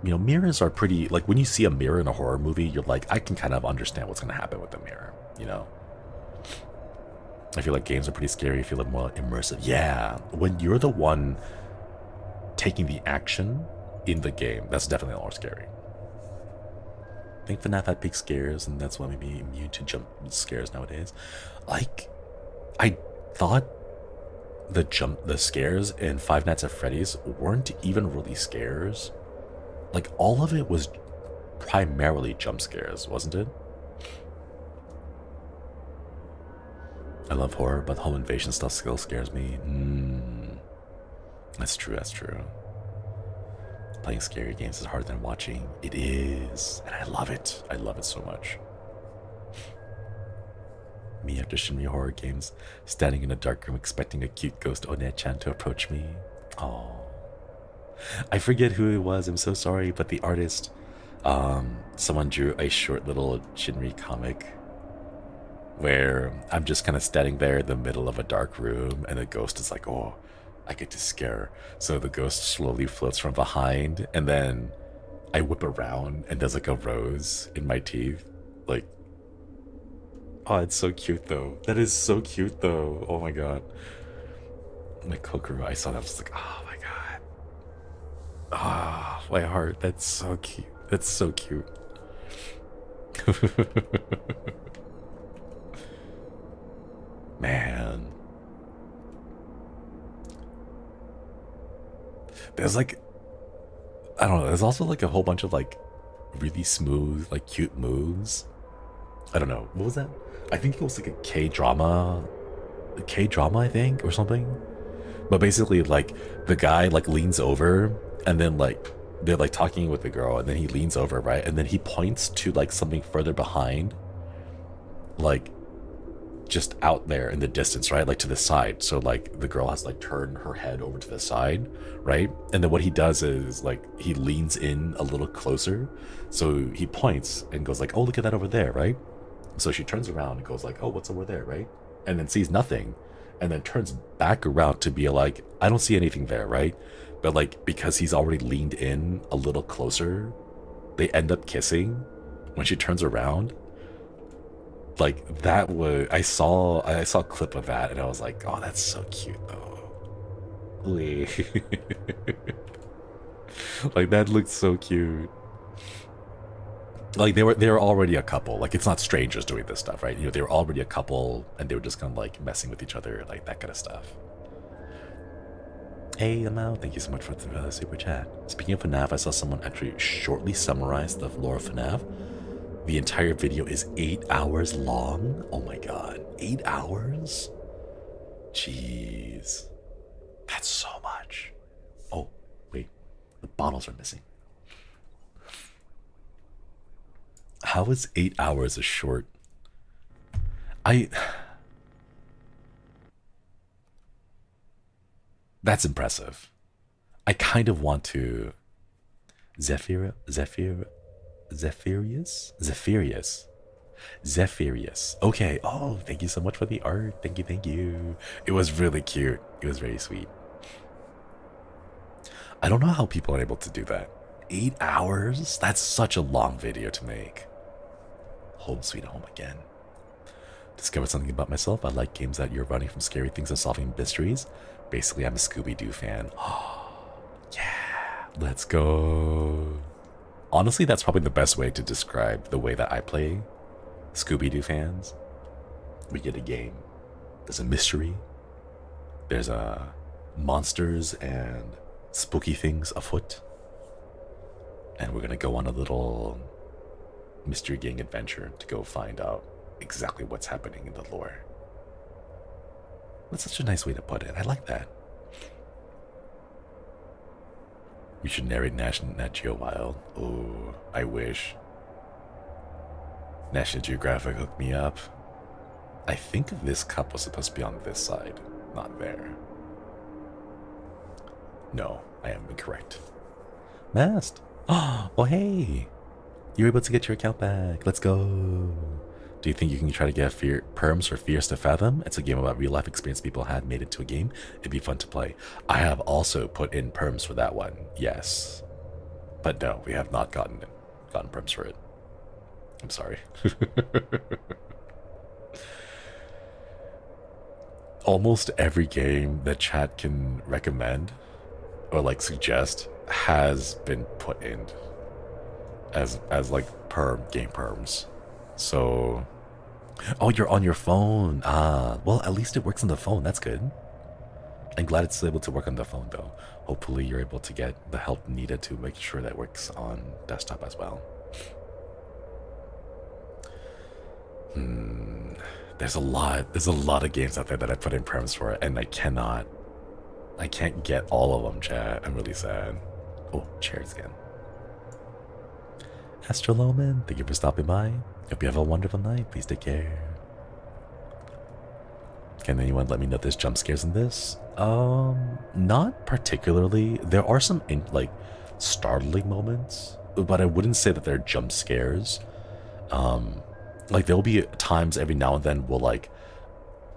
Speaker 1: Mirrors are pretty, like, when you see a mirror in a horror movie, you're like, I can kind of understand what's going to happen with the mirror, you know? I feel like games are pretty scary. I feel like more immersive. Yeah, when you're the one taking the action in the game, that's definitely more scary. I think FNAF had big scares, and that's why maybe immune to jump scares nowadays. Like, I thought the scares in Five Nights at Freddy's weren't even really scares. Like, all of it was primarily jump scares, wasn't it? I love horror, but the home invasion stuff still scares me. That's true, that's true. Playing scary games is harder than watching. It is, and I love it. I love it so much. Me after Shinri horror games, standing in a dark room expecting a cute ghost One-chan to approach me. Oh, I forget who it was. I'm so sorry, but the artist, someone drew a short little Shinri comic where I'm just kind of standing there in the middle of a dark room, and the ghost is like, oh, I get to scare. So the ghost slowly floats from behind, and then I whip around, and there's like a rose in my teeth. Like, oh, it's so cute though. That is so cute though. Oh my god. My Kokoro, I saw that, I was like, oh my god. Ah, oh, my heart. That's so cute. That's so cute. Man. There's like, I don't know, there's also like a whole bunch of like really smooth, like cute moves. I don't know, what was that? I think it was like a K-drama, I think, or something. But basically like the guy like leans over, and then like they're like talking with the girl, and then he leans over, right? And then he points to like something further behind, like just out there in the distance, right? Like to the side. So like the girl has to like turn her head over to the side, right? And then what he does is like he leans in a little closer. So he points and goes like, oh, look at that over there, right? So she turns around and goes like, oh, what's over there, right? And then sees nothing. And then turns back around to be like, I don't see anything there, right? But like, because he's already leaned in a little closer, they end up kissing when she turns around. Like that was, I saw a clip of that and I was like, oh, that's so cute though. Like that looked so cute. Like they were already a couple. Like it's not strangers doing this stuff, right? You know, they were already a couple and they were just kind of like messing with each other, like that kind of stuff. Hey, Amau, thank you so much for the super chat. Speaking of FNAF, I saw someone actually shortly summarize the lore of FNAF. The entire video is 8 hours long. Oh my god, 8 hours? Jeez. That's so much. Oh, wait, the bottles are missing. How is 8 hours a short? That's impressive. I kind of want to Zephyrus. Okay. Oh, thank you so much for the art. Thank you. It was really cute. It was very sweet. I don't know how people are able to do that. 8 hours? That's such a long video to make. Home sweet home again. Discovered something about myself. I like games that you're running from scary things and solving mysteries. Basically, I'm a Scooby-Doo fan. Oh, yeah. Let's go. Honestly, that's probably the best way to describe the way that I play Scooby-Doo fans. We get a game. There's a mystery. There's monsters and spooky things afoot. And we're going to go on a little mystery gang adventure to go find out exactly what's happening in the lore. That's such a nice way to put it. I like that. We should narrate Nat Geo Wild. Oh, I wish. National Geographic hooked me up. I think this cup was supposed to be on this side, not there. No, I am incorrect. Mast. Oh, hey. You're able to get your account back. Let's go. Do you think you can try to get perms for Fears to Fathom? It's a game about real life experience people had made into a game. It'd be fun to play. I have also put in perms for that one. Yes. But no, we have not gotten perms for it. I'm sorry. Almost every game that chat can recommend or like suggest has been put in as like game perms. So, oh, you're on your phone. Well, at least it works on the phone. That's good. I'm glad it's able to work on the phone, though. Hopefully, you're able to get the help needed to make sure that works on desktop as well. There's a lot of games out there that I put in perms for, and I can't get all of them, chat. I'm really sad. Oh, cheers again. Astroloman, thank you for stopping by. Hope you have a wonderful night. Please take care. Can anyone let me know if there's jump scares in this? Not particularly. There are some like startling moments, but I wouldn't say that they're jump scares. Like there'll be times every now and then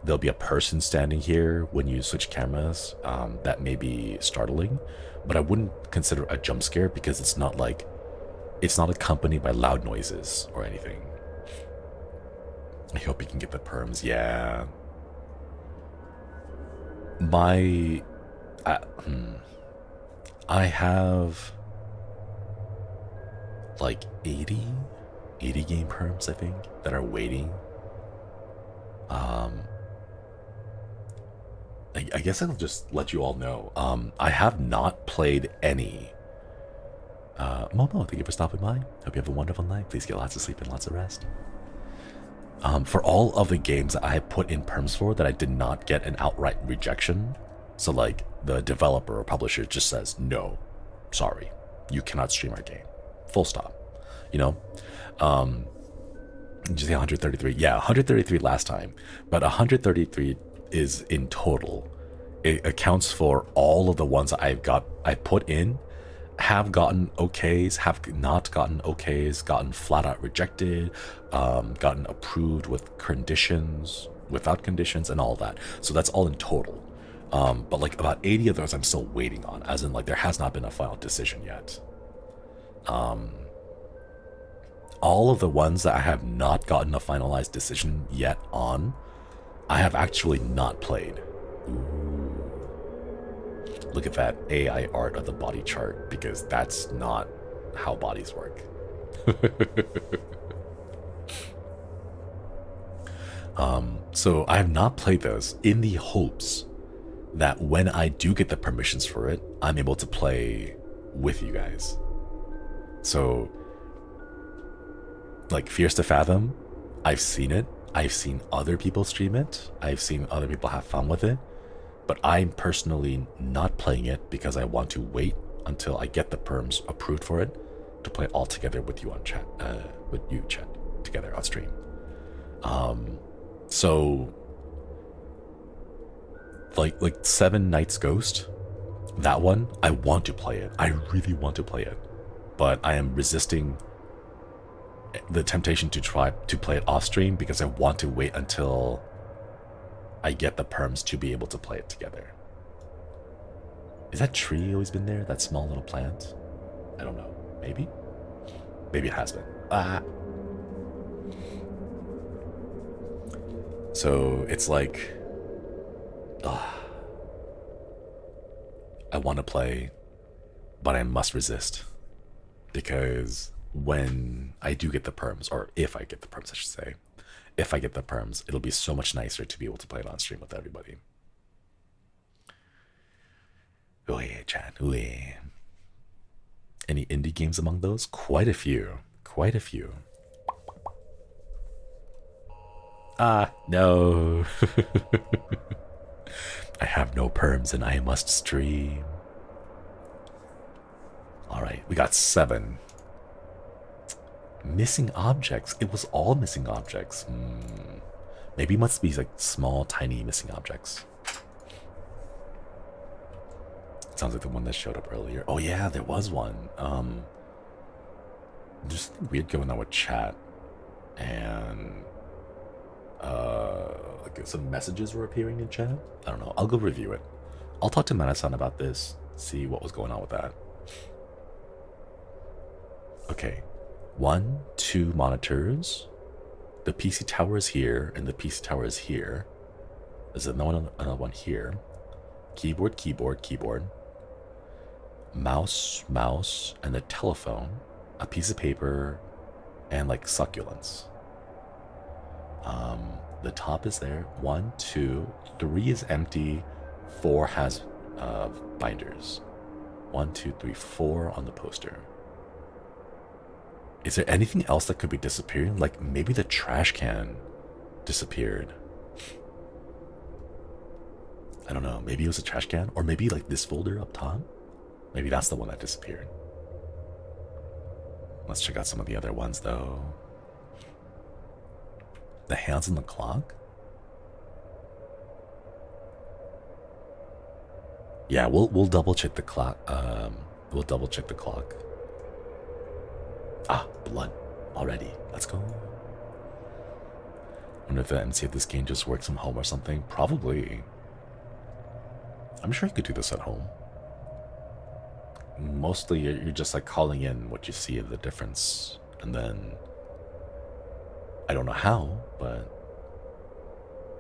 Speaker 1: there'll be a person standing here when you switch cameras. That may be startling, but I wouldn't consider a jump scare because it's not accompanied by loud noises or anything. I hope you can get the perms. Yeah. I have like 80 game perms, I think, that are waiting. I guess I'll just let you all know. I have not played any. Momo, thank you for stopping by. Hope you have a wonderful night. Please get lots of sleep and lots of rest. For all of the games that I have put in perms for that I did not get an outright rejection, so like the developer or publisher just says, no, sorry, you cannot stream our game. Full stop. You know? Did you say 133? Yeah, 133 last time, but 133 is in total. It accounts for all of the ones that I put in, have gotten okays, have not gotten okays, gotten flat out rejected, gotten approved with conditions, without conditions, and all that. So that's all in total. But like about 80 of those I'm still waiting on, as in like there has not been a final decision yet. All of the ones that I have not gotten a finalized decision yet on, I have actually not played. Ooh. Look at that AI art of the body chart, because that's not how bodies work. So I have not played those in the hopes that when I do get the permissions for it, I'm able to play with you guys. So like Fierce to Fathom, I've seen it. I've seen other people stream it. I've seen other people have fun with it. But I'm personally not playing it because I want to wait until I get the perms approved for it to play all together with you on chat, together on stream. So like Seven Nights Ghost, that one, I want to play it. I really want to play it, but I am resisting the temptation to try to play it off stream because I want to wait until I get the perms to be able to play it together. Is that tree always been there? That small little plant? I don't know. Maybe? Maybe it has been. So it's like, I want to play, but I must resist, because when I do get the perms, or if I get the perms, I should say, if I get the perms, it'll be so much nicer to be able to play it on stream with everybody. Oh yeah, chat. Oh yeah. Any indie games among those? Quite a few. Quite a few. No. I have no perms and I must stream. Alright, we got 7. Missing objects. It was all missing objects. Maybe it must be like small, tiny missing objects. Sounds like the one that showed up earlier. Oh yeah, there was one. There's something weird going on with chat, and like some messages were appearing in chat. I don't know. I'll go review it. I'll talk to Mana-san about this. See what was going on with that. Okay. 1, 2 monitors. The PC tower is here, and the PC tower is here. There's another one here. Keyboard, keyboard, keyboard. Mouse, mouse, and the telephone. A piece of paper, and like succulents. The top is there. 1, 2, 3 is empty. 4 has binders. 1, 2, 3, 4 on the poster. Is there anything else that could be disappearing? Like maybe the trash can disappeared. I don't know. Maybe it was a trash can, or maybe like this folder up top. Maybe that's the one that disappeared. Let's check out some of the other ones though. The hands on the clock? Yeah, we'll double check the clock. We'll double check the clock. Ah, blood already. Let's go. Wonder if the MC of this game just works from home or something. Probably. I'm sure you could do this at home. Mostly you're just like calling in what you see of the difference, and then I don't know how, but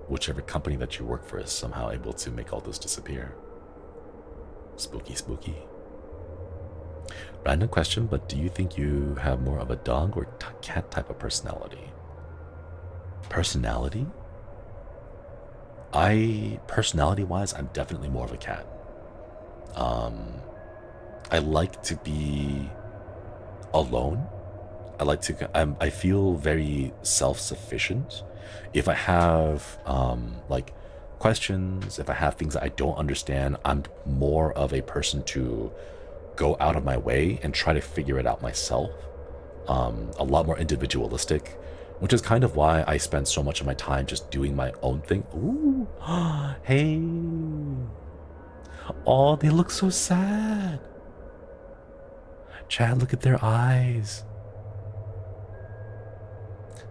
Speaker 1: whichever company that you work for is somehow able to make all this disappear. Spooky, spooky. Random question, but do you think you have more of a dog or cat type of personality? Personality? Personality-wise, I'm definitely more of a cat. I like to be alone. I feel very self-sufficient. If I have like questions, if I have things that I don't understand, I'm more of a person to go out of my way and try to figure it out myself. A lot more individualistic. Which is kind of why I spend so much of my time just doing my own thing. Ooh, hey. Oh, they look so sad. Chad, look at their eyes.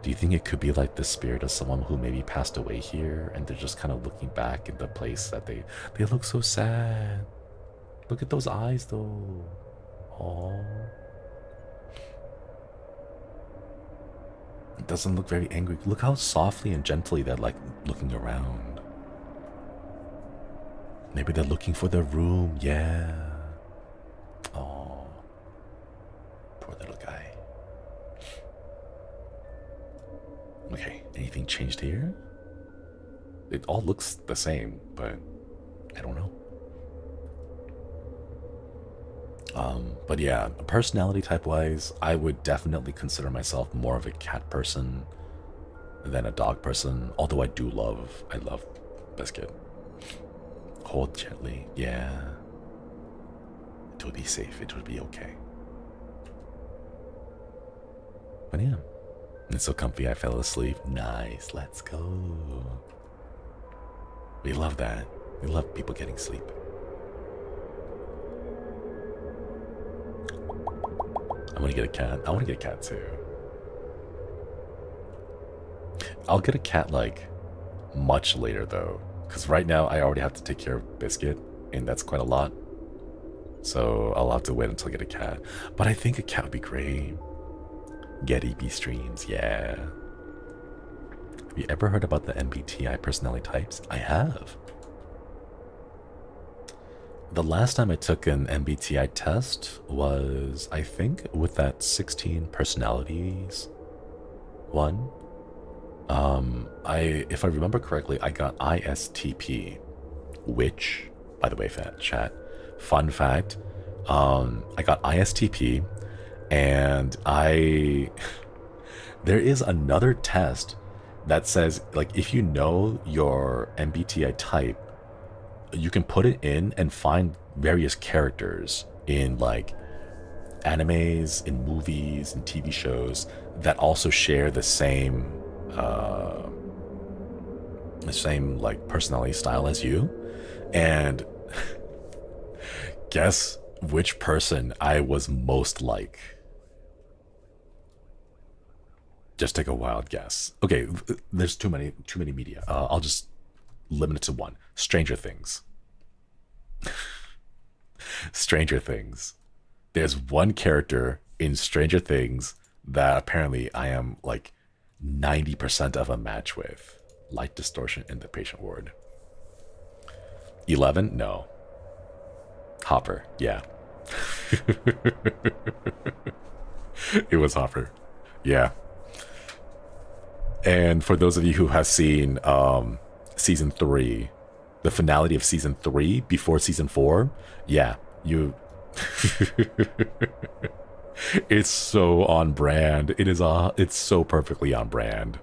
Speaker 1: Do you think it could be like the spirit of someone who maybe passed away here and they're just kind of looking back in the place that they look so sad. Look at those eyes though. Oh. It doesn't look very angry. Look how softly and gently they're like looking around. Maybe they're looking for their room. Yeah. Oh. Poor little guy. Okay, anything changed here? It all looks the same, but I don't know. But yeah, personality type wise, I would definitely consider myself more of a cat person than a dog person. Although I love Biscuit. Hold gently, yeah. It will be safe, it will be okay. But yeah, it's so comfy I fell asleep. Nice, let's go. We love that. We love people getting sleep. I want to get a cat. I want to get a cat too. I'll get a cat like much later though, because right now I already have to take care of Biscuit, and that's quite a lot. So I'll have to wait until I get a cat. But I think a cat would be great. Get EP streams, yeah. Have you ever heard about the MBTI personality types? I have. The last time I took an MBTI test was, I think, with that 16 personalities one. If I remember correctly, I got ISTP, which, by the way, chat, fun fact, I got ISTP, and there is another test that says, like, if you know your MBTI type, you can put it in and find various characters in like animes, in movies, and TV shows that also share the same like personality style as you. And guess which person I was most like. Just take a wild guess. Okay, there's too many media. I'll just limit it to one. Stranger Things. Stranger Things. There's one character in Stranger Things that apparently I am like 90% of a match with. Light distortion in the patient ward. 11? No. Hopper, yeah. It was Hopper. Yeah. And for those of you who have seen season 3, the finality of season 3 before season 4, yeah, you it's so on brand. It's so perfectly on brand.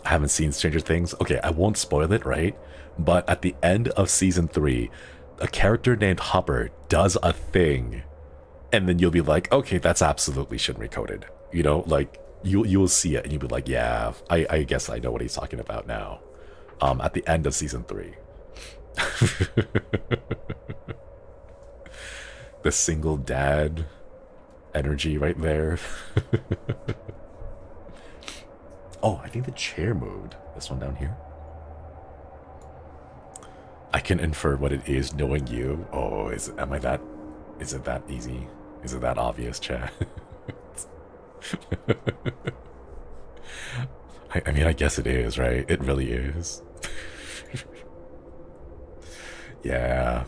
Speaker 1: I haven't seen Stranger Things. Okay, I won't spoil it, right? But at the end of season 3, a character named Hopper does a thing, and then you'll be like, okay, that's absolutely Shinri coded. You know, like you'll see it and you'll be like, yeah, I guess I know what he's talking about now. At the end of season 3. The single dad energy right there. Oh, I think the chair moved. This one down here. I can infer what it is knowing you. Oh, is it that easy? Is it that obvious, chat? I mean, I guess it is, right? It really is. Yeah.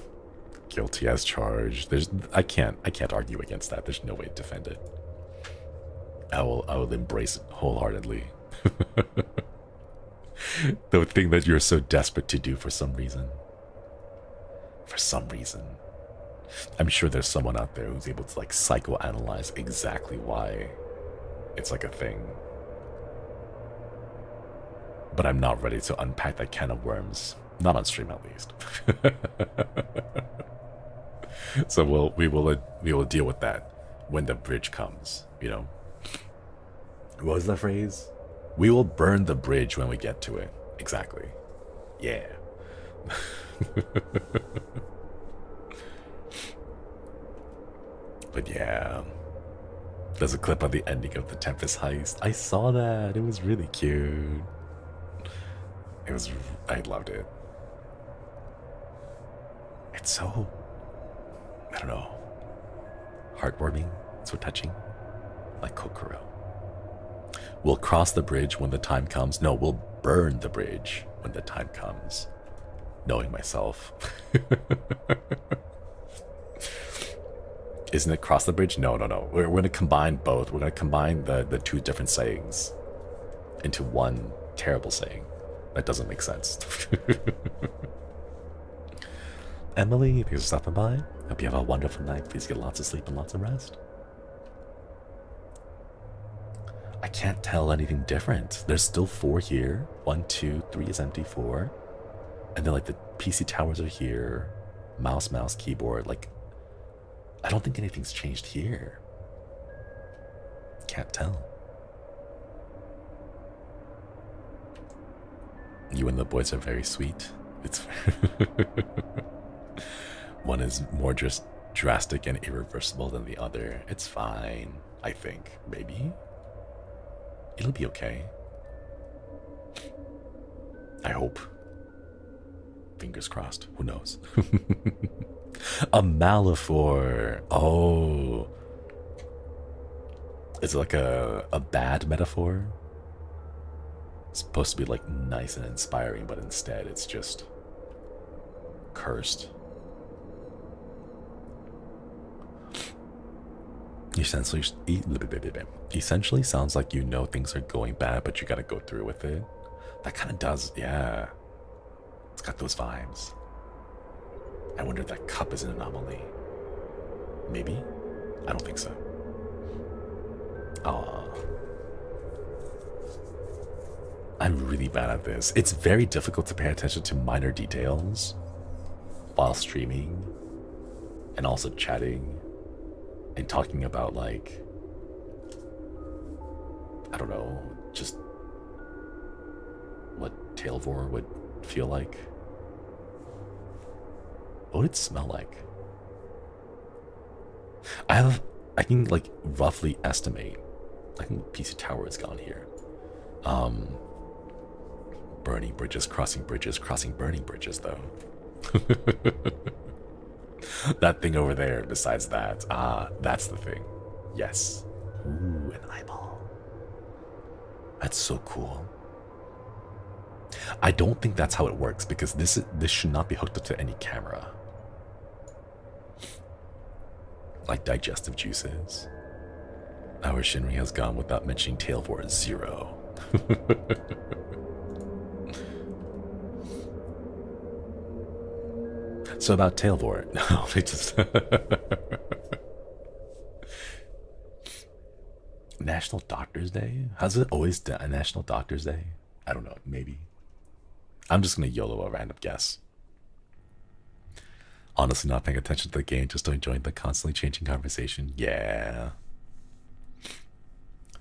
Speaker 1: Guilty as charged. I can't argue against that. There's no way to defend it. I will embrace it wholeheartedly. The thing that you're so desperate to do for some reason. For some reason. I'm sure there's someone out there who's able to like psychoanalyze exactly why it's like a thing. But I'm not ready to unpack that can of worms. Not on stream, at least. So we will deal with that when the bridge comes, you know. What was the phrase? We will burn the bridge when we get to it. Exactly. Yeah. But yeah. There's a clip of the ending of the Tempest heist. I saw that. It was really cute. I loved it. It's so, I don't know, heartwarming, so touching, like Kokoro. We'll cross the bridge when the time comes. No, we'll burn the bridge when the time comes. Knowing myself. Isn't it cross the bridge? No. We're going to combine both. We're going to combine the two different sayings into one terrible saying. That doesn't make sense. Emily, thanks for stopping by. Hope you have a wonderful night. Please get lots of sleep and lots of rest. I can't tell anything different. There's still 4 here. 1, 2, 3 is empty, 4. And then like the PC towers are here. Mouse, keyboard. Like, I don't think anything's changed here. Can't tell. You and the boys are very sweet. It's one is more just drastic and irreversible than the other. It's fine, I think. Maybe it'll be okay. I hope. Fingers crossed. Who knows? A Malafor. Oh, is it like a bad metaphor? It's supposed to be like nice and inspiring, but instead it's just cursed. Essentially sounds like you know things are going bad, but you gotta go through with it. That kind of does, yeah. It's got those vibes. I wonder if that cup is an anomaly. Maybe? I don't think so. I'm really bad at this. It's very difficult to pay attention to minor details while streaming and also chatting and talking about, like, I don't know, just what Tailvor would feel like. What would it smell like? I can like roughly estimate. I think PC Tower is gone here. Burning bridges, crossing burning bridges though. That thing over there, besides that. That's the thing. Yes. Ooh, an eyeball. That's so cool. I don't think that's how it works, because this should not be hooked up to any camera. Like digestive juices. Our Shinri has gone without mentioning Tailvor 0. So about Tailvor, no, they just National Doctors Day? Has it always done a National Doctors Day? I don't know, maybe. I'm just gonna YOLO a random guess. Honestly, not paying attention to the game, just enjoying the constantly changing conversation. Yeah.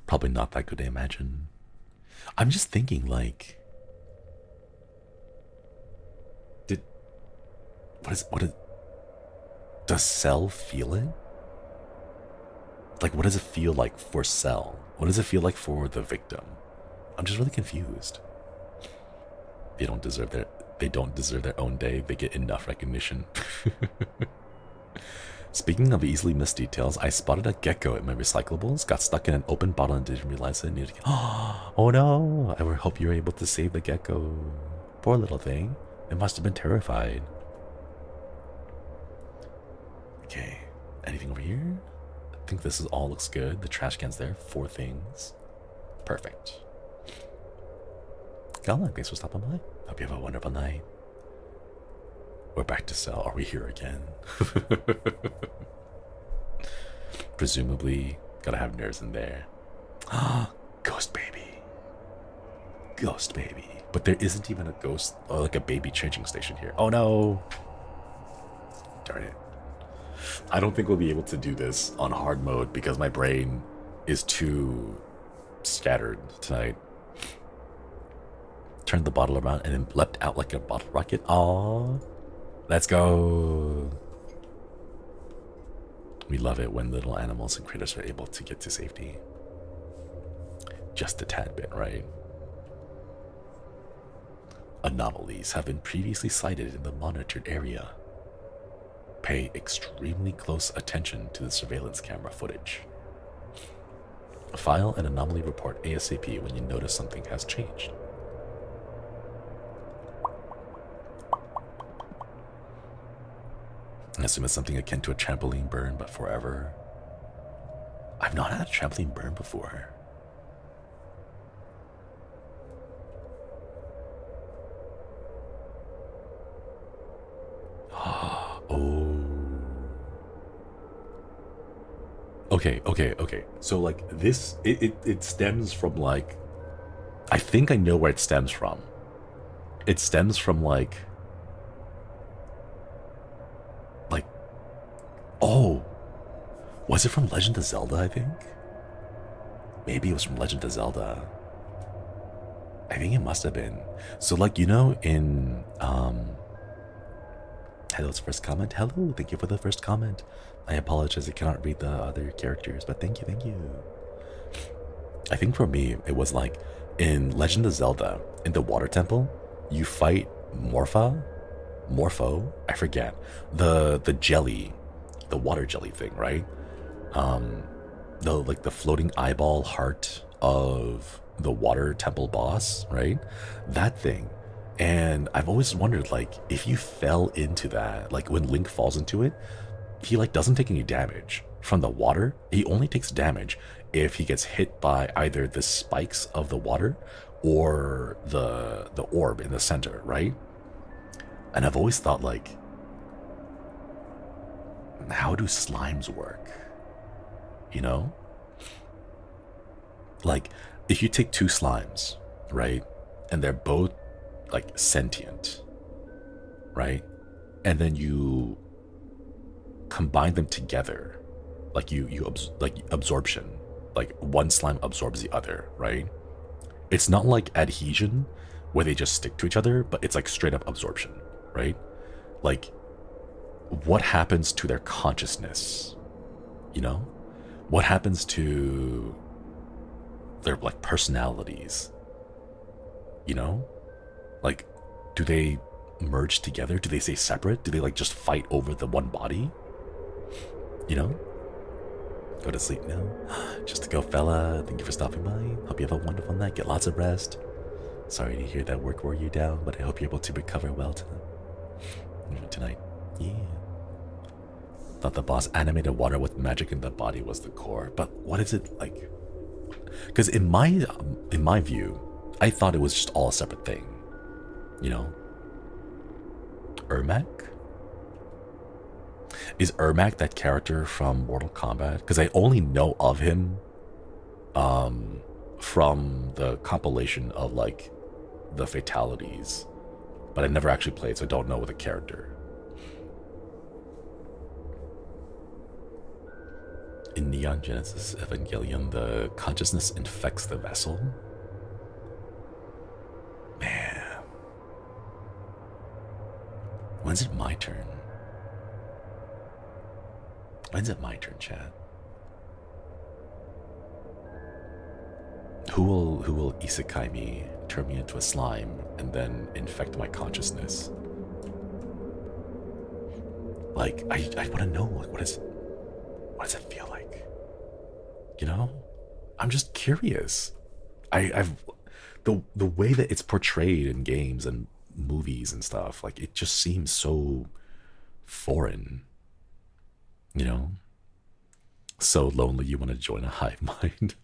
Speaker 1: Probably not that good, I imagine. I'm just thinking, like, does Cell feel it? Like, what does it feel like for Cell? What does it feel like for the victim? I'm just really confused. They don't deserve their own day. They get enough recognition. Speaking of easily missed details, I spotted a gecko in my recyclables, got stuck in an open bottle and didn't realize it needed to. Oh no! I hope you were able to save the gecko. Poor little thing. It must have been terrified. Okay, anything over here? I think this all looks good. The trash can's there. 4 things. Perfect. Gala, thanks for stopping by. Hope you have a wonderful night. We're back to Cell. Are we here again? Presumably, gotta have nerves in there. Ghost baby. Ghost baby. But there isn't even a ghost, or like a baby changing station here. Oh no! Darn it. I don't think we'll be able to do this on hard mode because my brain is too scattered tonight. Turned the bottle around and then leapt out like a bottle rocket. Aww. Let's go. We love it when little animals and critters are able to get to safety. Just a tad bit, right? Anomalies have been previously sighted in the monitored area. Pay extremely close attention to the surveillance camera footage. File an anomaly report ASAP when you notice something has changed. I assume it's something akin to a trampoline burn, but forever. I've not had a trampoline burn before. Oh. Okay. So like this, it stems from like, I think I know where it stems from. It stems from like, oh, was it from Legend of Zelda, I think? Maybe it was from Legend of Zelda. I think it must have been. So like, you know, in, hello's first comment. Hello, thank you for the first comment. I apologize, I cannot read the other characters, but thank you. I think for me, it was like in Legend of Zelda, in the water temple, you fight Morpho, I forget, the jelly, the water jelly thing, right? The floating eyeball heart of the water temple boss, right? That thing. And I've always wondered, like, if you fell into that, like when Link falls into it, he like doesn't take any damage from the water. He only takes damage if he gets hit by either the spikes of the water or the orb in the center, right? And I've always thought, like, how do slimes work? You know? Like, if you take two slimes, right? And they're both like sentient, right? And then you combine them together, like absorption, like one slime absorbs the other, right? It's not like adhesion where they just stick to each other, but it's like straight up absorption, right? Like, what happens to their consciousness? You know, what happens to their like personalities? You know, like, do they merge together? Do they stay separate? Do they like just fight over the one body? You know? Go to sleep now. Just to go, fella. Thank you for stopping by. Hope you have a wonderful night. Get lots of rest. Sorry to hear that work wore you down, but I hope you're able to recover well tonight. Yeah. Thought the boss animated water with magic in the body was the core, but what is it like? Because in my view, I thought it was just all a separate thing. You know? Ermac? Is Ermac that character from Mortal Kombat? Because I only know of him from the compilation of like the fatalities, but I never actually played, so I don't know the character. In Neon Genesis Evangelion, the consciousness infects the vessel. Man. When's it my turn? When's it my turn, chat? Who will isekai me, turn me into a slime, and then infect my consciousness? Like, I want to know, like, what does it feel like? You know? I'm just curious. The way that it's portrayed in games and movies and stuff, like, it just seems so foreign. You know? So lonely you want to join a hive mind.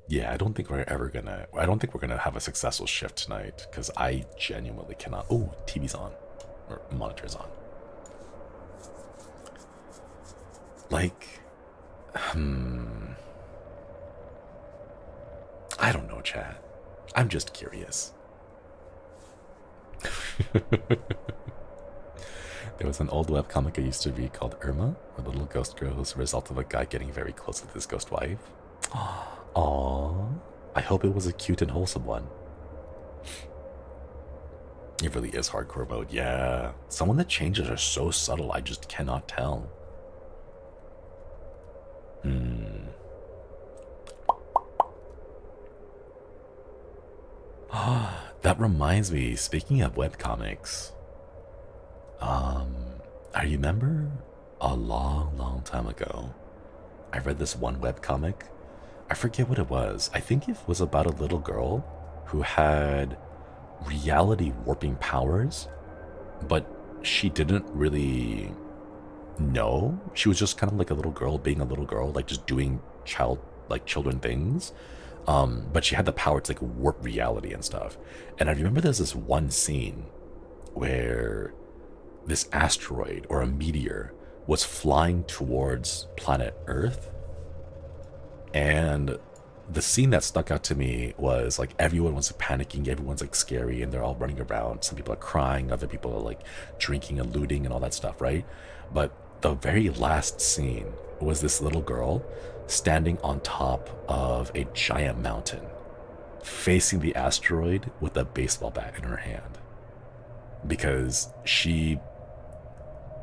Speaker 1: Yeah, I don't think we're gonna have a successful shift tonight, because I genuinely cannot. Oh, TV's on, or monitor's on. Like, I don't know, chat. I'm just curious. There was an old webcomic I used to read called Irma, a little ghost girl who's the result of a guy getting very close with his ghost wife. Aww. I hope it was a cute and wholesome one. It really is hardcore mode, yeah. Some of the changes are so subtle, I just cannot tell. That reminds me, speaking of webcomics, I remember a long time ago, I read this one webcomic. I forget what it was. I think it was about a little girl who had reality warping powers, but she didn't really know. She was just kind of like a little girl being a little girl, like just doing children things. But she had the power to like warp reality and stuff. And I remember there's this one scene where this asteroid or a meteor was flying towards planet Earth. And the scene that stuck out to me was like everyone was panicking, everyone's like scary, and they're all running around. Some people are crying, other people are like drinking and looting and all that stuff, right? But the very last scene was this little girl standing on top of a giant mountain, facing the asteroid with a baseball bat in her hand, because she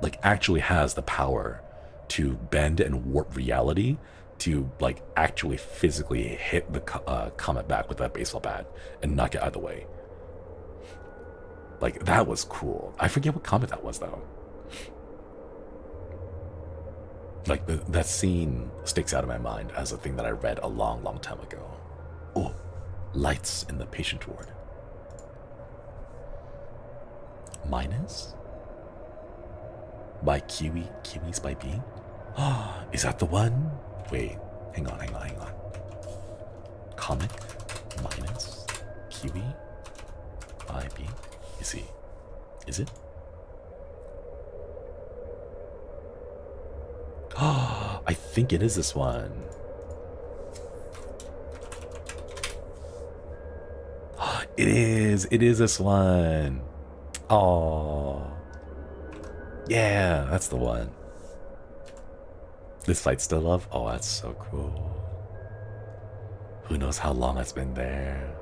Speaker 1: like actually has the power to bend and warp reality to like actually physically hit the comet back with that baseball bat and knock it out of the way. Like that was cool. I forget what comet that was though. Like that scene sticks out in my mind as a thing that I read a long time ago. Oh, lights in the patient ward. Minus? By Kiwis by B? Is that the one? Wait, hang on. Comic minus Kiwi by B? Is it? I think it is this one. It is this one. Oh, yeah, that's the one. This fight still up? Oh, that's so cool. Who knows how long it's been there.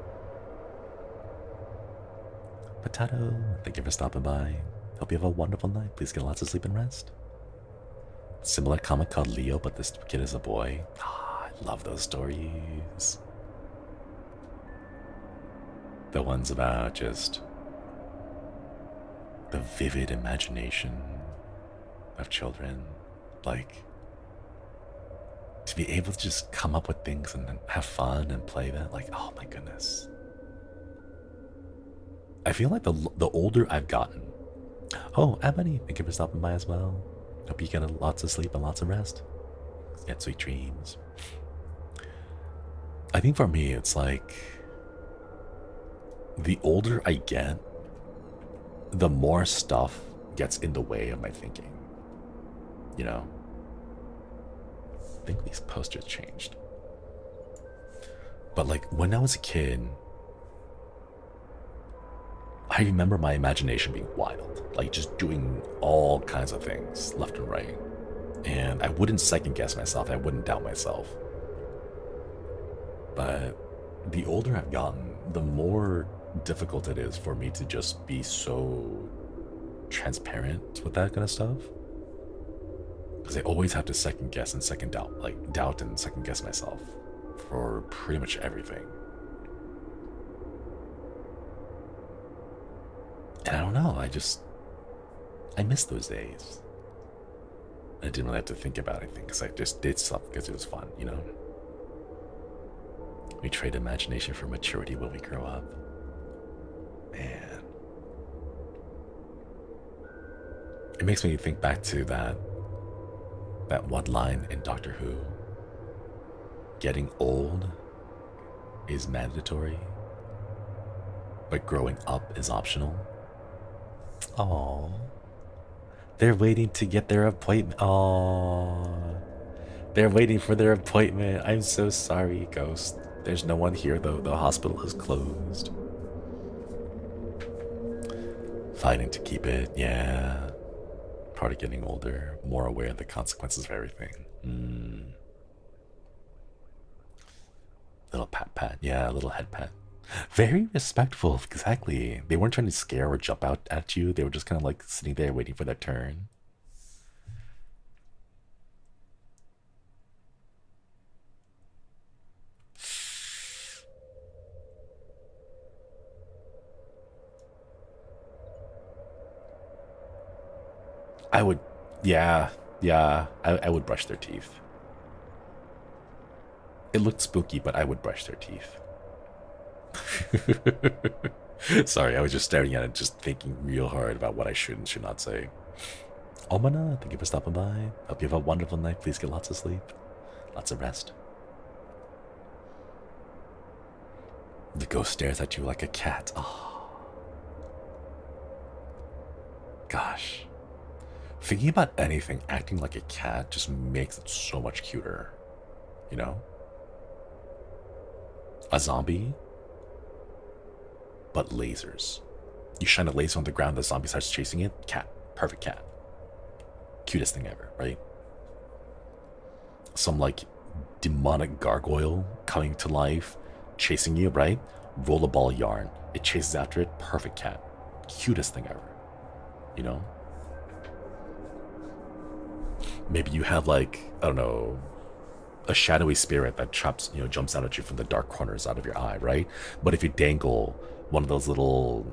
Speaker 1: Potato, thank you for stopping by. Hope you have a wonderful night. Please get lots of sleep and rest. Similar comic called Leo, but this kid is a boy. I love those stories. The ones about just the vivid imagination of children. Like, to be able to just come up with things and have fun and play that, like, oh my goodness. I feel like the older I've gotten. Oh, Ebony, thank you for stopping by as well. Hope you get lots of sleep and lots of rest. Get sweet dreams. I think for me, it's like the older I get, the more stuff gets in the way of my thinking. You know? I think these posters changed. But like when I was a kid, I remember my imagination being wild, like just doing all kinds of things left and right. And I wouldn't second guess myself, I wouldn't doubt myself. But the older I've gotten, the more difficult it is for me to just be so transparent with that kind of stuff. Because I always have to second guess and second doubt, like doubt and second guess myself for pretty much everything. And I don't know, I miss those days. I didn't really have to think about anything because I just did stuff because it was fun, you know? We trade imagination for maturity when we grow up. Man. It makes me think back to that one line in Doctor Who. Getting old is mandatory, but growing up is optional. Oh, they're waiting to get their appointment. Oh, they're waiting for their appointment. I'm so sorry, Ghost. There's no one here though. The hospital is closed. Fighting to keep it, yeah. part of getting older, more aware of the consequences of everything. Little pat pat, yeah, a little head pat. Very respectful, exactly. They weren't trying to scare or jump out at you. They were just kind of like sitting there waiting for their turn. I would, yeah, I would brush their teeth. It looked spooky, but I would brush their teeth. Sorry, I was just staring at it, just thinking real hard about what I should and should not say. Omana, thank you for stopping by. Hope you have a wonderful night. Please get lots of sleep, lots of rest. The ghost stares at you like a cat. Oh. Gosh. Thinking about anything acting like a cat just makes it so much cuter. You know? A zombie, but lasers. You shine a laser on the ground, the zombie starts chasing it. Cat. Perfect cat. Cutest thing ever, right? Some like demonic gargoyle coming to life, chasing you, right? Roll a ball of yarn. It chases after it. Perfect cat. Cutest thing ever. You know? Maybe you have like, I don't know, a shadowy spirit that traps, jumps out at you from the dark corners out of your eye, right? But if you dangle one of those little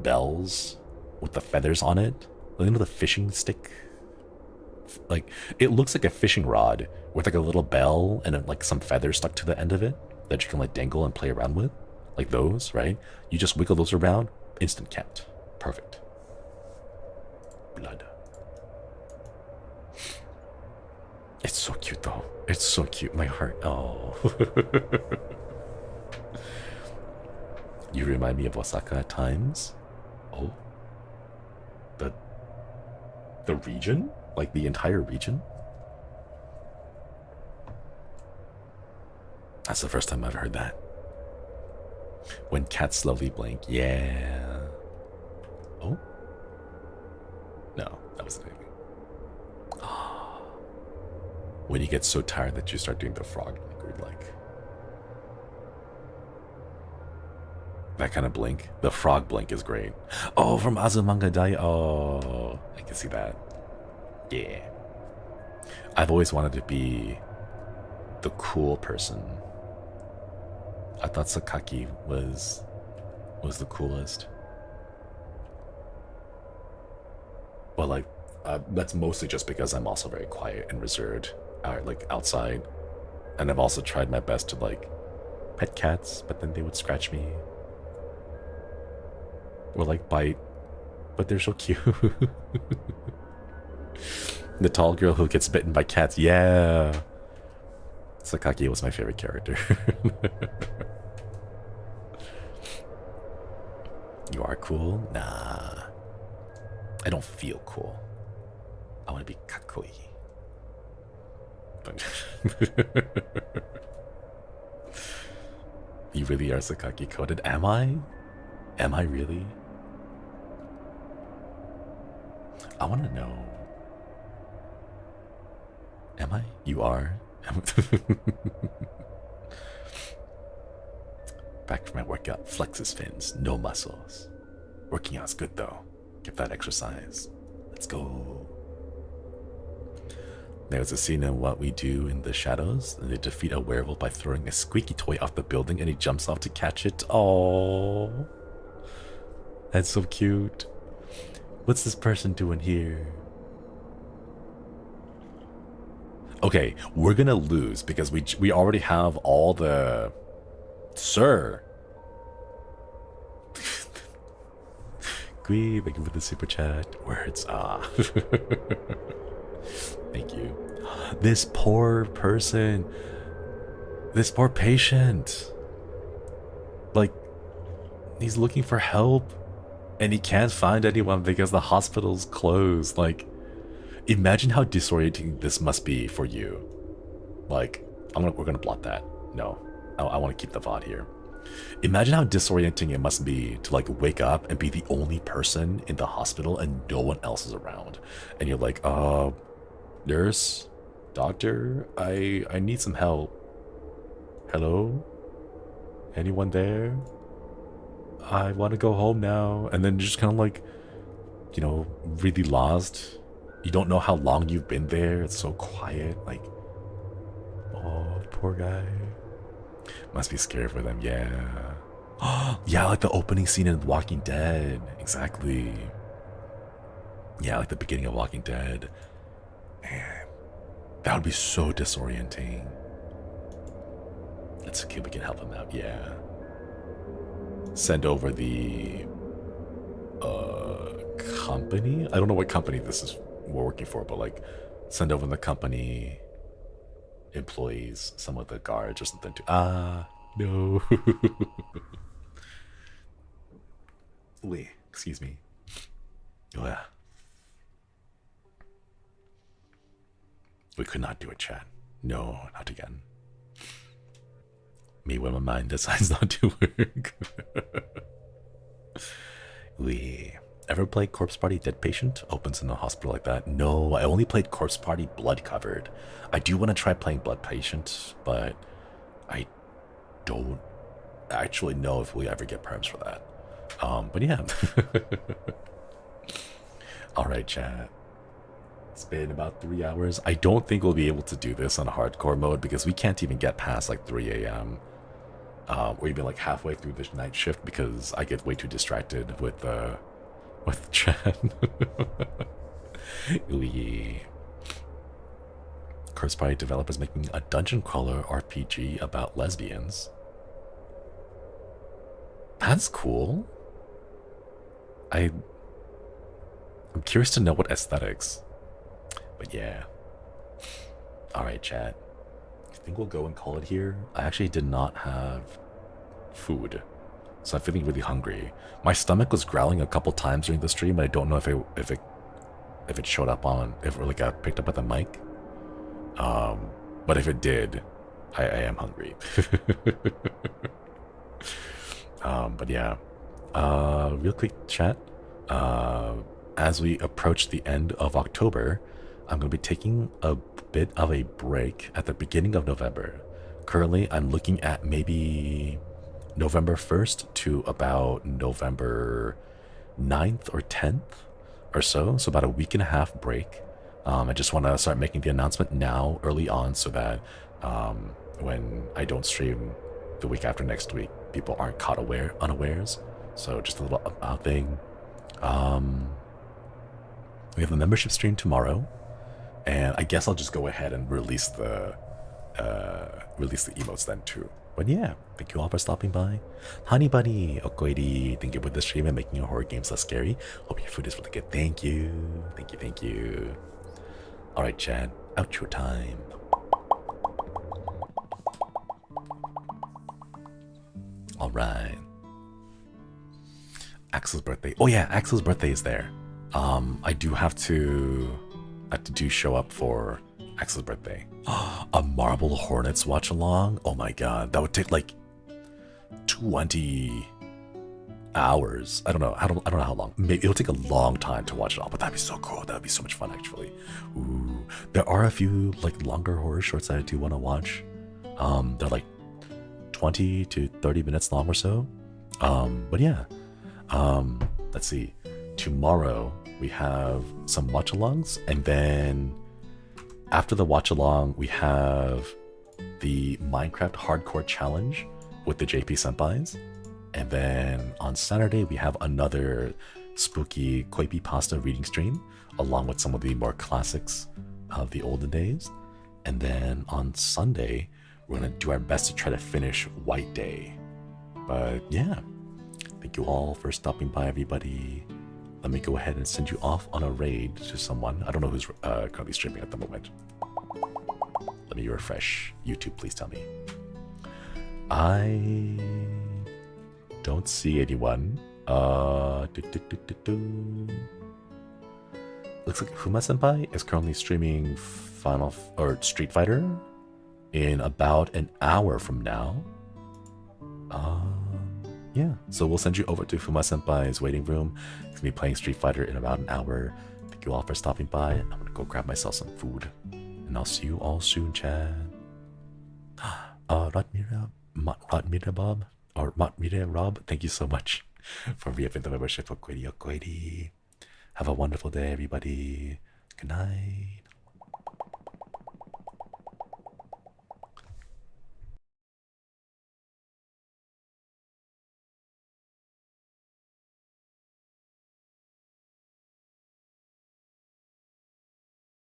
Speaker 1: bells with the feathers on it, the fishing stick, like it looks like a fishing rod with like a little bell and like some feathers stuck to the end of it that you can like dangle and play around with, like those, right? You just wiggle those around, instant cat. Perfect. Blood. It's so cute though. It's so cute. My heart. Oh. You remind me of Osaka at times. Oh. The region? Like the entire region? That's the first time I've heard that. When cats slowly blink. Yeah. Oh? No, that wasn't anything. When you get so tired that you start doing the frog like that kind of blink. The frog blink is great. Oh, from Azumanga Dai. Oh, I can see that. Yeah. I've always wanted to be the cool person. I thought Sakaki was the coolest. Well, like, that's mostly just because I'm also very quiet and reserved. Like outside, and I've also tried my best to like pet cats, but then they would scratch me or like bite, but they're so cute. The tall girl who gets bitten by cats. Yeah, Sakaki was my favorite character. You are cool? Nah, I don't feel cool. I want to be kakoi. You really are Sakaki coded? Am I? Am I really? I want to know. Am I? You are? Back from my workout. Flexes fins, no muscles. Working out's good though. Get that exercise. Let's go. There's a scene in What We Do in the Shadows. They defeat a werewolf by throwing a squeaky toy off the building and he jumps off to catch it. Oh, that's so cute. What's this person doing here? Okay, we're gonna lose because we already have all the... Sir. Gui, thank you for the super chat. Words, ah. Thank you. This poor person, this poor patient, like, he's looking for help and he can't find anyone because the hospital's closed. Like, imagine how disorienting this must be for you. Like, we're gonna blot that. No, I want to keep the VOD here. Imagine how disorienting it must be to like wake up and be the only person in the hospital and no one else is around. And you're like, nurse, doctor, I need some help. Hello? Anyone there? I want to go home now. And then just kind of like, you know, really lost. You don't know how long you've been there. It's so quiet. Like, oh, poor guy. Must be scary for them, yeah. Yeah, like the opening scene in Walking Dead. Exactly. Yeah, like the beginning of Walking Dead. Man, that would be so disorienting. It's okay, we can help him out, yeah. Send over the company? I don't know what company this is we're working for, but like send over the company employees, some of the guards or something to no. Wait, excuse me. Oh yeah. We could not do it, chat. No, not again. Me when my mind decides not to work. We ever played Corpse Party Dead Patient? Opens in the hospital like that. No, I only played Corpse Party Blood Covered. I do want to try playing Blood Patient, but I don't actually know if we ever get perms for that. But yeah. Alright, chat. It's been about 3 hours. I don't think we'll be able to do this on hardcore mode because we can't even get past like 3 a.m. Or even like halfway through the night shift because I get way too distracted with chat. Ooh, yeah. Curse Party developers making a dungeon crawler RPG about lesbians. That's cool. I'm curious to know what aesthetics. But yeah. Alright, chat. I think we'll go and call it here. I actually did not have food, so I'm feeling really hungry. My stomach was growling a couple times during the stream, and I don't know if it showed up on, if it like got picked up at the mic. But if it did, I am hungry. But yeah. Real quick chat. As we approach the end of October, I'm going to be taking a bit of a break at the beginning of November. Currently, I'm looking at maybe November 1st to about November 9th or 10th or so. So about a week and a half break. I just want to start making the announcement now, early on, so that when I don't stream the week after next week, people aren't caught unawares. So just a little thing. We have a membership stream tomorrow, and I guess I'll just go ahead and release the emotes then too. But yeah, thank you all for stopping by. Honey Bunny, Okoiri, thank you for the stream and making your horror games less scary. Hope your food is really good. Thank you. Thank you, thank you. Alright, Chad, outro time. Alright. Axel's birthday. Oh yeah, Axel's birthday is there. I do have to show up for Axel's birthday. A Marble Hornets watch along? Oh my god, that would take like 20 hours. I don't know how long. Maybe it'll take a long time to watch it all, but that'd be so cool. That'd be so much fun actually. Ooh, there are a few like longer horror shorts that I do want to watch. They're like 20 to 30 minutes long or so. But yeah. Let's see. Tomorrow we have some watch-alongs, and then after the watch-along we have the Minecraft Hardcore Challenge with the JP Senpais, and then on Saturday we have another spooky Koipi Pasta reading stream along with some of the more classics of the olden days, and then on Sunday we're gonna do our best to try to finish White Day. But yeah, thank you all for stopping by, everybody. Let me go ahead and send you off on a raid to someone. I don't know who's currently streaming at the moment. Let me refresh. YouTube, please tell me. I don't see anyone. Looks like Fuma Senpai is currently streaming Street Fighter in about an hour from now. Yeah, so we'll send you over to Fuma Senpai's waiting room. He's gonna be playing Street Fighter in about an hour. Thank you all for stopping by. I'm gonna go grab myself some food. And I'll see you all soon, Chad. Ratmira Bob, or Matmira Rob, thank you so much for re-upping the membership for Koiri. Have a wonderful day, everybody. Good night.